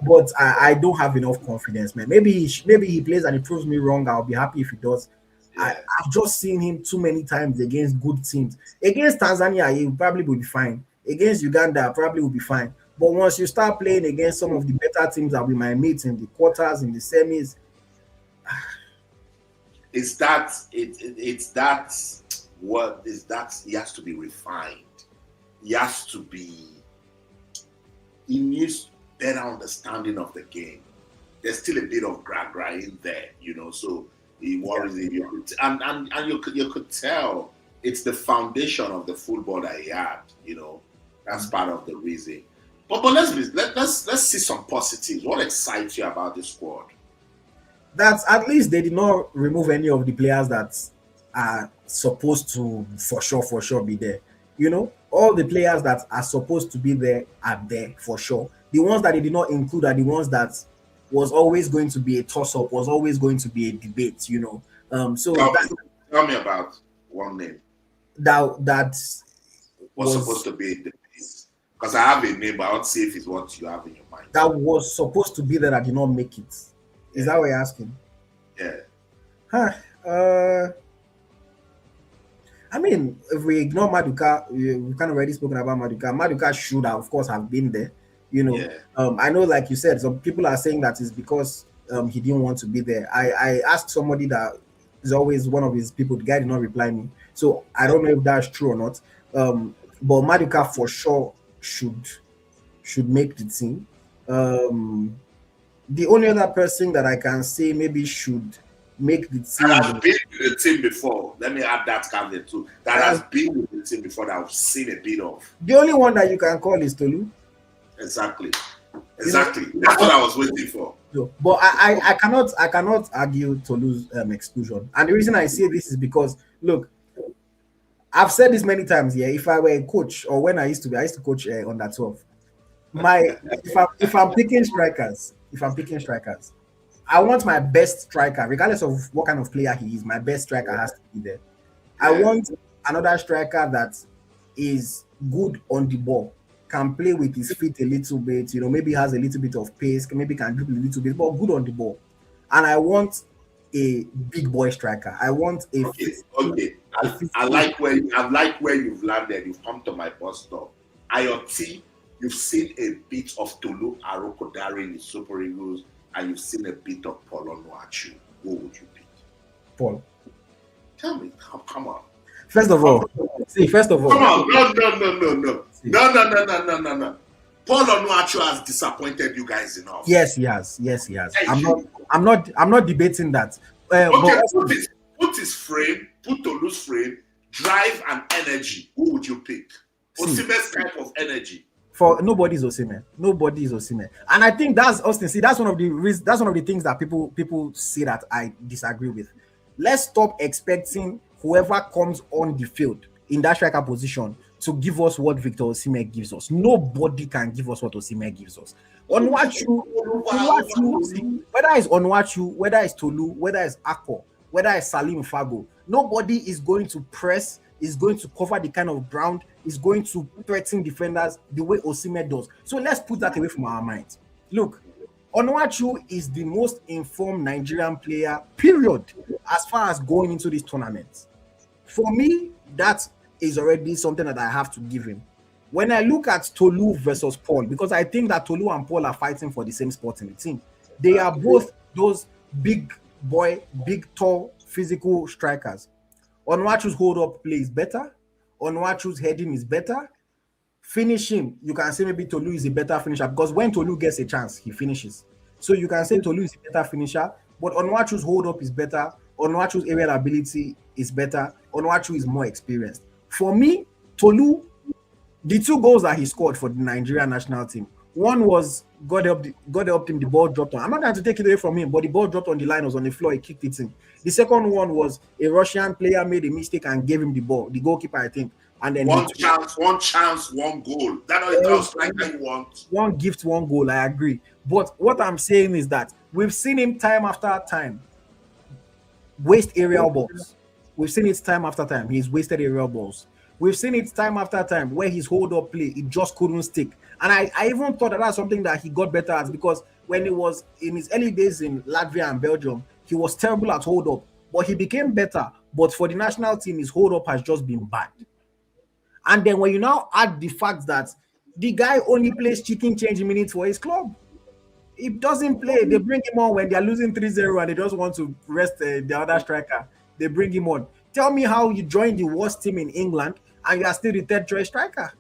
But I don't have enough confidence, man. Maybe he plays and he proves me wrong. I'll be happy if he does. Yeah. I've just seen him too many times against good teams. Against Tanzania, he probably will be fine. Against Uganda, probably will be fine. But once you start playing against some of the better teams that we might meet in the quarters, in the semis, he has to be refined. He needs better understanding of the game. There's still a bit of gra in there, so he worries him. And you could tell it's the foundation of the football that he had, That's part of the reason. But let's see some positives. What excites you about this squad? That at least they did not remove any of the players that are supposed to for sure be there. All the players that are supposed to be there are there for sure. The ones that they did not include are the ones that was always going to be a toss-up, was always going to be a debate, So tell me about one name that was supposed to be a debate. Because I have a name, but I want to see if it's what you have in your mind. That was supposed to be there that did not make it. Is that what you're asking? Yeah. I mean, if we ignore Maduka, we've kind of already spoken about Maduka. Maduka should have, of course, have been there. Yeah. I know, like you said, some people are saying that it's because he didn't want to be there. I asked somebody that is always one of his people. The guy did not reply me, so I don't know if that's true or not. But Maduka for sure should make the team. The only other person that I can say maybe should make the team. That has been with the team before. Let me add that caveat too. That has been with the team before that I've seen a bit of. The only one that you can call is Tolu. Exactly. That's what I was waiting for. No, but I cannot argue Tolu's exclusion. And the reason I say this is because look, I've said this many times here. If I were a coach, or when I used to coach under 12. If I'm picking strikers, I want my best striker, regardless of what kind of player he is. My best striker has to be there. I want another striker that is good on the ball, can play with his feet a little bit, maybe has a little bit of pace, maybe can dribble a little bit, but good on the ball. And I want a big boy striker. I want a I like where you've landed. You've come to my bus stop. IoT, you've seen a bit of Tolu Arokodare in the Super Eagles, and you've seen a bit of Paul Onuachu. Who would you pick? Paul. Tell me, come on. First of all. Come on. No. Paul Onuachu has disappointed you guys enough. Yes, he has. I'm not debating that. Put his frame, put Tolu's frame, drive and energy. Who would you pick? Osimhen's type of energy. For nobody's Osimhen. And I think that's Austin. See, that's one of the things that people say that I disagree with. Let's stop expecting whoever comes on the field in that striker position to give us what Victor Osimhen gives us. Nobody can give us what Osimhen gives us. Onwachu, whether it's Onwachu, whether it's Tolu, whether it's Ako, whether it's Salim Fago, nobody is going to press, is going to cover the kind of ground, is going to threaten defenders the way Osimhen does. So let's put that away from our minds. Look, Onwachu is the most informed Nigerian player, period, as far as going into this tournament. For me, that is already something that I have to give him. When I look at Tolu versus Paul, because I think that Tolu and Paul are fighting for the same spot in the team. They are both those big boy, big, tall, physical strikers. Onwachu's hold-up play is better. Onwachu's heading is better. Finishing, you can say maybe Tolu is a better finisher because when Tolu gets a chance, he finishes. So you can say Tolu is a better finisher, but Onwachu's hold-up is better. Onwachu's aerial ability is better. Onwachu is more experienced. For me, Tolu, the two goals that he scored for the Nigerian national team, one was God helped him, the ball dropped on. I'm not going to take it away from him, but the ball dropped on the line, was on the floor, he kicked it in. The second one was a Russian player made a mistake and gave him the ball, the goalkeeper, I think. And then one chance, one goal. That's like you want. One gift, one goal, I agree. But what I'm saying is that we've seen him time after time waste aerial balls. We've seen it time after time. He's wasted aerial balls. We've seen it time after time where his hold-up play, it just couldn't stick. And I even thought that that's something that he got better at, because when he was in his early days in Latvia and Belgium, he was terrible at hold-up. But he became better. But for the national team, his hold-up has just been bad. And then when you now add the fact that the guy only plays chicken change minutes for his club, he doesn't play. They bring him on when they're losing 3-0 and they just want to rest the other striker. They bring him on. Tell me how you joined the worst team in England and you are still the third choice striker.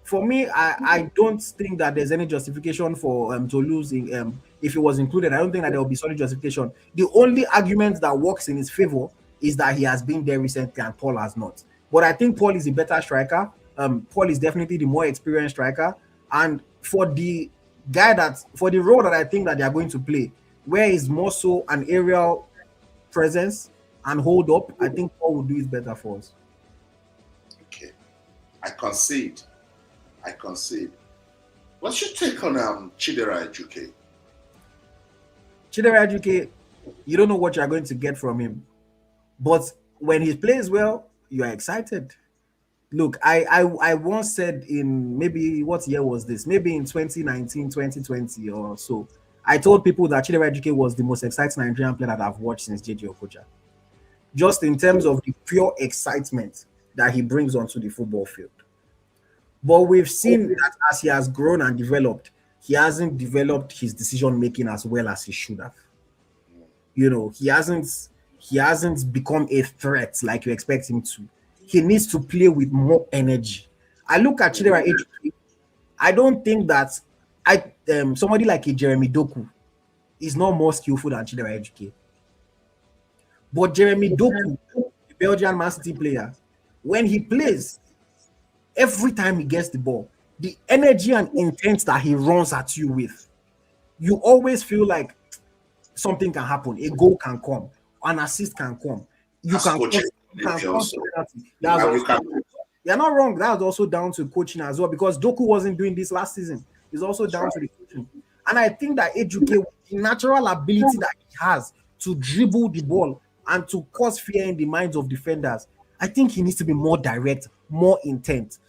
For me, I don't think that there's any justification for to losing. If it was included, I don't think that there will be solid justification. The only argument that works in his favor is that he has been there recently and Paul has not. But I think Paul is a better striker. Paul is definitely the more experienced striker. And for the role that I think that they are going to play, where is more so an aerial presence and hold up, I think Paul will do it better for us. Okay. I concede. What's your take on Chidera Ejuke? Chidera Ejuke, you don't know what you're going to get from him. But when he plays well, you are excited. Look, I once said in maybe, what year was this? Maybe in 2019, 2020 or so, I told people that Chidera Ejuke was the most exciting Nigerian player that I've watched since JJ Okocha. just in terms of the pure excitement that he brings onto the football field. But we've seen that as he has grown and developed, he hasn't developed his decision making as well as he should have. You know, he hasn't become a threat like you expect him to. He needs to play with more energy. I look at Chidera Ejike. I don't think that somebody like a Jeremy Doku is not more skillful than Chidera Ejike. But Jeremy Doku, the Belgian Man City player, when he plays, every time he gets the ball, the energy and intent that he runs at you with, you always feel like something can happen. A goal can come, an assist can come. You're not wrong. That's also down to coaching as well, because Doku wasn't doing this last season. It's also down to the coaching. And I think that Ejike, the natural ability that he has to dribble the ball and to cause fear in the minds of defenders, I think he needs to be more direct, more intent.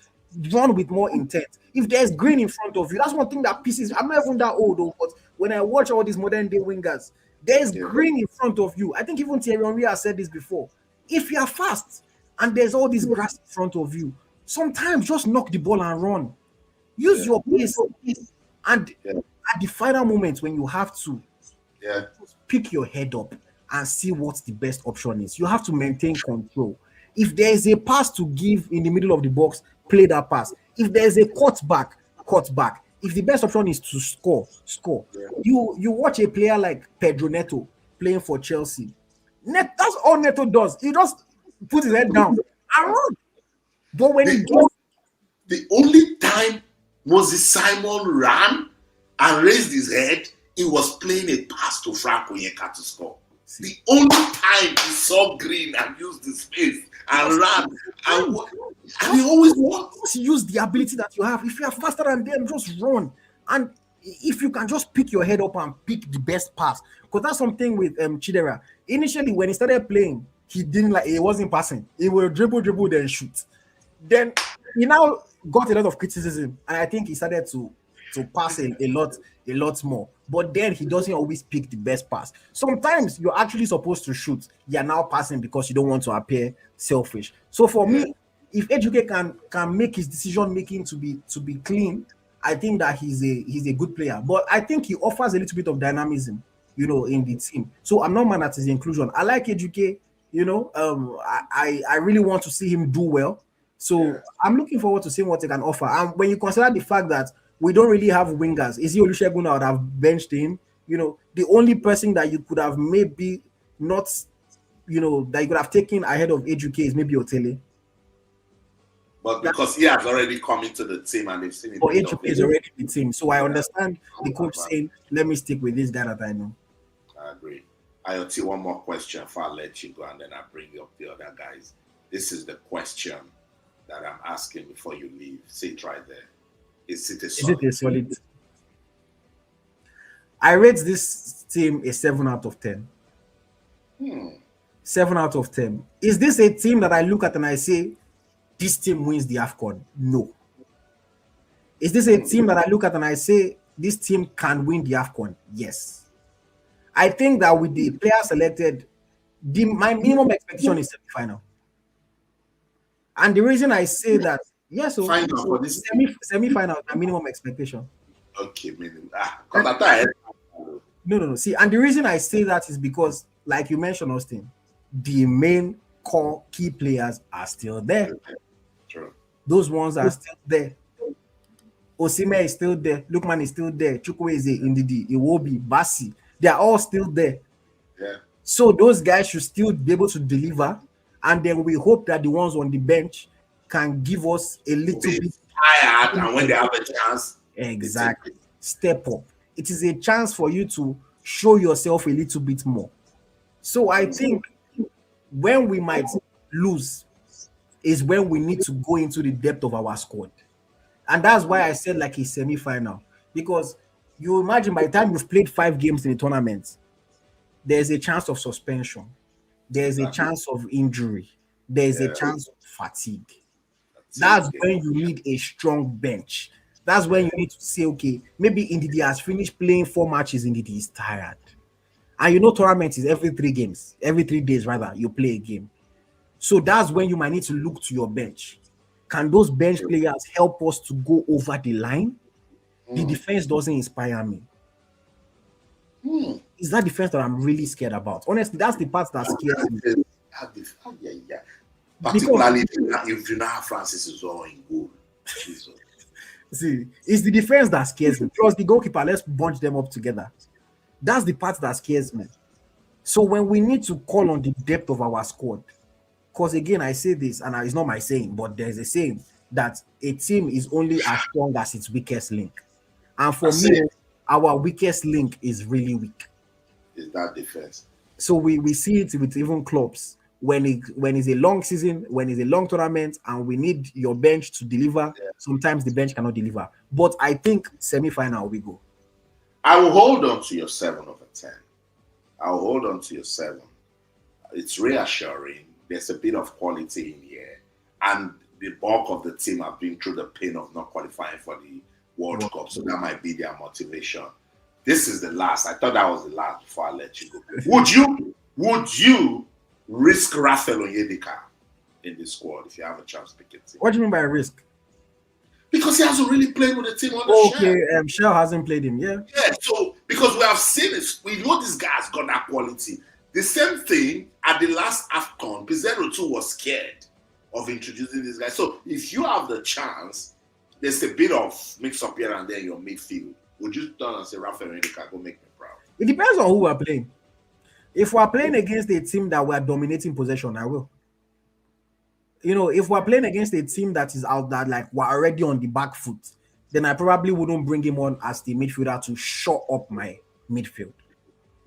Run with more intent. If there's green in front of you, that's one thing that pisses. I'm not even that old, though, but when I watch all these modern day wingers, there's green in front of you. I think even Thierry Henry has said this before. If you are fast and there's all this grass in front of you, sometimes just knock the ball and run. Use your pace. And at the final moments when you have to, pick your head up and see what the best option is. You have to maintain control. If there is a pass to give in the middle of the box, play that pass. If there is a cut back. If the best option is to score. You watch a player like Pedro Neto playing for Chelsea. That's all Neto does. He just puts his head down and run. But when the only time Moses Simon ran and raised his head, he was playing a pass to Frank Onyeka to score. The only time he saw green and used his space and ran, and he always wants to use the ability that you have. If you are faster than them, just run. And if you can just pick your head up and pick the best pass, because that's something with Chidera. Initially, when he started playing, he wasn't passing. He will dribble, then shoot. Then he now got a lot of criticism, and I think he started to pass a lot more. But then he doesn't always pick the best pass. Sometimes you're actually supposed to shoot. You're now passing because you don't want to appear selfish. So for me, if Ejike can make his decision making to be clean, I think that he's a good player. But I think he offers a little bit of dynamism, in the team. So I'm not mad at his inclusion. I like Ejike, I really want to see him do well. So I'm looking forward to seeing what he can offer. And when you consider the fact that we don't really have wingers, is he Olusegun that would have benched him? The only person that you could have maybe not, that you could have taken ahead of Ejike is maybe Otele. But because he has already come into the team and they've seen it. But Ejike is already in the team. So I understand the coach saying, let me stick with this guy that I know. I agree. I'll see one more question before I let you go, and then I'll bring up the other guys. This is the question that I'm asking before you leave. Say it right there. Is it a solid? I rate this team a 7 out of 10. 7 out of 10. Is this a team that I look at and I say, this team wins the Afcon? No. Is this a team that I look at and I say, this team can win the Afcon? Yes. I think that with the players selected, my minimum expectation is semi-final. And the reason I say that, final for this semi-final, my minimum expectation. Okay, minimum. No. See, and the reason I say that is because, like you mentioned, Austin, the main core key players are still there. True. Those ones are still there. Osimhen is still there. Lookman is still there. Chukwueze, Ndidi, Iwobi, Bassey, they are all still there. Yeah. So those guys should still be able to deliver, and then we hope that the ones on the bench can give us a little bit tired, and when they have a chance, exactly, step up. It is a chance for you to show yourself a little bit more. So I think when we might lose is when we need to go into the depth of our squad. And that's why I said like a semi-final. Because you imagine by the time you've played 5 games in the tournament, there's a chance of suspension. There's a chance of injury. There's a chance of fatigue. That's when you need a strong bench. That's when you need to say, okay, maybe Ndidi has finished playing 4 matches, Ndidi is tired. And you know, tournament is every 3 days rather, you play a game. So that's when you might need to look to your bench. Can those bench players help us to go over the line? The defense doesn't inspire me. It's that defense that I'm really scared about. Honestly, that's the part that scares me. Particularly if you know how Francis is all in goal. See, it's the defense that scares me. Plus the goalkeeper, let's bunch them up together. That's the part that scares me. So when we need to call on the depth of our squad, because again, I say this, and it's not my saying, but there's a saying that a team is only as strong as its weakest link. And for me, our weakest link is really weak. Is that defense? So we see it with even clubs when it's a long season, when it's a long tournament, and we need your bench to deliver. Sometimes the bench cannot deliver. But I think semi-final we go. I will hold on to your 7 over 10. I will hold on to your 7. It's reassuring. There's a bit of quality in here, and the bulk of the team have been through the pain of not qualifying for the World Cup, so that might be their motivation. This is the last. I thought that was the last before I let you go. Would you risk Rafael Onyeka in the squad if you have a chance to pick it? What do you mean by risk? Because he hasn't really played with the team on the Shell. Shell hasn't played him, yeah. Yeah, so because we have seen it, we know this guy's got that quality. The same thing at the last Afcon, Pizarro too was scared of introducing this guy. So if you have the chance, there's a bit of mix up here and there in your midfield. Would you turn and say, Rafael Onyeka, go make me proud? It depends on who we're playing. If we're playing against a team that we're dominating possession, I will. You know, if we're playing against a team that is out there, like we're already on the back foot, then I probably wouldn't bring him on as the midfielder to shore up my midfield.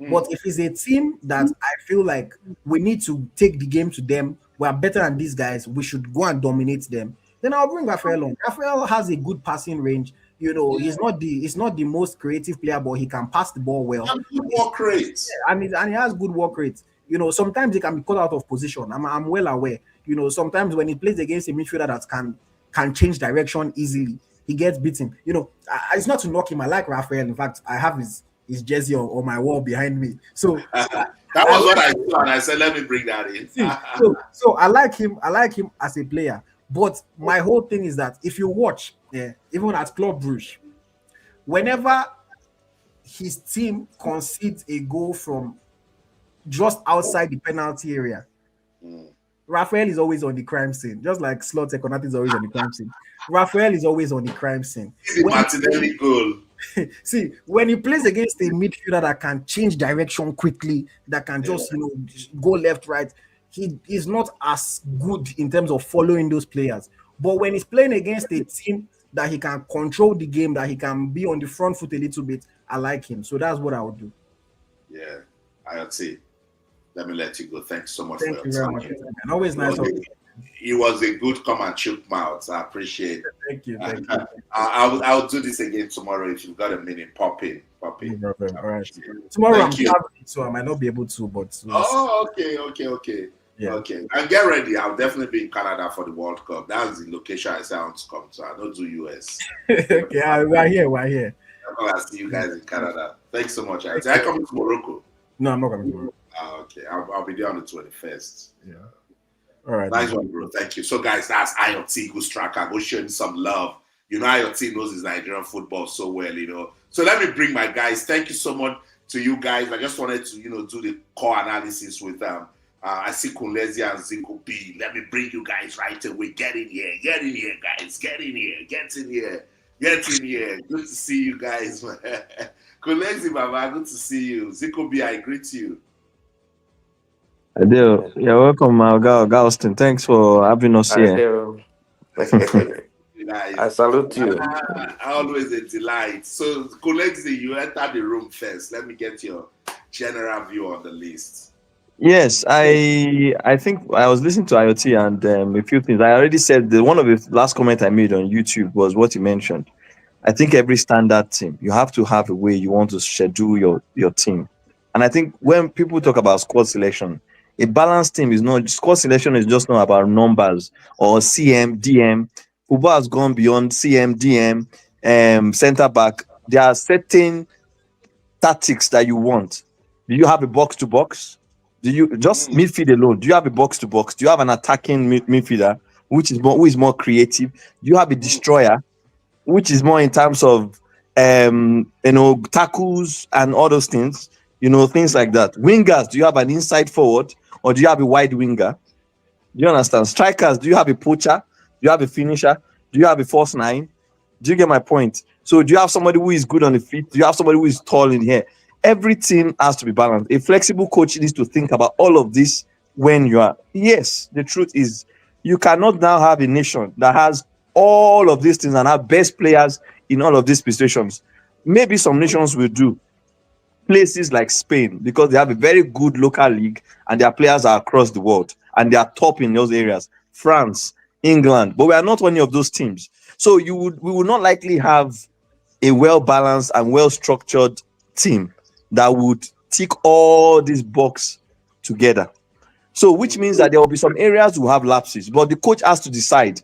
But if it's a team that I feel like we need to take the game to them, we're better than these guys, we should go and dominate them, then I'll bring Rafael on. Rafael has a good passing range. You know, he's not the most creative player, but he can pass the ball well. And good work rate. Yeah, and he has good work rate. You know, sometimes he can be caught out of position. I'm well aware. You know, sometimes when he plays against a midfielder that can change direction easily, he gets beaten. You know, it's not to knock him. I like Rafael. In fact, I have his jersey on my wall behind me. So that was what I saw, and I said, let me bring that in. so I like him. I like him as a player. But my whole thing is that if you watch, even at Club Brugge, whenever his team concedes a goal from just outside the penalty area, Rafael is always on the crime scene. Just like Sekou Nnadi is always on the crime scene. Rafael is always on the crime scene. Martinelli goal. See, when he plays against a midfielder that can change direction quickly, that can just go left, right, he is not as good in terms of following those players. But when he's playing against a team that he can control the game, that he can be on the front foot a little bit, I like him. So that's what I would do. Yeah, I'll say. Let me let you go. Thanks so much. Thank you very much. And always nice. It was a good come and choke mouth. I appreciate it. Thank you. I'll do this again tomorrow if you've got a minute. Pop in. No problem. All right. Tomorrow I'm traveling, so I might not be able to. But okay. Yeah. Okay. And get ready. I'll definitely be in Canada for the World Cup. That's the location I say I want to come to. I don't do US. Okay, we're here. I'll see you guys in Canada. Thanks so much. I come to Morocco. No, I'm not coming to Morocco. Okay. I'll be there on the 21st. Yeah. All right. Nice one, bro. Thank you. So, guys, that's IoT Goose Tracker. Go show him some love. You know, IoT knows his Nigerian football so well, you know. So let me bring my guys. Thank you so much to you guys. I just wanted to, do the core analysis with I see Chukwueze and Zico B. Let me bring you guys right away. Get in here, guys. Get in here. Good to see you guys. Chukwueze, Baba, good to see you. Zico B, I greet you. I do. You're welcome, Galston. Thanks for having us here. I salute you. Always a delight. So, colleagues, you enter the room first. Let me get your general view on the list. Yes, I think I was listening to IoT and a few things. I already said one of the last comment I made on YouTube was what you mentioned. I think every standard team, you have to have a way you want to schedule your team. And I think when people talk about squad selection, a balanced team is not, squad selection is just not about numbers or CM, DM. Football has gone beyond CM, DM, center back. There are certain tactics that you want. Do you have a box to box? Do you just midfield alone? Do you have a box to box? Do you have an attacking midfielder who is more creative? Do you have a destroyer, which is more in terms of tackles and all those things, things like that? Wingers, do you have an inside forward or do you have a wide winger? Do you understand? Strikers, do you have a poacher? Do you have a finisher? Do you have a false nine? Do you get my point? So do you have somebody who is good on the feet? Do you have somebody who is tall in here? Every team has to be balanced. A flexible coach needs to think about all of this when you are. Yes, the truth is you cannot now have a nation that has all of these things and have best players in all of these positions. Maybe some nations will do. Places like Spain, because they have a very good local league and their players are across the world and they are top in those areas. France, England, but we are not one of those teams. So we would not likely have a well-balanced and well-structured team that would tick all these boxes together. So which means that there will be some areas who have lapses, but the coach has to decide,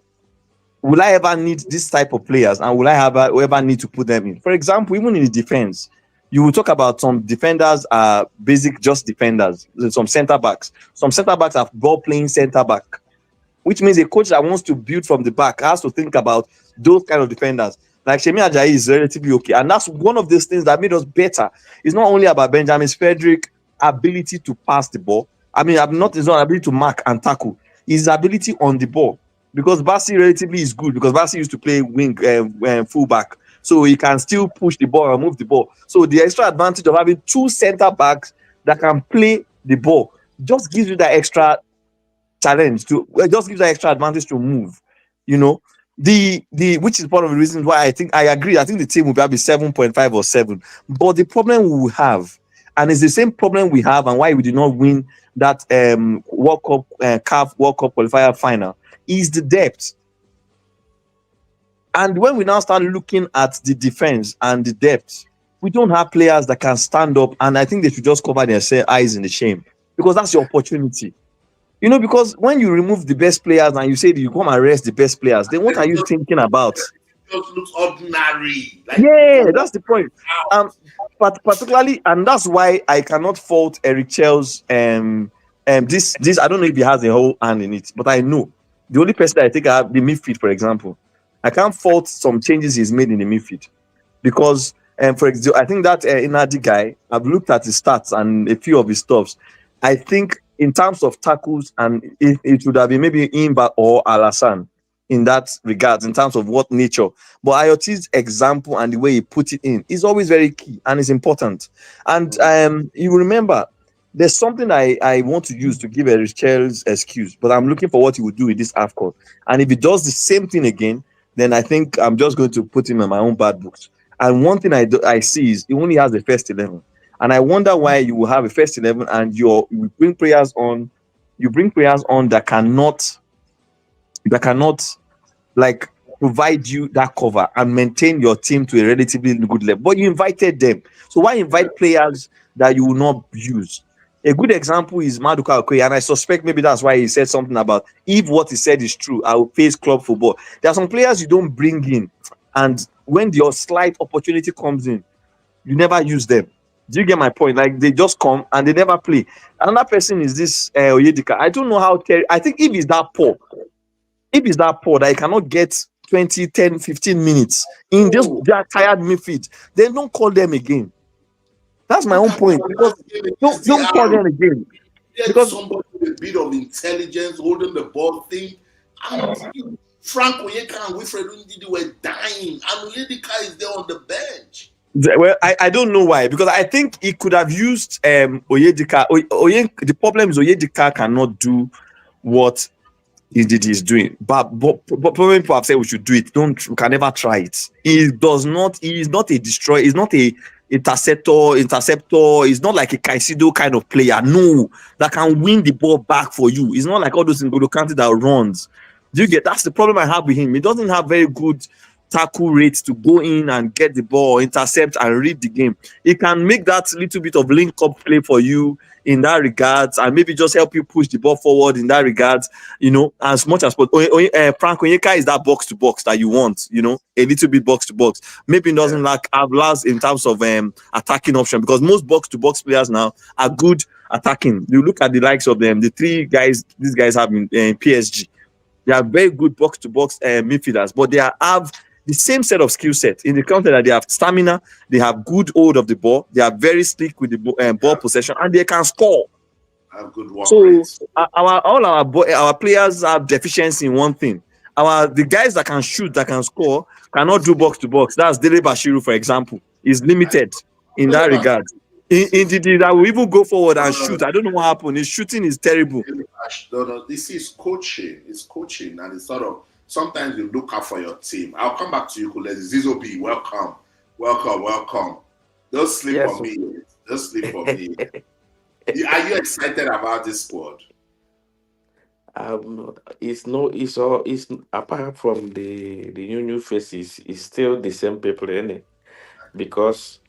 will I ever need this type of players and will I ever need to put them in? For example, even in the defense, you will talk about some defenders are basic just defenders, some center backs. Some center backs are ball-playing center back, which means a coach that wants to build from the back has to think about those kind of defenders. Like Shemi Ajayi is relatively okay. And that's one of those things that made us better. It's not only about Benjamin Frederick's ability to pass the ball. I mean, it's not ability to mark and tackle. His ability on the ball. Because Bassey relatively is good. Because Bassey used to play wing fullback. So he can still push the ball and move the ball. So the extra advantage of having two center backs that can play the ball just gives you that extra challenge just gives that extra advantage to move. Which is one of the reasons why I think I agree. I think the team will be 7.5 or 7. But the problem we will have, and it's the same problem we have, and why we did not win that World Cup CAF World Cup qualifier final, is the depth. And when we now start looking at the defense and the depth, we don't have players that can stand up, and I think they should just cover their eyes in the shame, because that's your opportunity. Because when you remove the best players and you say that you come and rest the best players, then what are you thinking about? It just looks ordinary. That's the point. But particularly, and that's why I cannot fault Eric Chel's this I don't know if he has a whole hand in it, but I know the only person that I think I have, the midfield, for example, I can't fault some changes he's made in the midfield, because for example, I think that Nnadi guy, I've looked at his stats and a few of his stuffs. I think in terms of tackles, and it would have been maybe Imba or Alassane in that regard, in terms of what nature. But IoT's example and the way he put it in is always very key and is important. And you remember, there's something I want to use to give Eric Chel's excuse, but I'm looking for what he would do with this Afcon. And if he does the same thing again, then I think I'm just going to put him in my own bad books. And one thing I see is he only has the first 11. And I wonder why you will have a first 11 and you bring players on that cannot like provide you that cover and maintain your team to a relatively good level. But you invited them. So why invite players that you will not use? A good example is Maduka Okoye, and I suspect maybe that's why he said something about, if what he said is true, I will face club football. There are some players you don't bring in, and when your slight opportunity comes in, you never use them. Do you get my point? Like, they just come and they never play. Another person is this Onyeka. I don't know how. I think if he's that poor that he cannot get 20, 10, 15 minutes in just their tired midfield, then don't call them again. That's my own point. Because don't call them again. Because somebody with a bit of intelligence holding the ball thing, and Frank Onyeka and Wilfred Ndidi were dying, and Onyeka is there on the bench. Well, I don't know why, because I think he could have used Onyeka. The problem is Onyeka cannot do what Ndidi is doing. But probably people have said we should do it. We can never try it. He does not. He is not a destroyer. He's not a interceptor. He's not like a Caicedo kind of player. No, that can win the ball back for you. He's not like all those N'Golo Kante that runs. Do you get? That's the problem I have with him. He doesn't have very good tackle rate to go in and get the ball, intercept and read the game. It can make that little bit of link up play for you in that regards, and maybe just help you push the ball forward in that regards, as much as possible. Frank Onyeka is that box to box that you want, a little bit box to box. Maybe it doesn't have last in terms of attacking option, because most box to box players now are good attacking. You look at the likes of them, the three guys these guys have in PSG. They are very good box to box midfielders, but they have the same set of skill set in the counter, that they have stamina, they have good hold of the ball, they are very slick with the ball possession, and they can score. Have good work So rates. our players have deficiency in one thing. The guys that can shoot, that can score, cannot do box to box. That's Dele Bashiru, for example, is limited in that regard. Ndidi that will even go forward and shoot. I don't know what happened. His shooting is terrible. No, this is coaching. It's coaching, and it's sort of sometimes you look out for your team. I'll come back to you, Kulezi. Zizo B, welcome. Don't sleep on me. Don't sleep on me. Are you excited about this squad? It's apart from the new faces, it's still the same people in it, because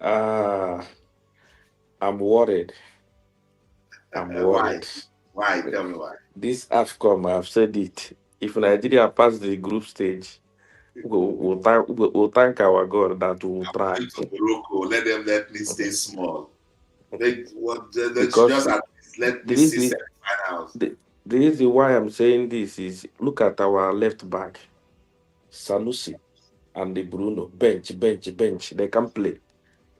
I'm worried. Why? Tell me why. This Afcon, I've said it. If Nigeria pass the group stage, we'll thank our God that we'll try. To Morocco, let me stay small. Because let me see semi-finals. the reason why I'm saying this is, look at our left back, Sanusi and the Bruno. Bench. They can play.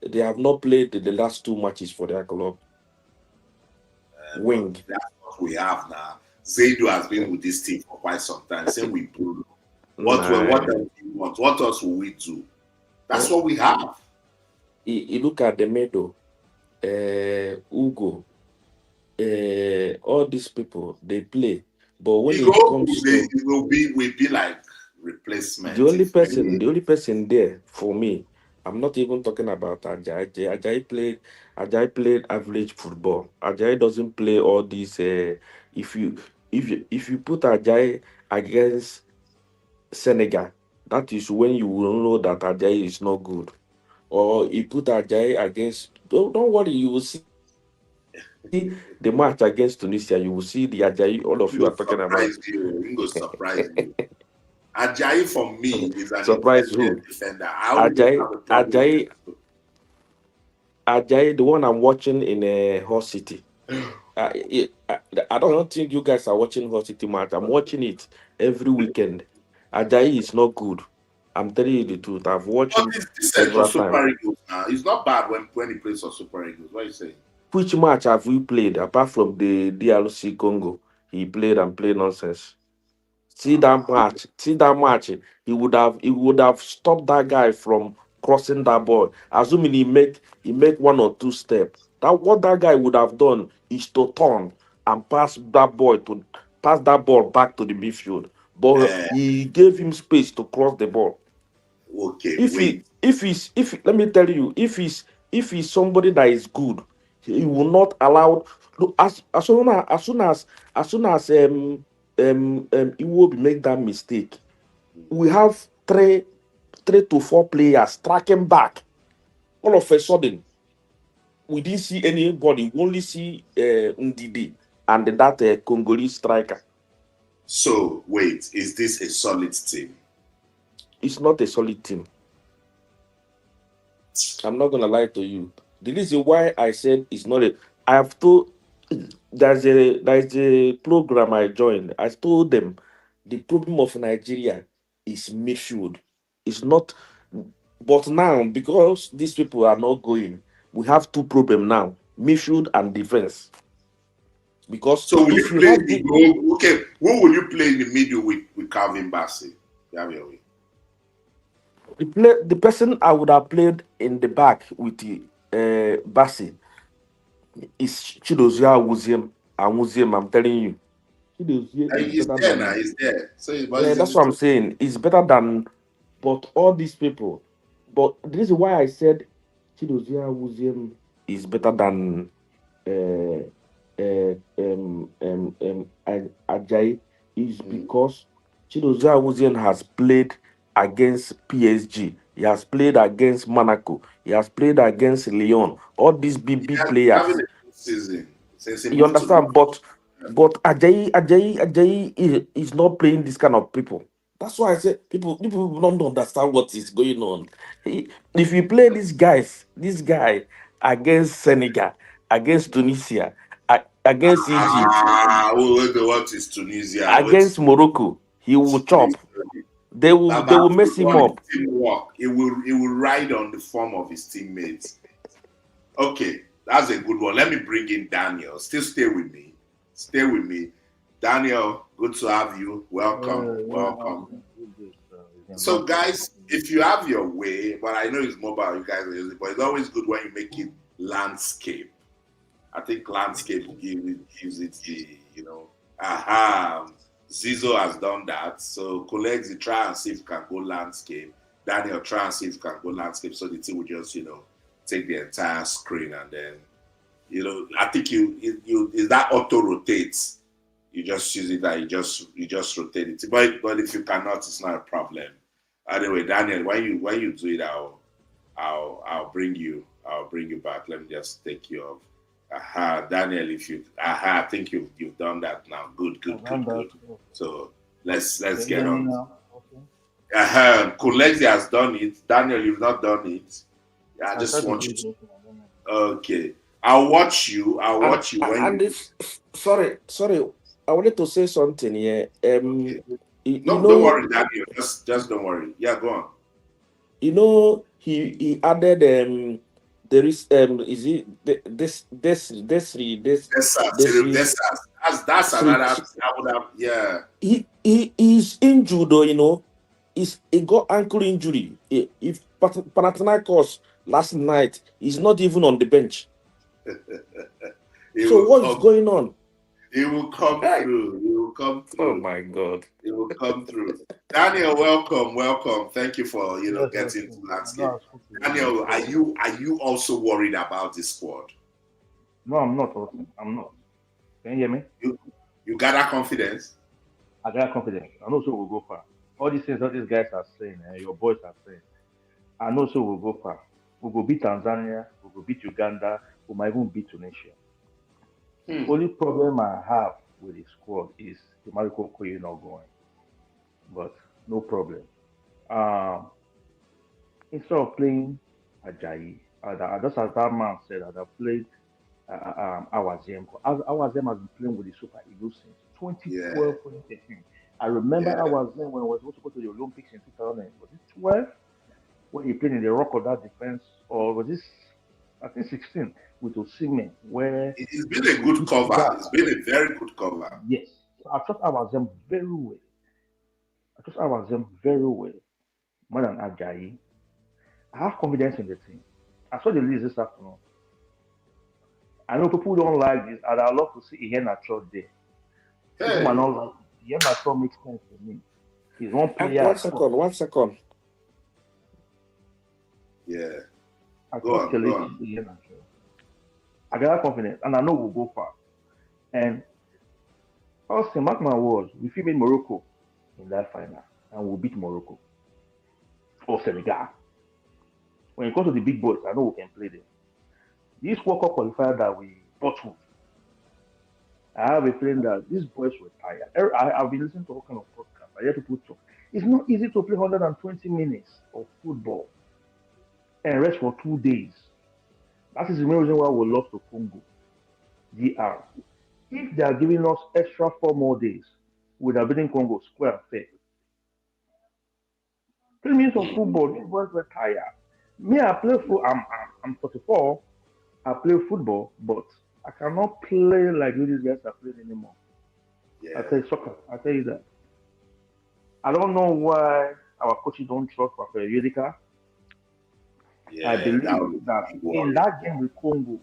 They have not played the last 2 matches for their club. Wing. That's what we have now. Zaidu has been with this team for quite some time. Same with Bruno. What else do you want? What else will we do? That's what we have. You look at the middle, Ugo, all these people, they play. But when it comes to, it will be like replacement. The only person there for me, I'm not even talking about Ajayi. Ajayi played average football. Ajayi doesn't play all these. If you put Ajayi against Senegal, that is when you will know that Ajayi is not good. Or you put Ajayi against, don't worry, you will see the match against Tunisia. You will see the Ajayi all of you are talking about. It will surprise you. Ajayi for me is an surprise who? Defender. Ajayi, the one I'm watching in Hull City. I don't think you guys are watching Hull City match. I'm watching it every weekend. Ajayi is not good. I'm telling you the truth. I've watched him several times. He's not bad when he plays for Super Eagles. What are you saying? Which match have we played apart from the DRC Congo? He played nonsense. See that match. He would have stopped that guy from crossing that ball. Assuming he make 1 or 2 steps. What that guy would have done is to turn and pass that ball back to the midfield. But he gave him space to cross the ball. Okay. Let me tell you, if he's somebody that is good, he will not allow. As soon as he will make that mistake, we have 3 to 4 players tracking back. All of a sudden, we didn't see anybody. We only see Ndidi and that Congolese striker. So wait, is this a solid team? It's not a solid team. I'm not gonna lie to you. The reason why I said it's not I have told. There's a program I joined. I told them the problem of Nigeria is midfield. It's not, but now because these people are not going, we have 2 problems now: midfield and defense. Because so will you play who will you play in the middle with Calvin Bassey? The person I would have played in the back with the Bassey is Chidozie Awuzie. I'm telling you. He's there now. He's there. So that's what I'm saying. It's better than, but all these people. But the reason why I said Chidozie Awuzie is better than Ajayi is because Chidozie Awuzie has played against PSG. He has played against Monaco. He has played against Lyon. All these big He has been having players. a good season since he You moved to. understand? But Ajayi is not playing this kind of people. That's why I say people don't understand what is going on. If you play this guy against Senegal, against Tunisia, against Egypt, What is Tunisia? against Morocco, he will chop. They Baba will mess him football is up. teamwork. It will ride on the form of his teammates. Okay, that's a good one. Let me bring in Daniel. Still stay with me. Stay with me. Daniel, good to have you. Welcome. Welcome. So, guys, if you have your way, but I know it's mobile, you guys are using, but it's always good when you make it landscape. I think landscape gives it the, Zizo has done that. So, colleagues, try and see if you can go landscape. Daniel, try and see if you can go landscape. So the team will just, take the entire screen and then, I think you is that auto rotates. You just use it that you just rotate it. But if you cannot, it's not a problem. Anyway, Daniel, when you do it, I'll bring you back. Let me just take you off. Daniel, I think you've done that now. Good. So let's get on. Kulezi has done it. Daniel, you've not done it. I just want you to. Okay. I'll watch you when you. Sorry. I wanted to say something here. Okay. No, don't worry, Daniel. Just don't worry. Yeah, go on. He added there is is it this That's another. I would have. Yeah. He is injured though. He got ankle injury. If Panathinaikos last night, he's not even on the bench. So what is going on? It will come through. Oh my God! It will come through. Daniel, welcome. Thank you for getting to landscape. Daniel, are you also worried about this squad? No, I'm not. I'm not. Can you hear me? You got that confidence? I got confidence. I know so we'll go far. All these things that these guys are saying, your boys are saying, I know so we'll go far. We'll go beat Tanzania, we'll go beat Uganda, we might even beat Tunisia. The only problem I have with the squad is the Mariko Okoye not going. But no problem. Instead of playing Ajayi, just as that man said, I'd have played Awaziem. Awaziem has been playing with the Super Eagles since 2012, 2013. I remember Awaziem when I was supposed to go to the Olympics in 2000. Was it 12? When he played in the rock of that defense, or was this, I think 16 with Osimhen, where it's been a good cover. It's been a very good cover. Yes. So I trust Awaziem very well. More than Ajayi. I have confidence in the team. I saw the list this afternoon. I know people don't like this, and I'd love to see Iheanacho there. People might not like it. Iheanacho makes sense to me. He's one player. 1 second. Yeah. I trust Iheanacho. I got confidence, and I know we'll go far. And also, mark my words, we feel beat Morocco in that final, and we'll beat Morocco or Senegal. When it comes to the big boys, I know we can play them. This World Cup qualifier that we bottled, I have a feeling that these boys were tired. I've been listening to all kind of podcasts. I hear people talk. It's not easy to play 120 minutes of football and rest for 2 days. That is the main reason why we lost to Congo, DR. If they are giving us extra 4 more days, we would have been in Congo square and fair. 3 minutes of football, these boys were tired. Me, I play football. I'm 44. I play football, but I cannot play like these guys are playing anymore. Yeah. I tell you soccer. I tell you that. I don't know why our coaches don't trust Rafael Udica. I believe that in that game with Congo,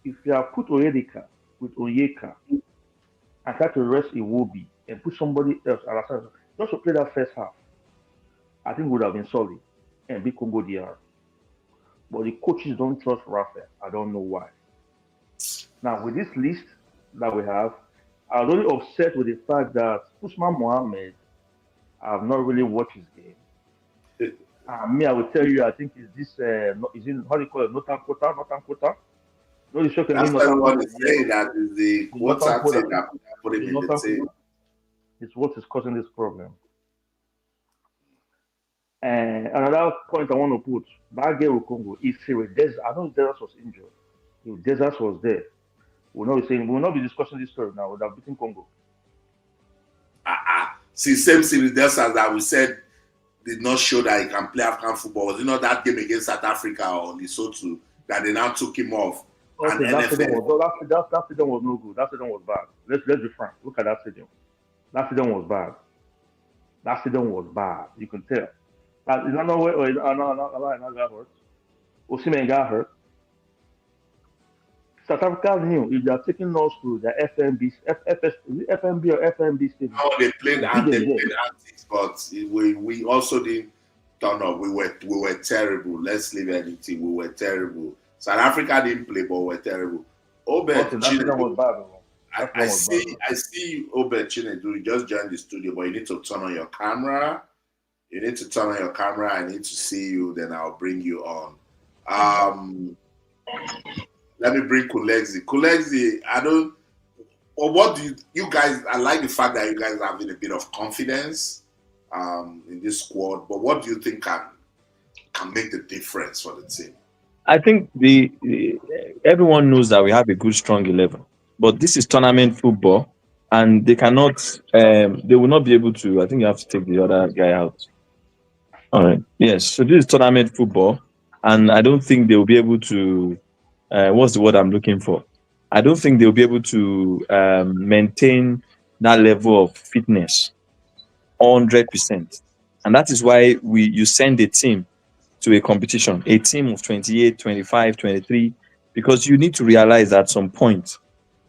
if you have put Onyeka with Onyeka and try to rest Iwobi and put somebody else just to play that first half, I think would have been solid and beat Congo DR. But the coaches don't trust Rafael. I don't know why. Now, with this list that we have, I was only upset with the fact that Usman Muhammed, I have not really watched his game. Me, I will tell you, I think is this, is it, how do you call it, Northern Quota? No, the show can That's mean why Northern everyone Quota. is saying that is the The Northern quota thing Quota. that put him The in the Northern team. Quota is what is causing this problem. And another point I want to put, that game with Congo is serious. I know Desert was injured. If Desert was there, we'll not be discussing this story now. We'll have beaten Congo. See, same series that we said did not show that he can play Afghan football. Was it not that game against South Africa or Lesotho that they now took him off? Okay, that stadium was no good. That stadium was bad. Let's be frank. Look at that stadium. That stadium was bad. That stadium was bad. You can tell. Is that no way? Or not got hurt? Osimhen got hurt. South Africa knew if they are taking us to the FMB, FMB or FMB stadium. Oh, they played antics, but we also didn't turn up. We were terrible. Let's leave anything. We were terrible. South Africa didn't play, but we were terrible. Obed Chinedu was bad. I see Obed Chinedu. You just joined the studio, but you need to turn on your camera. You need to turn on your camera. I need to see you. Then I'll bring you on. Let me bring Kulexi. Kulexi, what do you guys, I like the fact that you guys are having a bit of confidence in this squad, but what do you think can make the difference for the team? I think everyone knows that we have a good, strong 11, but this is tournament football, and they cannot, they will not be able to. I think you have to take the other guy out. All right. Yes. So this is tournament football, and I don't think they will be able to. What's the word I'm looking for? I don't think they'll be able to maintain that level of fitness 100%. And that is why you send a team to a competition, a team of 28, 25, 23, because you need to realize at some point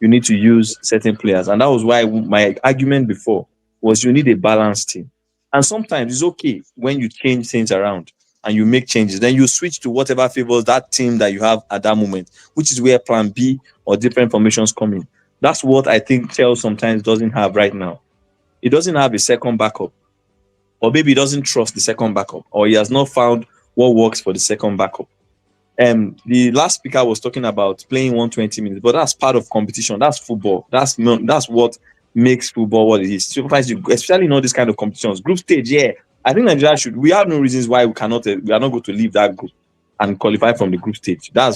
you need to use certain players. And that was why my argument before was you need a balanced team. And sometimes it's okay when you change things around and you make changes, then you switch to whatever favors that team that you have at that moment, which is where plan B or different formations come in. That's what I think Chelsea sometimes doesn't have right now. He doesn't have a second backup, or maybe he doesn't trust the second backup, or he has not found what works for the second backup. The last speaker was talking about playing 120 minutes, but that's part of competition. That's football. That's what makes football what it is. Especially in all these kind of competitions. Group stage, yeah. I think Nigeria should. We have no reasons why we are not going to leave that group and qualify from the group stage. That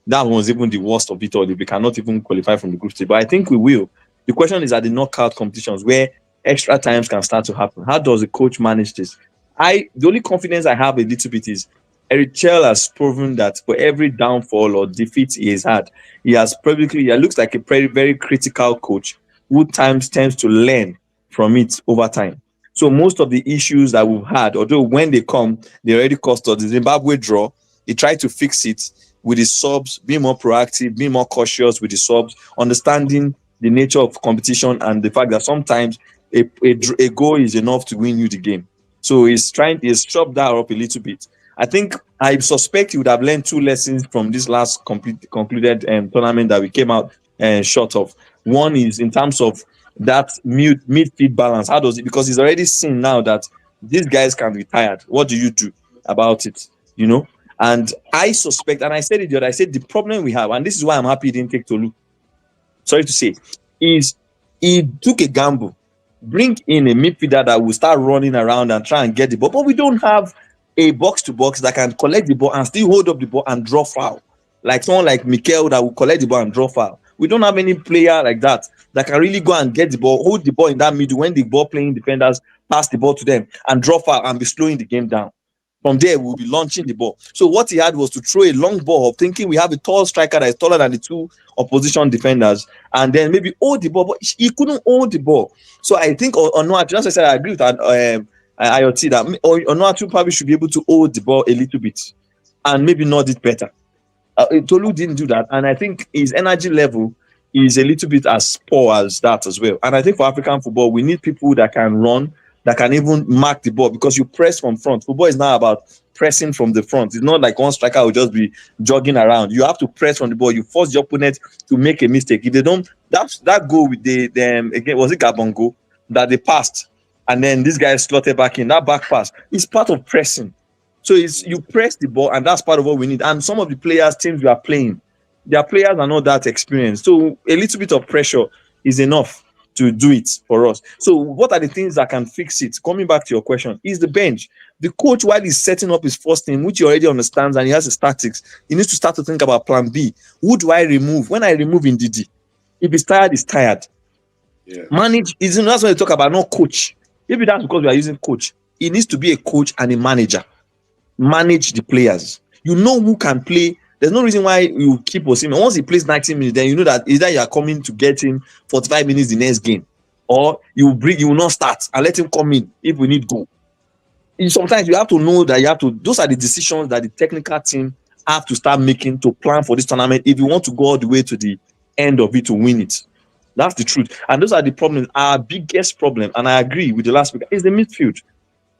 was even the worst of it all. If we cannot even qualify from the group stage, but I think we will. The question is at the knockout competitions where extra times can start to happen. How does the coach manage this? The only confidence I have a little bit is Eric Chelle has proven that for every downfall or defeat he has had, he looks like a very, very critical coach who tends to learn from it over time. So most of the issues that we've had, although when they come, they already cost us. The Zimbabwe draw, he tried to fix it with his subs, be more proactive, be more cautious with the subs, understanding the nature of competition and the fact that sometimes a goal is enough to win you the game. So he's chopped that up a little bit. I suspect he would have learned two lessons from this last concluded tournament that we came out short of. One is in terms of that midfield balance. How does it? Because he's already seen now that these guys can be tired. What do you do about it? And I suspect, and I said it the other, I said the problem we have, and this is why I'm happy he didn't take Tolu. Sorry to say, is he took a gamble, bring in a midfielder that will start running around and try and get the ball, but we don't have a box-to-box that can collect the ball and still hold up the ball and draw foul. Like someone like Mikel that will collect the ball and draw foul. We don't have any player like that can really go and get the ball, hold the ball in that middle when the ball playing defenders pass the ball to them and draw foul and be slowing the game down. From there, we'll be launching the ball. So what he had was to throw a long ball, thinking we have a tall striker that is taller than the two opposition defenders, and then maybe hold the ball, but he couldn't hold the ball. So I think Onuatu, as I said, I agree with that. IoT that Onuatu probably should be able to hold the ball a little bit and maybe nod it better. Tolu didn't do that, and I think his energy level is a little bit as poor as that as well. And I think for African football, we need people that can run, that can even mark the ball, because you press from front. Football is now about pressing from the front. It's not like one striker will just be jogging around. You have to press from the ball. You force your opponent to make a mistake. If they don't, that goal with the again, was it Gabon goal that they passed? and then this guy is slotted back in. That back pass is part of pressing. So it's you press the ball, and that's part of what we need. And some of the teams we are playing, their players are not that experienced. So a little bit of pressure is enough to do it for us. So what are the things that can fix it? Coming back to your question, is the bench. The coach, while he's setting up his first team, which he already understands and he has his tactics, he needs to start to think about plan B. Who do I remove? When I remove Ndidi, if he's tired, he's tired. Yeah. Manage, that's when they talk about not coach. Maybe that's because we are using coach. He needs to be a coach and a manager. Manage the players. You know who can play. There's no reason why you keep Osimhen. Once he plays 90 minutes, then you know that either you are coming to get him 45 minutes the next game, or you will not start and let him come in if we need goal. Sometimes you have to know that those are the decisions that the technical team have to start making to plan for this tournament if you want to go all the way to the end of it to win it. That's the truth. And those are the problems. Our biggest problem, and I agree with the last speaker, is the midfield.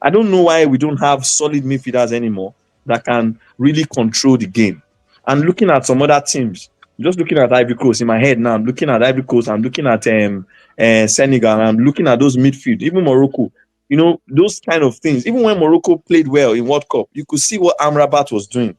I don't know why we don't have solid midfielders anymore that can really control the game. And looking at some other teams, just looking at Ivory Coast in my head now, I'm looking at Ivory Coast, I'm looking at Senegal, and I'm looking at those midfield, even Morocco. You know, those kind of things. Even when Morocco played well in World Cup, you could see what Amrabat was doing.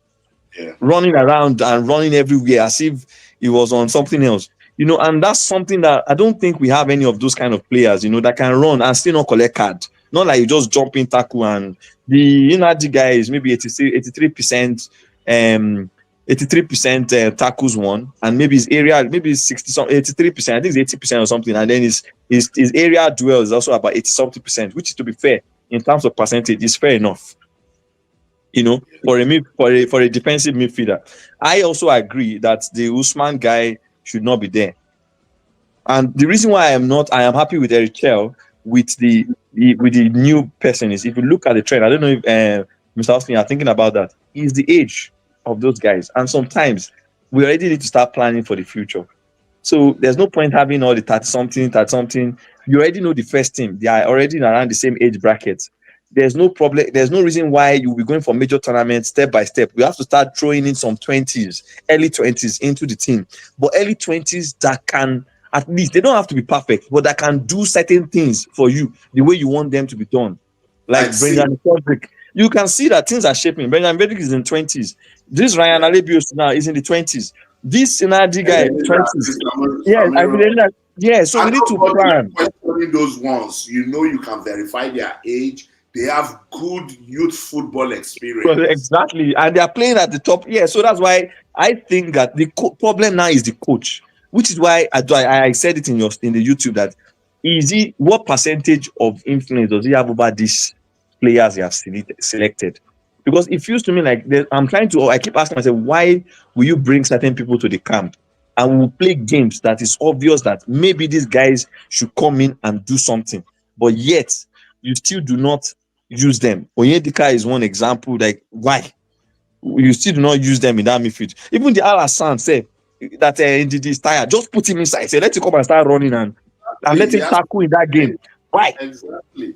Yeah. Running around and running everywhere as if he was on something else. You know, and that's something that I don't think we have any of those kind of players, you know, that can run and still not collect card. Not like you just jump in tackle and the Nnadi guy is maybe 83%, 83% tackles won, and maybe his area, maybe 83%, I think it's 80% or something, and then his area duel is also about 80-something%, which is, to be fair, in terms of percentage, is fair enough. You know, for a defensive midfielder. I also agree that the Usman guy should not be there. And the reason why I am happy with Eric Chelle with the new person is, if you look at the trend, I don't know if Mr. Austin are thinking about that, is the age of those guys. And sometimes we already need to start planning for the future. So there's no point having all the 30-something. You already know the first team. They are already around the same age bracket. There's no problem. There's no reason why you'll be going for major tournaments step by step. We have to start throwing in some early 20s into the team. But early 20s that can, at least, they don't have to be perfect, but that can do certain things for you the way you want them to be done. Like Benjamin Frederick. You can see that things are shaping. Benjamin Frederick is in 20s. This Ryan Alebiosu now is in the 20s. This Ndidi guy, 20s. Yeah, so we need to plan. Those ones, you know, you can verify their age. They have good youth football experience. Well, exactly. And they are playing at the top. Yeah, so that's why I think that the problem now is the coach, which is why I said it in the YouTube that what percentage of influence does he have over these players he has selected? Because it feels to me like I keep asking myself, why will you bring certain people to the camp and we'll play games that is obvious that maybe these guys should come in and do something, but yet you still do not use them? Onyeka is one example. Like, why you still do not use them in that midfield? Even the Al-Hassan said that Ndidi is tired. Just put him inside. Say, let him come and start running and let him tackle in that game. Why? Exactly.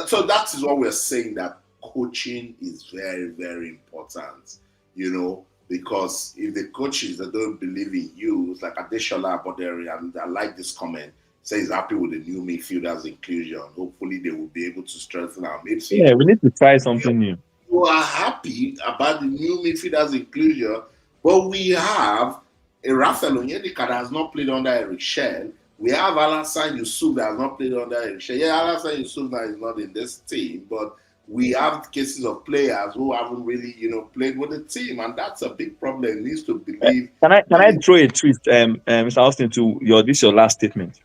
So that is what we're saying, that coaching is very, very important. You know, because if the coaches that don't believe in you, it's like Ademola Boderi, and I like this comment. Say he's happy with the new midfielders inclusion. Hopefully, they will be able to strengthen our midfield. Yeah, we need to try something new. You are happy about the new midfielders inclusion, but we have a Raphael Onyeka that has not played under Eric Chelle. We have Alassane Yusuf that has not played under Eric Chelle. Yeah, Alassane Yusuf now is not in this team, but we have cases of players who haven't really, played with the team, and that's a big problem. It needs to believe. Can I throw a twist, Mr. Austin, to your last statement?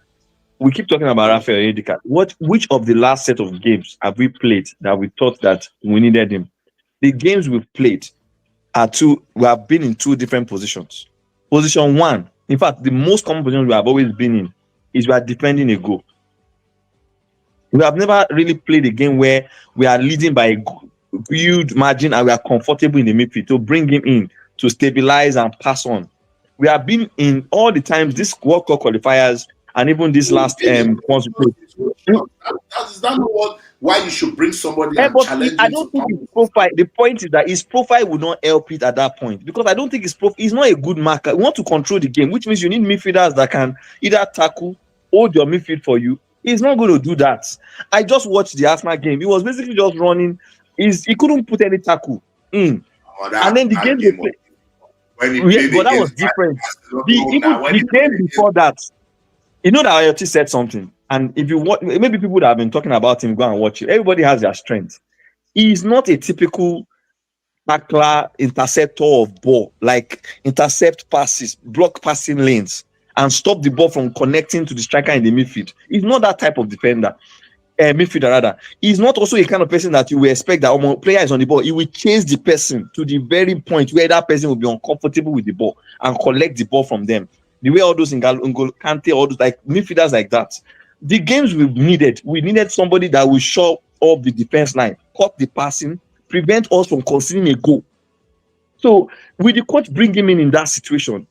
We keep talking about Raphael Onyeka. Which of the last set of games have we played that we thought that we needed him? The games we've played we have been in two different positions. Position one, in fact, the most common position we have always been in is we are defending a goal. We have never really played a game where we are leading by a huge margin and we are comfortable in the midfield to bring him in to stabilize and pass on. We have been in all the times, this World Cup qualifiers, and even this last once we played. Is that why you should bring somebody and challenge him? I don't think his profile. The point is that his profile would not help it at that point, because I don't think his profile is not a good marker. We want to control the game, which means you need midfielders that can either tackle, hold your midfield for you, He's not going to do that. I just watched the Arsenal game. He was basically just running. He couldn't put any tackle in. And then the game they played, when he yeah, played but that was against different. Barcelona, when The he game played before that, you know that IoT said something. And if you want, maybe people that have been talking about him, go and watch it. Everybody has their strength. He's not a typical tackler, interceptor of ball, like intercept passes, block passing lanes, and stop the ball from connecting to the striker in the midfield. He's not that type of defender. Midfielder rather. He's not also a kind of person that you will expect that a player is on the ball. He will chase the person to the very point where that person will be uncomfortable with the ball and collect the ball from them. The way all those N'Golo Kante, all those like midfielders like that. The games we needed somebody that will shore up the defense line, cut the passing, prevent us from conceding a goal. So with the coach bring him in that situation,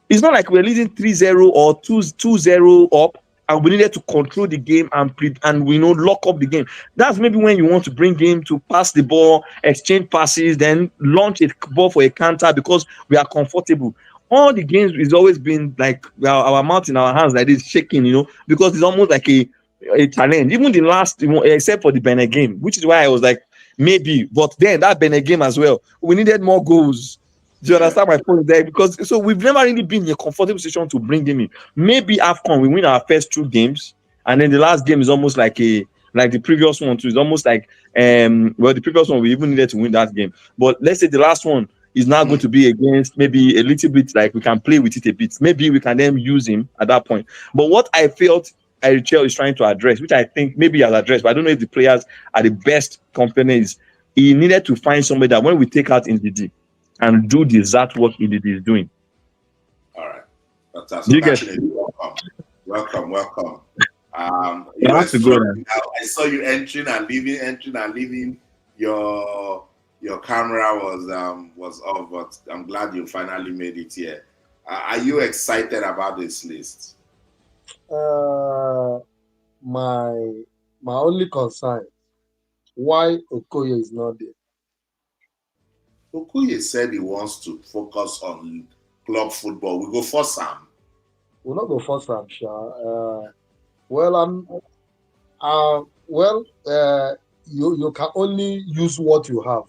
it's not like we're leading 3-0 or 2-0 up and we needed to control the game and we lock up the game. That's maybe when you want to bring him to pass the ball, exchange passes, then launch a ball for a counter because we are comfortable. All the games has always been like our mouth in our hands like this shaking, because it's almost like a challenge. Even the last, except for the Benin game, which is why I was like, maybe. But then that Benin game as well, we needed more goals. Do you understand my point there? Because so we've never really been in a comfortable position to bring him in. Maybe Afcon, we win our first 2 games, and then the last game is almost like the previous one too. It's almost like the previous one we even needed to win that game. But let's say the last one is now going to be against maybe a little bit like we can play with it a bit. Maybe we can then use him at that point. But what I felt Eric Chelle is trying to address, which I think maybe he has addressed, but I don't know if the players are the best companies. He needed to find somebody that when we take out Ndidi and do the exact work Ndidi is doing. All right. Fantastic. Welcome. You have to go now. I saw you entering and leaving. Your camera was off, but I'm glad you finally made it here. Are you excited about this list? My only concern, why Okoye is not there. Okoye said he wants to focus on club football. We go for Sam. We'll not go for Sam, you can only use what you have.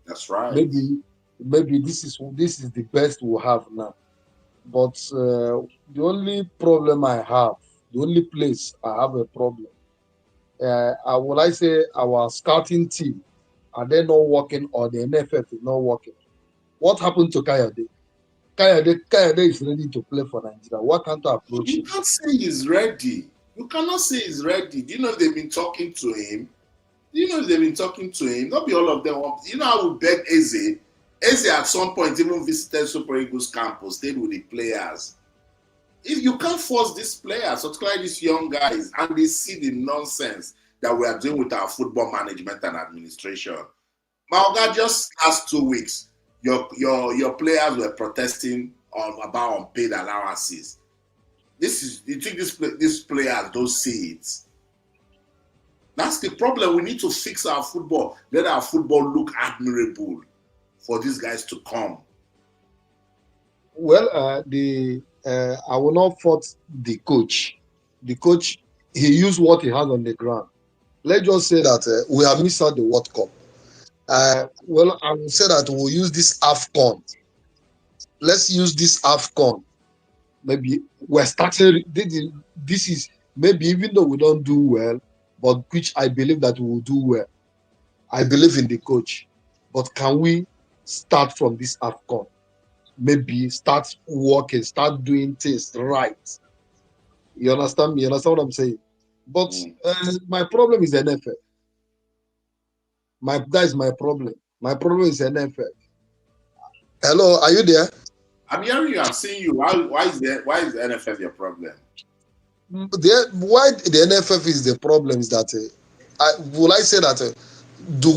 That's right. Maybe this is the best we have now. But the only problem I have, the only place I have a problem, I say our scouting team, are they not working or the NFF is not working? What happened to Kayode? Kayode is ready to play for Nigeria. Why can't I approach him? You can't say he's ready. You cannot say he's ready. Do you know they've been talking to him? Not be all of them. You know how we beg Eze? Eze at some point even visited Super Eagles campus, stayed with the players. If you can't force these players, particularly these young guys, and they see the nonsense that we are doing with our football management and administration. Malga, just last 2 weeks, your players were protesting about unpaid allowances. You think these players don't see it? That's the problem. We need to fix our football. Let our football look admirable for these guys to come. Well, I will not fault the coach. The coach, he used what he has on the ground. Let's just say that we have missed out the World Cup. I will say that we'll use this Afcon. Let's use this Afcon. Maybe we're starting. This is maybe even though we don't do well, but which I believe that we will do well. I believe in the coach. But can we start from this Afcon? Maybe start working, start doing things right. You understand me? You understand what I'm saying? But my problem is NFF. That is my problem. My problem is NFF. Hello, are you there? I'm hearing you. I'm seeing you. Why is the NFF your problem? Why the NFF is the problem is that I say that do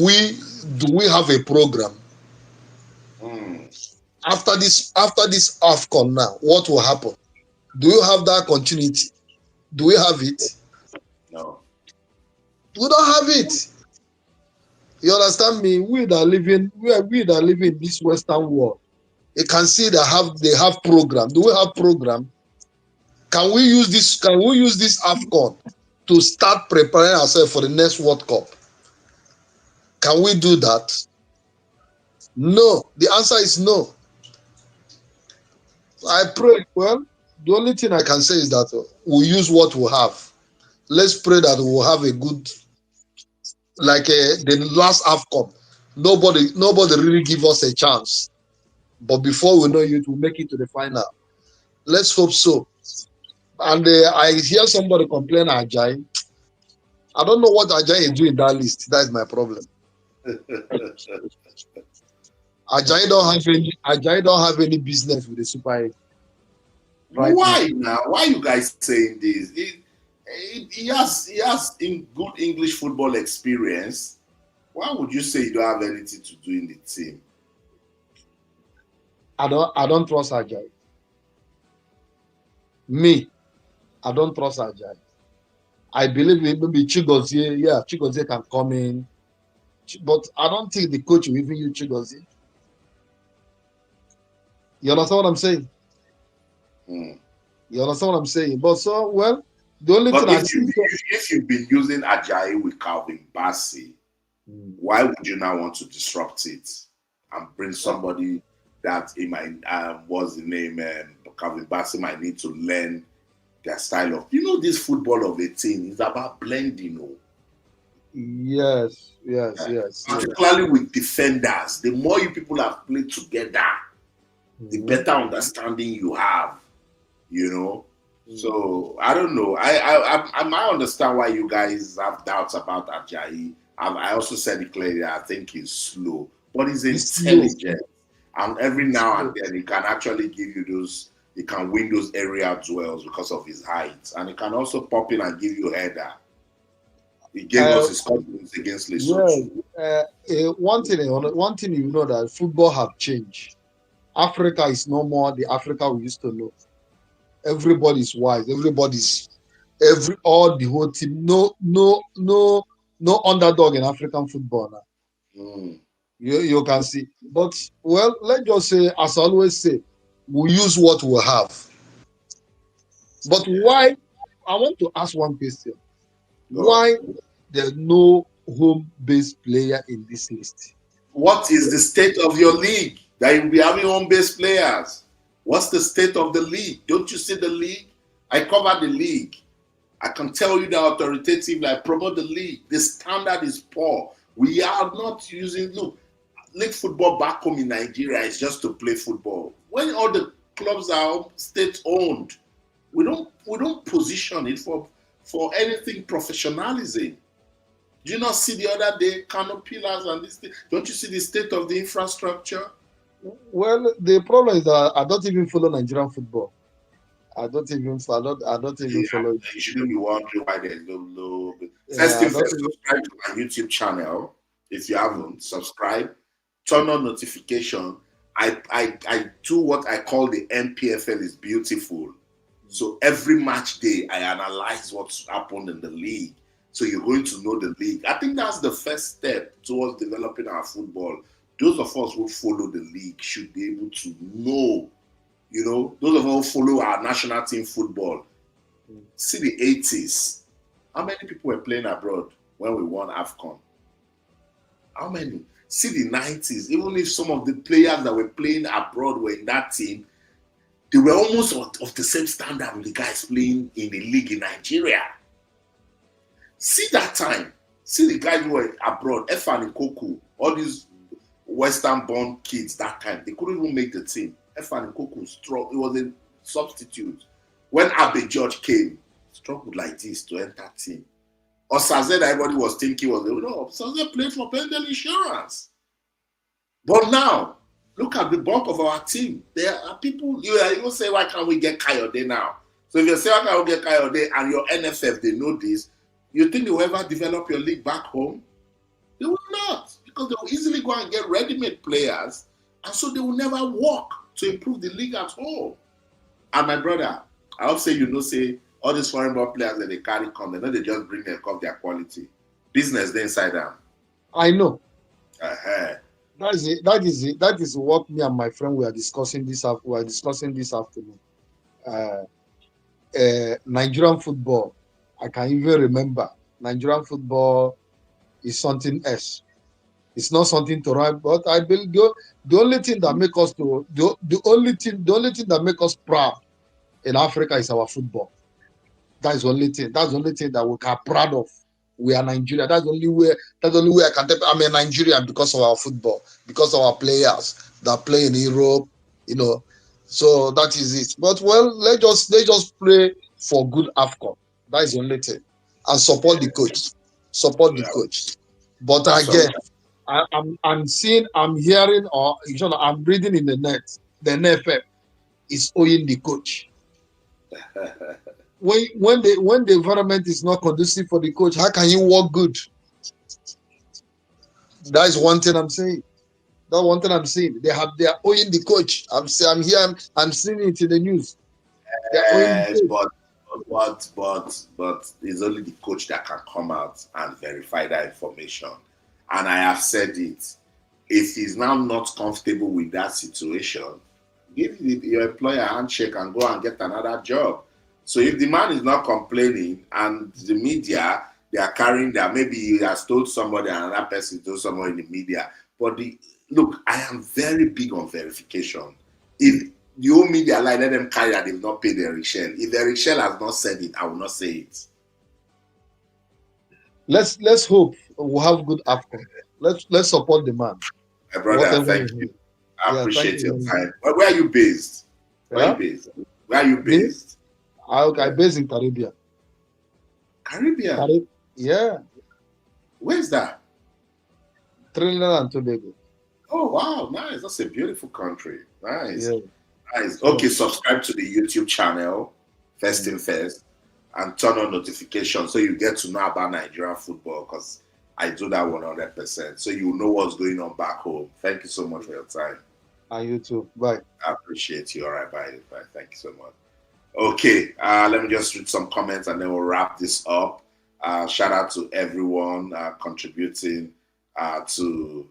we have a program? After this Afcon now, what will happen? Do you have that continuity? Do we have it? No. We don't have it. You understand me? We that live in this Western world, you can see they have program. Do we have program? Can we use this? Can we use this Afcon to start preparing ourselves for the next World Cup? Can we do that? No. The answer is no. I pray. Well, the only thing I can say is that we use what we have. Let's pray that we'll have a good, like the last Afcon. Nobody really give us a chance. But before we know it, we'll make it to the final. Let's hope so. And I hear somebody complain Ajayi. I don't know what Ajayi is doing in that list. That is my problem. Ajayi don't have any business with the Super 8. Right why now? Why are you guys saying this? He has in good English football experience. Why would you say you don't have anything to do in the team? I don't trust Ajayi. Me, I don't trust Ajayi. I believe maybe Chigozie can come in. But I don't think the coach will even use Chigozie. You understand what I'm saying? You understand what I'm saying? But so, well, the only thing if you've been using Ajayi with Calvin Bassey, why would you now want to disrupt it and bring somebody that he might, what's the name, Calvin Bassey might need to learn their style of, this football of a team is about blending. Yes. Particularly with defenders, the more you people have played together, the better understanding you have, So I don't know. I might understand why you guys have doubts about Ajayi. I also said it clearly. I think he's slow, but he's intelligent, and every now and then he can actually give you those. He can win those area duels because of his height, and he can also pop in and give you a header. He gave us his confidence against Lesotho. One thing you know that football have changed. Africa is no more the Africa we used to know. Everybody's wise. The whole team. No underdog in African football now. You can see. But well, let's just say, as I always say, we use what we have. But why? I want to ask one question. Why there's no home-based player in this list? What is the state of your league that you'll be having home-based players? What's the state of the league? Don't you see the league? I cover the league. I can tell you that authoritatively, I promote the league. The standard is poor. We are not using, league football back home in Nigeria is just to play football. When all the clubs are state-owned, we don't position it for anything professionalism. Do you not see the other day canopilas and this thing? Don't you see the state of the infrastructure? Well, the problem is that I don't even follow Nigerian football. I don't even follow. You shouldn't be wondering why there's no. First thing first, subscribe to my YouTube channel. If you haven't, subscribe. Turn on notification. I do what I call the MPFL is beautiful. So every match day, I analyze what's happened in the league. So you're going to know the league. I think that's the first step towards developing our football. Those of us who follow the league should be able to know, those of us who follow our national team football. See the 80s. How many people were playing abroad when we won Afcon? How many? See the 90s. Even if some of the players that were playing abroad were in that team, they were almost of the same standard with the guys playing in the league in Nigeria. See that time. See the guys who were abroad, Efan Koku, all these Western-born kids that time. They couldn't even make the team. Efan Koku struggled. It was a substitute. When Abe George came, struggled like this to enter team. Osaze, everybody was thinking Osaze played for Pendel Insurance. But now, look at the bulk of our team. There are people, you say, why can't we get Kayode now? So if you say, why can't we get Kayode and your NFF, they know this, you think they will ever develop your league back home? They will not, because they will easily go and get ready-made players, and so they will never work to improve the league at home. And my brother, I hope say say all these foreign ball players that they carry come, they just bring them because their quality. Business they inside them. I know. Uh-huh. That is what me and my friend were discussing this afternoon. Nigerian football, I can even remember Nigerian football is something else. It's not something to write, but I believe the only thing that make us to the only thing that make us proud in Africa is our football. That is the only thing. That's the only thing that we are proud of. We are Nigeria. That's the only way. That's the only way I can tell. I'm a Nigerian because of our football, because of our players that play in Europe. You know, so that is it. But well, let's just pray for good Afcon. That is the only thing, and support the coach. Support the coach. But again, I'm hearing, or I'm reading in the net. The NFF is owing the coach. When the environment is not conducive for the coach, how can you work good? That is one thing I'm saying. That's one thing I'm saying. They are owing the coach. I'm seeing it in the news. Yes, but it's only the coach that can come out and verify that information. And I have said it. If he's now not comfortable with that situation, give your employer a handshake and go and get another job. So if the man is not complaining and the media, they are carrying that, maybe he has told somebody and another person told someone in the media. But look, I am very big on verification. If the whole media lie, let them carry that they've not paid Eric Shell. If Eric Shell has not said it, I will not say it. Let's hope we'll have good Afcon. Let's support the man. My brother, thank you. I appreciate your time. Where are you based? Where are you based? I'm based in Caribbean. Caribbean? Yeah. Where's that? Trinidad and Tobago. Oh, wow. Nice. That's a beautiful country. Nice. Yeah. Nice. Okay, subscribe to the YouTube channel, first thing first, and turn on notifications so you get to know about Nigerian football, because I do that 100%. So you know what's going on back home. Thank you so much for your time. And you too. Bye. I appreciate you. All right, bye. Thank you so much. Okay, let me just read some comments and then we'll wrap this up. Shout out to everyone contributing to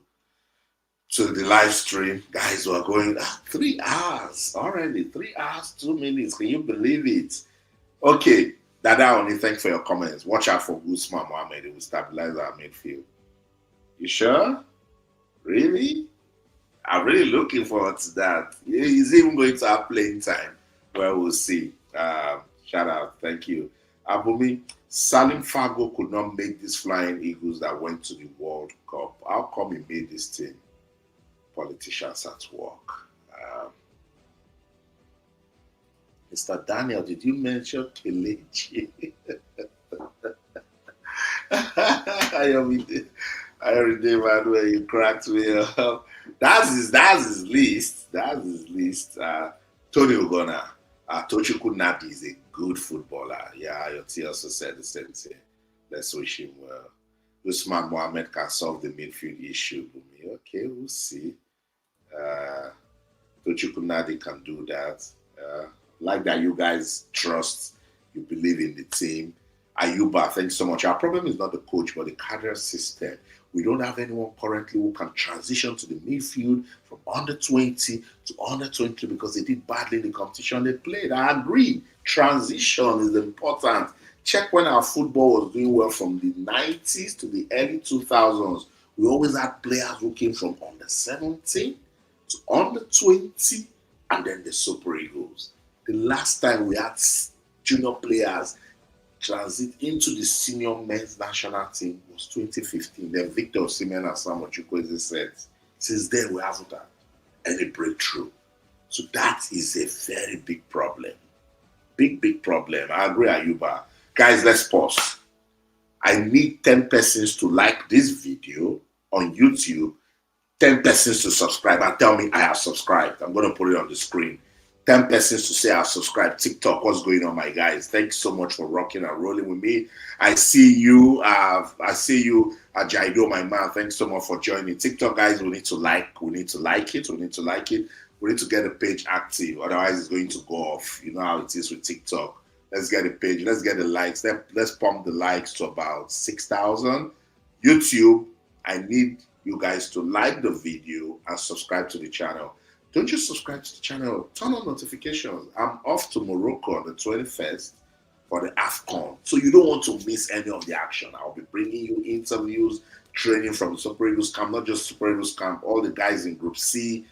the live stream. Guys, we're going 3 hours already. 3 hours, 2 minutes. Can you believe it? Okay, Dada Oni, thanks for your comments. Watch out for Usman Muhammed. It will stabilize our midfield. You sure? Really? I'm really looking forward to that. He's even going to have playing time. Well, we'll see. Shout out. Thank you. Abumi, Salim Fago could not make these Flying Eagles that went to the World Cup. How come he made this team? Politicians at work. Mr. Daniel, did you mention Kelechi? I already man where you cracked me up. That's his list. That's his list. Tony Ogona. Tochukwu Nnadi is a good footballer. Yeah, Ayoti also said the same thing. Let's wish him well. Usman Muhammed can solve the midfield issue. Okay, we'll see. Tochukwu Nnadi can do that. Like that you guys trust, you believe in the team. Ayuba, thanks so much. Our problem is not the coach, but the cadre system. We don't have anyone currently who can transition to the midfield from under 20 to under 20 because they did badly in the competition they played. I agree. Transition is important. Check when our football was doing well from the 90s to the early 2000s. We always had players who came from under 17 to under 20 and then the Super Eagles. The last time we had junior players transit into the senior men's national team was 2015. Then Victor Osimhen and Samuel Chukwueze said, since then we haven't had any breakthrough. So that is a very big problem. Big problem. I agree, Ayuba. Guys, let's pause. I need 10 persons to like this video on YouTube, 10 persons to subscribe and tell me I have subscribed. I'm going to put it on the screen. 10 persons to say I've subscribed. TikTok, what's going on, my guys? Thanks so much for rocking and rolling with me. I see you, Ajayi, my man. Thanks so much for joining. TikTok, guys, we need to like it. We need to get the page active. Otherwise, it's going to go off. You know how it is with TikTok. Let's get the page. Let's get the likes. Let's pump the likes to about 6,000. YouTube, I need you guys to like the video and subscribe to the channel. don't you subscribe to the channel? Turn on notifications. I'm off to Morocco on the 21st for the Afcon. So you don't want to miss any of the action. I'll be bringing you interviews, training from the Super Eagles camp, not just Super Eagles camp, all the guys in Group C.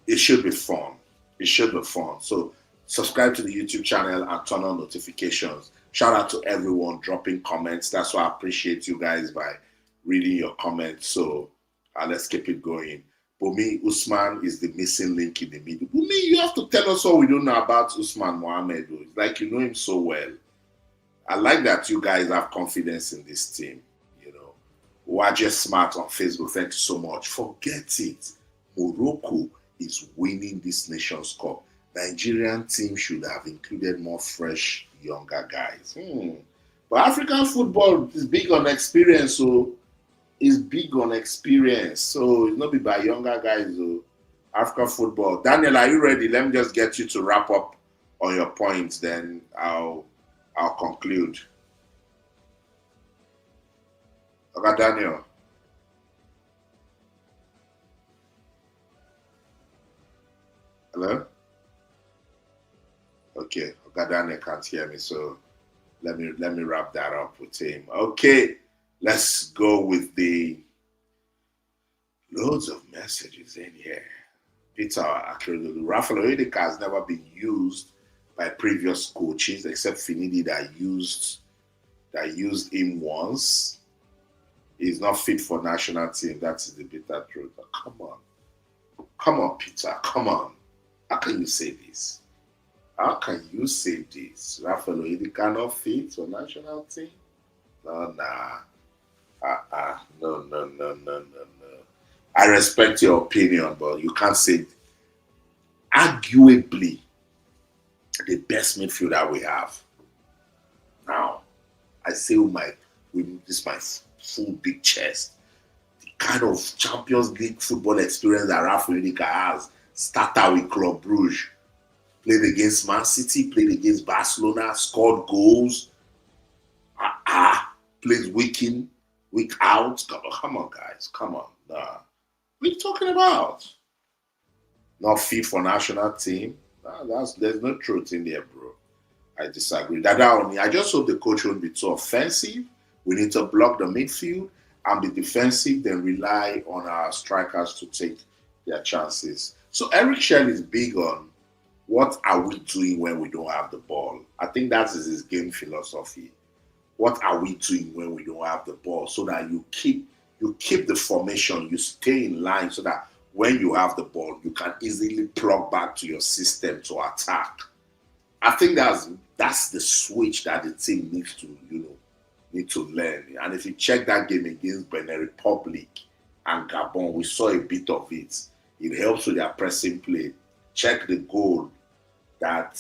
It should be fun. It should be fun. So subscribe to the YouTube channel and turn on notifications. Shout out to everyone dropping comments. That's why I appreciate you guys by reading your comments. So let's keep it going. Bumi, Usman is the missing link in the middle. Bumi, you have to tell us what we don't know about Usman Muhammed. It's like you know him so well. I like that you guys have confidence in this team. You know, Waje Smart on Facebook, thank you so much. Forget it. Morocco is winning this Nations Cup. Nigerian team should have included more fresh, younger guys. But African football is big on experience, so it's big on experience. So it's not be by younger guys. So African football. Daniel, are you ready? Let me just get you to wrap up on your points. Then I'll conclude. Okay, Daniel. Hello? Okay, okay, Daniel can't hear me, so let me wrap that up with him. Okay, let's go with the loads of messages in here. Peter Akrelu, Rafael Oedeka has never been used by previous coaches except Finidi that used him once. He's not fit for national team. That's the bitter truth. But come on, Peter. Come on. How can you say this? How can you say this? Rafael Oedeka not fit for national team? No, nah. No. I respect your opinion, but you can't say it. Arguably the best midfielder we have. Now, I say with this my full big chest. The kind of Champions League football experience that Rafael Oedeka has. Started with Club Brugge, played against Man City, played against Barcelona, scored goals. Plays week in, week out. Come on, guys. Come on. What are you talking about? Not fit for national team. There's no truth in there, bro. I disagree. I just hope the coach won't be too offensive. We need to block the midfield and be defensive, then rely on our strikers to take their chances. So Eric Shell is big on what are we doing when we don't have the ball. I think that is his game philosophy. What are we doing when we don't have the ball? So that you keep the formation, you stay in line so that when you have the ball, you can easily plug back to your system to attack. I think that's the switch that the team needs to learn. And if you check that game against Benin Republic and Gabon, we saw a bit of it. It helps with their pressing play. Check the goal that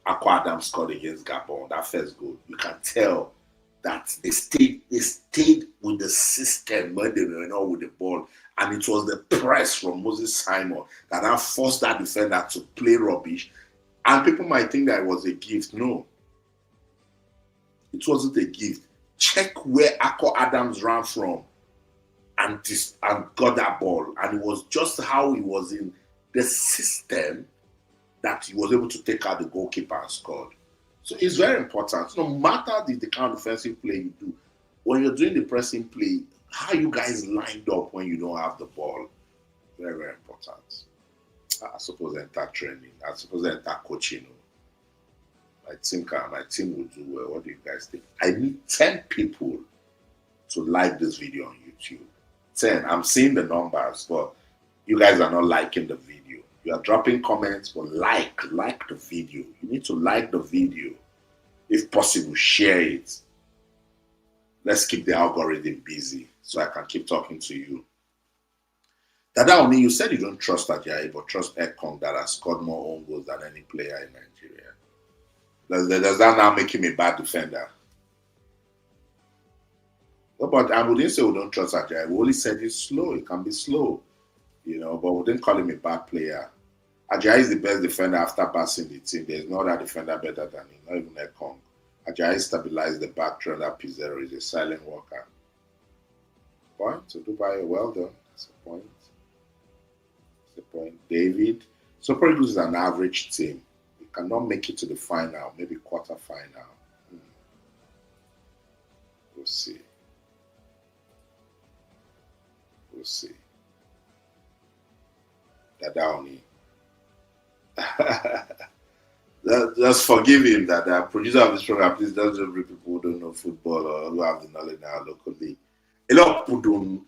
Akwa Adams scored against Gabon, that first goal. You can tell that they stayed with the system when they were not with the ball. And it was the press from Moses Simon that now forced that defender to play rubbish. And people might think that it was a gift. No. It wasn't a gift. Check where Akwa Adams ran from and got that ball. And it was just how he was in the system that he was able to take out the goalkeeper and scored. So it's very important. No matter the kind of defensive play you do, when you're doing the pressing play, how you guys lined up when you don't have the ball, very, very important. I suppose enter training. I suppose enter coaching. I think my team will do well. What do you guys think? I need 10 people to like this video on YouTube. 10. I'm seeing the numbers, but you guys are not liking the video. You are dropping comments, but like the video. You need to like the video. If possible, share it. Let's keep the algorithm busy so I can keep talking to you. Dada Oni, you said you don't trust Ajayi, but trust Ekong that has scored more own goals than any player in Nigeria. Does that now make him a bad defender? No, but I wouldn't say we don't trust Ajayi. We only said he's slow. He can be slow, but we didn't call him a bad player. Ajayi is the best defender after passing the team. There's no other defender better than him, not even Ekong. Ajayi stabilized the back three under Pisa. Is a silent worker. Point to Dubai. Well done. That's a point. David, Super Eagles is an average team. You cannot make it to the final, maybe quarter-final. We'll see. We'll see. Dadaoni. Just forgive him that the producer of this program, please don't just bring people who don't know football or who have the knowledge now locally. A lot of people don't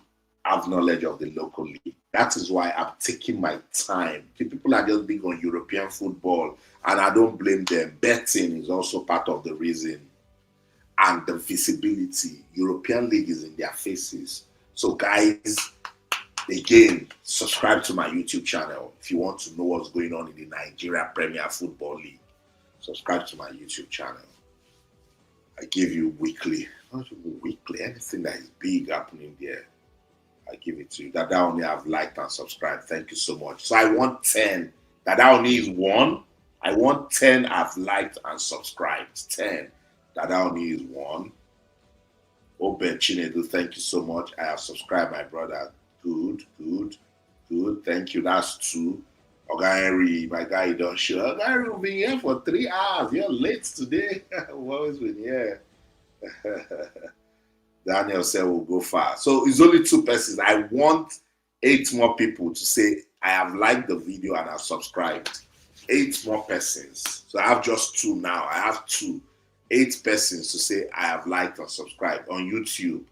have knowledge of the local league. That is why I'm taking my time. People are just big on European football, and I don't blame them. Betting is also part of the reason. And the visibility. European league is in their faces. So guys, again, subscribe to my YouTube channel if you want to know what's going on in the Nigeria Premier Football League. Subscribe to my YouTube channel. I give you weekly, not even weekly, anything that is big happening there, I give it to you. That only have liked and subscribed. Thank you so much. So I want 10. That only is 1. I want 10 I've liked and subscribed. 10. That only is 1. Oben Chinedu, thank you so much. I have subscribed, my brother. Good. Thank you. That's 2. Ogari, my guy, you don't show. Ogari will be here for 3 hours. You're late today. We've always been here. Daniel said we'll go far. So it's only 2 persons. I want 8 more people to say I have liked the video and I've subscribed. 8 more persons. So I have just 2 now. I have 2. 8 persons to say I have liked and subscribed on YouTube.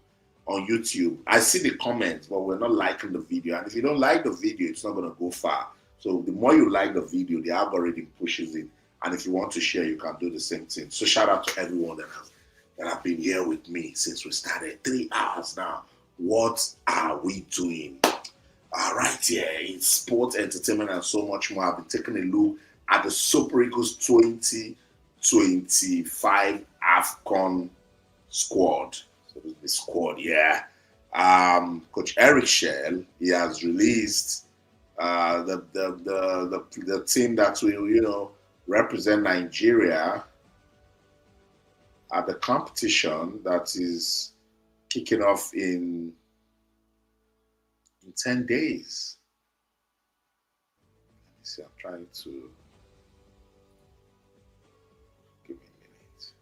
On YouTube, I see the comments, but we're not liking the video. And if you don't like the video, it's not going to go far. So the more you like the video, the algorithm pushes it. And if you want to share, you can do the same thing. So shout out to everyone that have been here with me since we started. 3 hours now. What are we doing? Right here in sports, entertainment, and so much more. I've been taking a look at the Super Eagles 2025 Afcon squad. So the squad, yeah. Coach Eric Shell, he has released the team that will, represent Nigeria at the competition that is kicking off in 10 days. Let me see, I'm trying to give me a minute.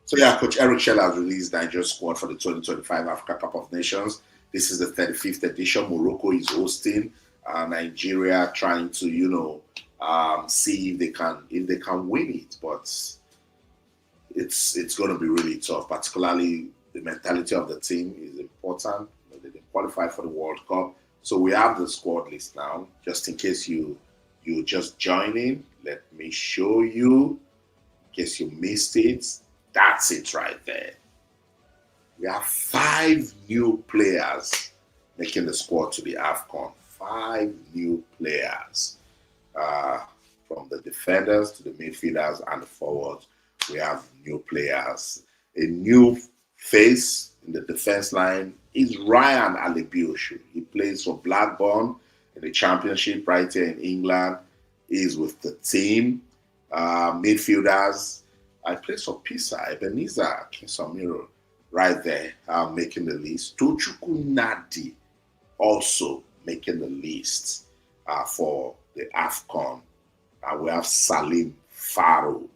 So yeah, Coach Eric Shell has released Nigeria's squad for the 2025 Africa Cup of Nations. This is the 35th edition. Morocco is hosting. Nigeria trying to, see if they can win it, but it's going to be really tough. Particularly the mentality of the team is important. They didn't qualify for the World Cup, so we have the squad list now. Just in case you just joining, let me show you. In case you missed it, that's it right there. We have 5 new players making the squad to the Afcon. 5 new players. From the defenders to the midfielders and the forwards, we have new players. A new face in the defense line is Ryan Alebiosu. He plays for Blackburn in the Championship right here in England. He's with the team. Midfielders, I plays for Pisa. Ebenezer Akinsanmiro right there making the list. Tochukwu Nnadi also making the list for the Afcon. We have Salim Fago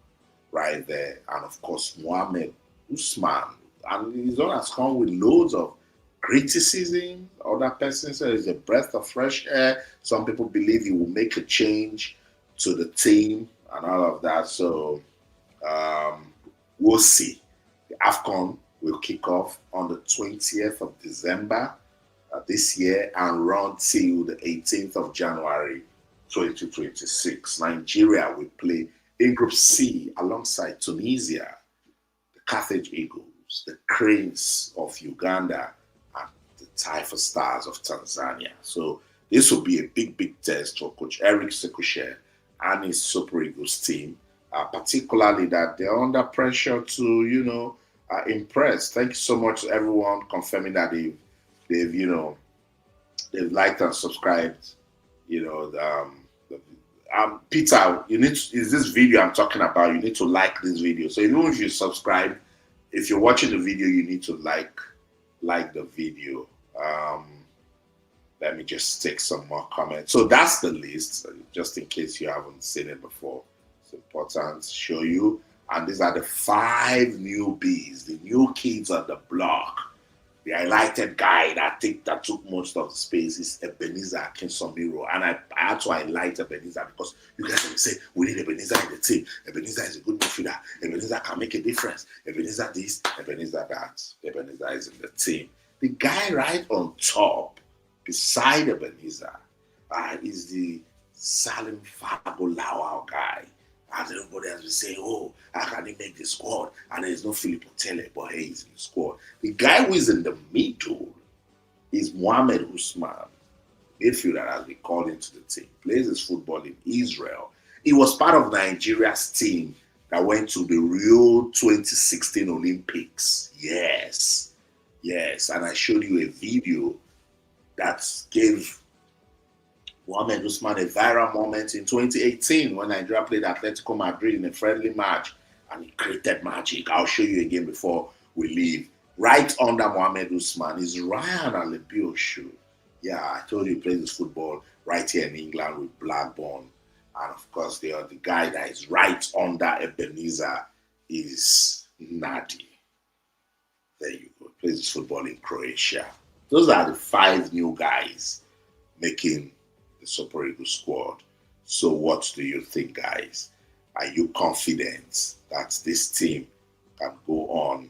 right there. And of course, Muhammed, Usman. And he's not has come with loads of criticism. Other persons say it's a breath of fresh air. Some people believe he will make a change to the team and all of that. So we'll see. The Afcon will kick off on the 20th of December this year and run till the 18th of January 2026. Nigeria will play in Group C alongside Tunisia, the Carthage Eagles, the Cranes of Uganda, and the Taifa Stars of Tanzania. So this will be a big test for Coach Eric Sékou Chelle and his Super Eagles team, particularly that they're under pressure to, impress. Thank you so much to everyone confirming that they've liked and subscribed. Peter, is this video I'm talking about? You need to like this video. So even if you subscribe, if you're watching the video, you need to like like the video. Let me just take some more comments. So that's the list, just in case you haven't seen it before. It's important to show you. And these are the 5 newbies, the new kids on the block. The highlighted guy that took most of the space is Ebenezer Akinsanmiro. And I had to highlight Ebenezer because you guys will say, we need Ebenezer in the team. Ebenezer is a good midfielder. Ebenezer can make a difference. Ebenezer this, Ebenezer that. Ebenezer is in the team. The guy right on top, beside Ebenezer, is the Salim Fago Lawal guy. And everybody has been saying, oh, how can he make the squad? And there's no Philip Otele, but hey, he's in the squad. The guy who is in the middle is Mohammed Usman, midfielder has been called into the team. Plays his football in Israel. He was part of Nigeria's team that went to the Rio 2016 Olympics. Yes. And I showed you a video that gave Mohamed Usman a viral moment in 2018 when Nigeria played Atletico Madrid in a friendly match and he created magic. I'll show you again before we leave. Right under Mohamed Usman is Ryan Alebiosu. Yeah, I told you he plays his football right here in England with Blackburn. And of course, the guy that is right under Ebenezer is Nnadi. There you go. He plays his football in Croatia. Those are the 5 new guys making the Super Eagles squad. So what do you think, guys? Are you confident that this team can go on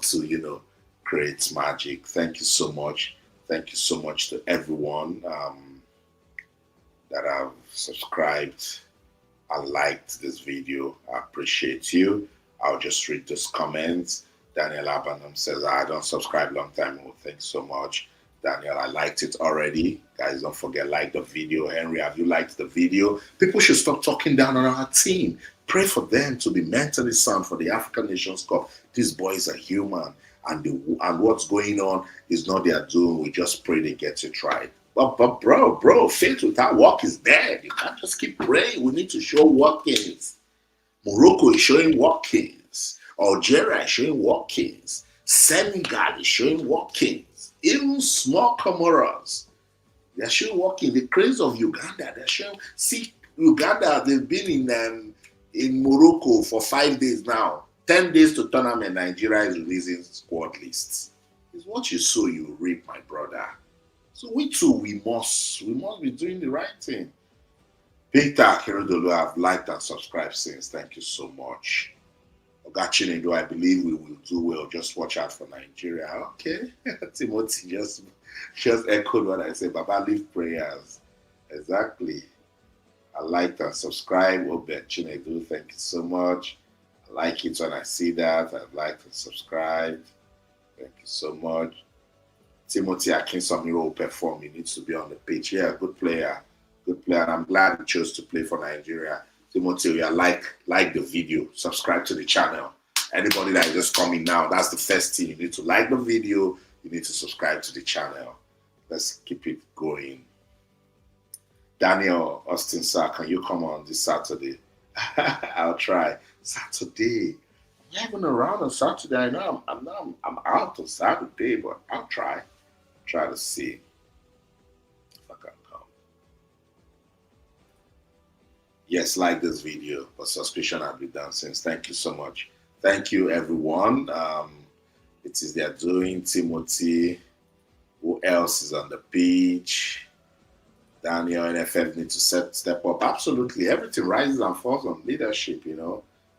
to, create magic? Thank you so much. Thank you so much to everyone that have subscribed and liked this video. I appreciate you. I'll just read those comments. Daniel Abanam says, I don't subscribe long time ago. Thanks so much. Daniel, I liked it already. Guys, don't forget, like the video. Henry, have you liked the video? People should stop talking down on our team. Pray for them to be mentally sound for the African Nations Cup. These boys are human. And what's going on is not their doing. We just pray they get it right. But bro, faith without work is dead. You can't just keep praying. We need to show workings. Morocco is showing workings. Algeria is showing workings. Senegal is showing workings. Even small Comoros, they're showing working. The craze of Uganda, they're showing. See, Uganda, they've been in Morocco for 5 days now. 10 days to tournament, Nigeria is releasing squad lists. It's what you sow, you reap, my brother. So we too, we must be doing the right thing. Peter Kerodolu, I've liked and subscribed since. Thank you so much. Ogachinendo, I believe we will do well. Just watch out for Nigeria. Okay. Timothy just echoed what I said. Baba, leave prayers. Exactly. I liked and subscribed. Ogachinendo, thank you so much. I like it when I see that. I've liked and subscribed. Thank you so much. Timothy Akinsanmiro will perform. He needs to be on the pitch. Yeah, good player. Good player. And I'm glad he chose to play for Nigeria. Timothy, yeah, like the video, subscribe to the channel. Anybody that is just coming now, that's the first thing. You need to like the video, you need to subscribe to the channel. Let's keep it going. Daniel Austin, sir, can you come on this Saturday? I'll try. Saturday. I'm not even around on Saturday. I know I'm out on Saturday, but I'll try. Try to see if I can come. Yes, like this video, but subscription has been done since. Thank you so much. Thank you, everyone. It is their doing. Timothy. Who else is on the pitch? Daniel, NFF need to step up. Absolutely. Everything rises and falls on leadership,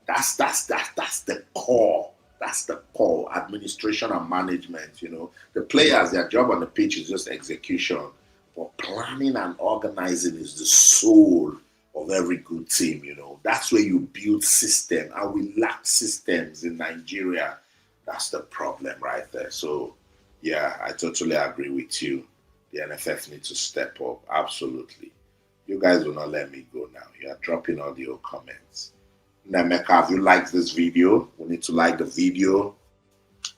That's the core. That's the core. Administration and management, The players, their job on the pitch is just execution. But planning and organizing is the soul of every good team, That's where you build system. And we lack systems in Nigeria. That's the problem right there. So, yeah, I totally agree with you. The NFF needs to step up. Absolutely. You guys will not let me go now. You are dropping audio comments. Nemeka, have you liked this video? We need to like the video.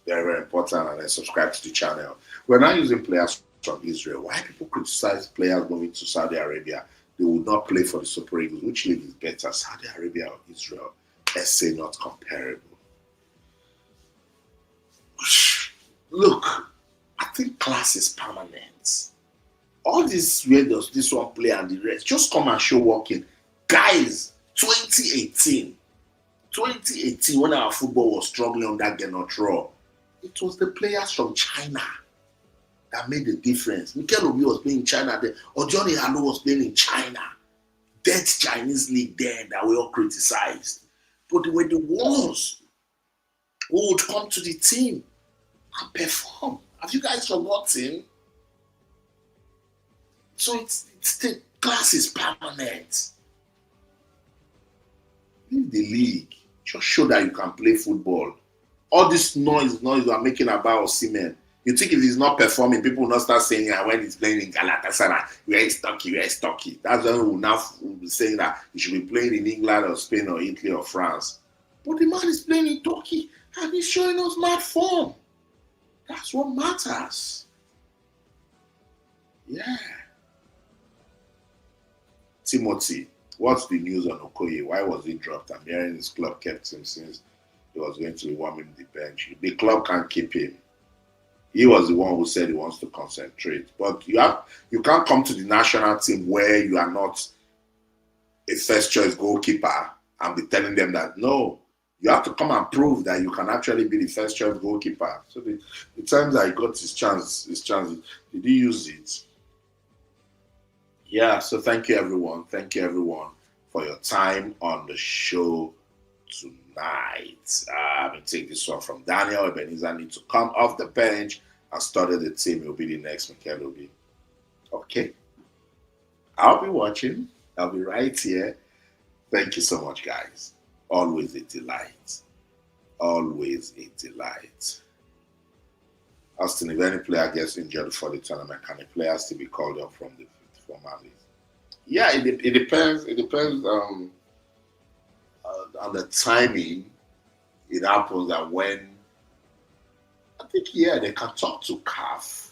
Very, very important. And then subscribe to the channel. We're not using players from Israel. Why people criticize players moving to Saudi Arabia? They will not play for the Super Eagles. Which league is better, Saudi Arabia or Israel? SA not comparable. Look, I think class is permanent. All this, where does this one play and the rest, just come and show working. Guys, 2018, when our football was struggling on that Genotro, it was the players from China that made the difference. Mikel Obi was playing in China then, or Johnny Halo was playing in China. That Chinese league then that we all criticized. But they were the ones who would come to the team and perform. Have you guys forgotten? So it's the class is permanent. Leave the league. Just show that you can play football. All this noise you are making about Osimhen. You think if he's not performing, people will not start saying when he's playing in Galatasaray, where is Turkey. That's when we will now be saying that he should be playing in England or Spain or Italy or France. But the man is playing in Turkey and he's showing us mad form. That's what matters. Yeah. Timothy, what's the news on Okoye? Why was he dropped? I'm hearing his club kept him since he was going to be warming the bench. The club can't keep him. He was the one who said he wants to concentrate. But you can't come to the national team where you are not a first choice goalkeeper and be telling them that no, you have to come and prove that you can actually be the first choice goalkeeper. So the time that he got his chance, did he use it? Yeah, so thank you everyone. Thank you everyone for your time on the show tonight. I'm going to take this one from Daniel. Ebenezer need to come off the bench and study the team. He'll be the next Mikel Obi. Okay. I'll be watching. I'll be right here. Thank you so much, guys. Always a delight. Always a delight. Austin, if any player gets injured for the tournament, can the player still be called up from the formalities? Yeah, it depends. It depends on the timing. It happens that when I think they can talk to CAF.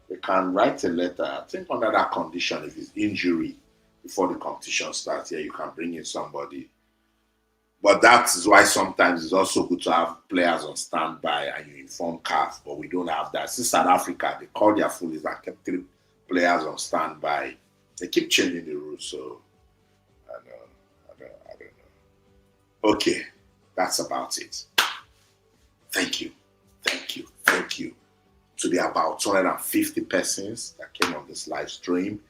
They can write a letter. I think under that condition, if it's injury before the competition starts, you can bring in somebody. But that is why sometimes it's also good to have players on standby and you inform CAF. But we don't have that. Since South Africa, they called their foolies and kept 3 players on standby. They keep changing the rules, so I don't know. Okay, that's about it. Thank you to the about 250 persons that came on this live stream,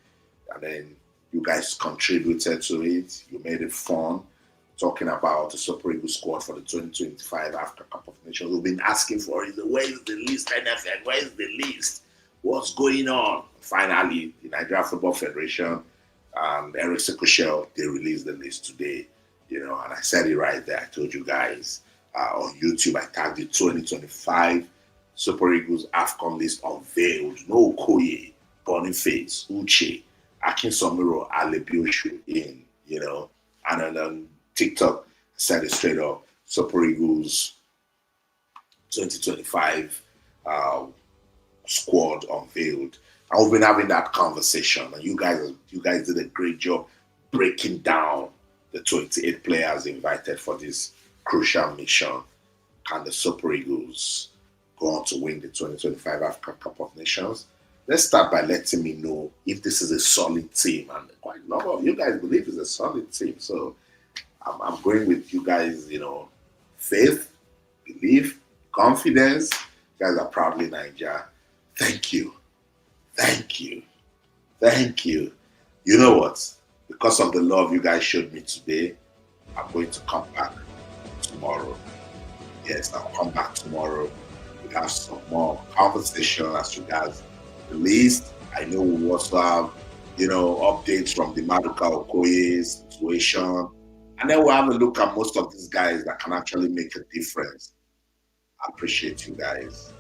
and then you guys contributed to it. You made it fun, talking about the Super Eagles squad for the 2025 Africa Cup of Nations. We've been asking for it. Where is the list, NFL? Where is the list? What's going on? Finally, the Nigeria Football Federation and Sékou Chelle, they released the list today, and I said it right there. I told you guys on YouTube, I tagged the 2025 Super Eagles Afcon list unveiled. No Okoye, Boniface, Uche, Akinsanmiro, Alebiosu in, and then on TikTok, I said it straight up, Super Eagles 2025 squad unveiled. I've been having that conversation, and you guys did a great job breaking down the 28 players invited for this crucial mission. Can the Super Eagles go on to win the 2025 African Cup of Nations? Let's start by letting me know if this is a solid team, and quite a number of you guys believe it's a solid team. So I'm going with you guys. Faith, belief, confidence. You guys are proudly Nigeria. Thank you. You know what? Because of the love you guys showed me today, I'm going to come back tomorrow. Yes, I'll come back tomorrow. We have some more conversation as regards the list. I know we also have, updates from the Maduka Okoye situation. And then we'll have a look at most of these guys that can actually make a difference. I appreciate you guys.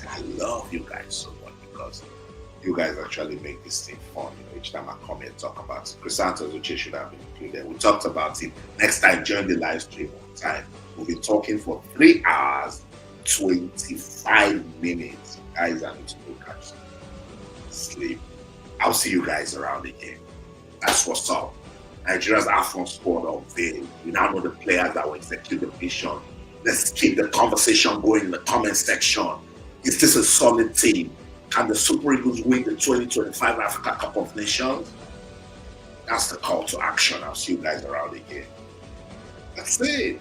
I love you guys so much because you guys actually make this thing fun. Each time I come here and talk about it. Chris Santos, Uche should have been included. We talked about it. Next time, join the live stream on time. We'll be talking for 3 hours, 25 minutes. Guys, I need to go catch sleep. I'll see you guys around again. That's what's up. Nigeria's Afcon squad unveiled. We now know the players that will execute the mission Let's keep the conversation going in the comment section. Is this a solid team? Can the Super Eagles win the 2025 Africa Cup of Nations? That's the call to action. I'll see you guys around again. That's it.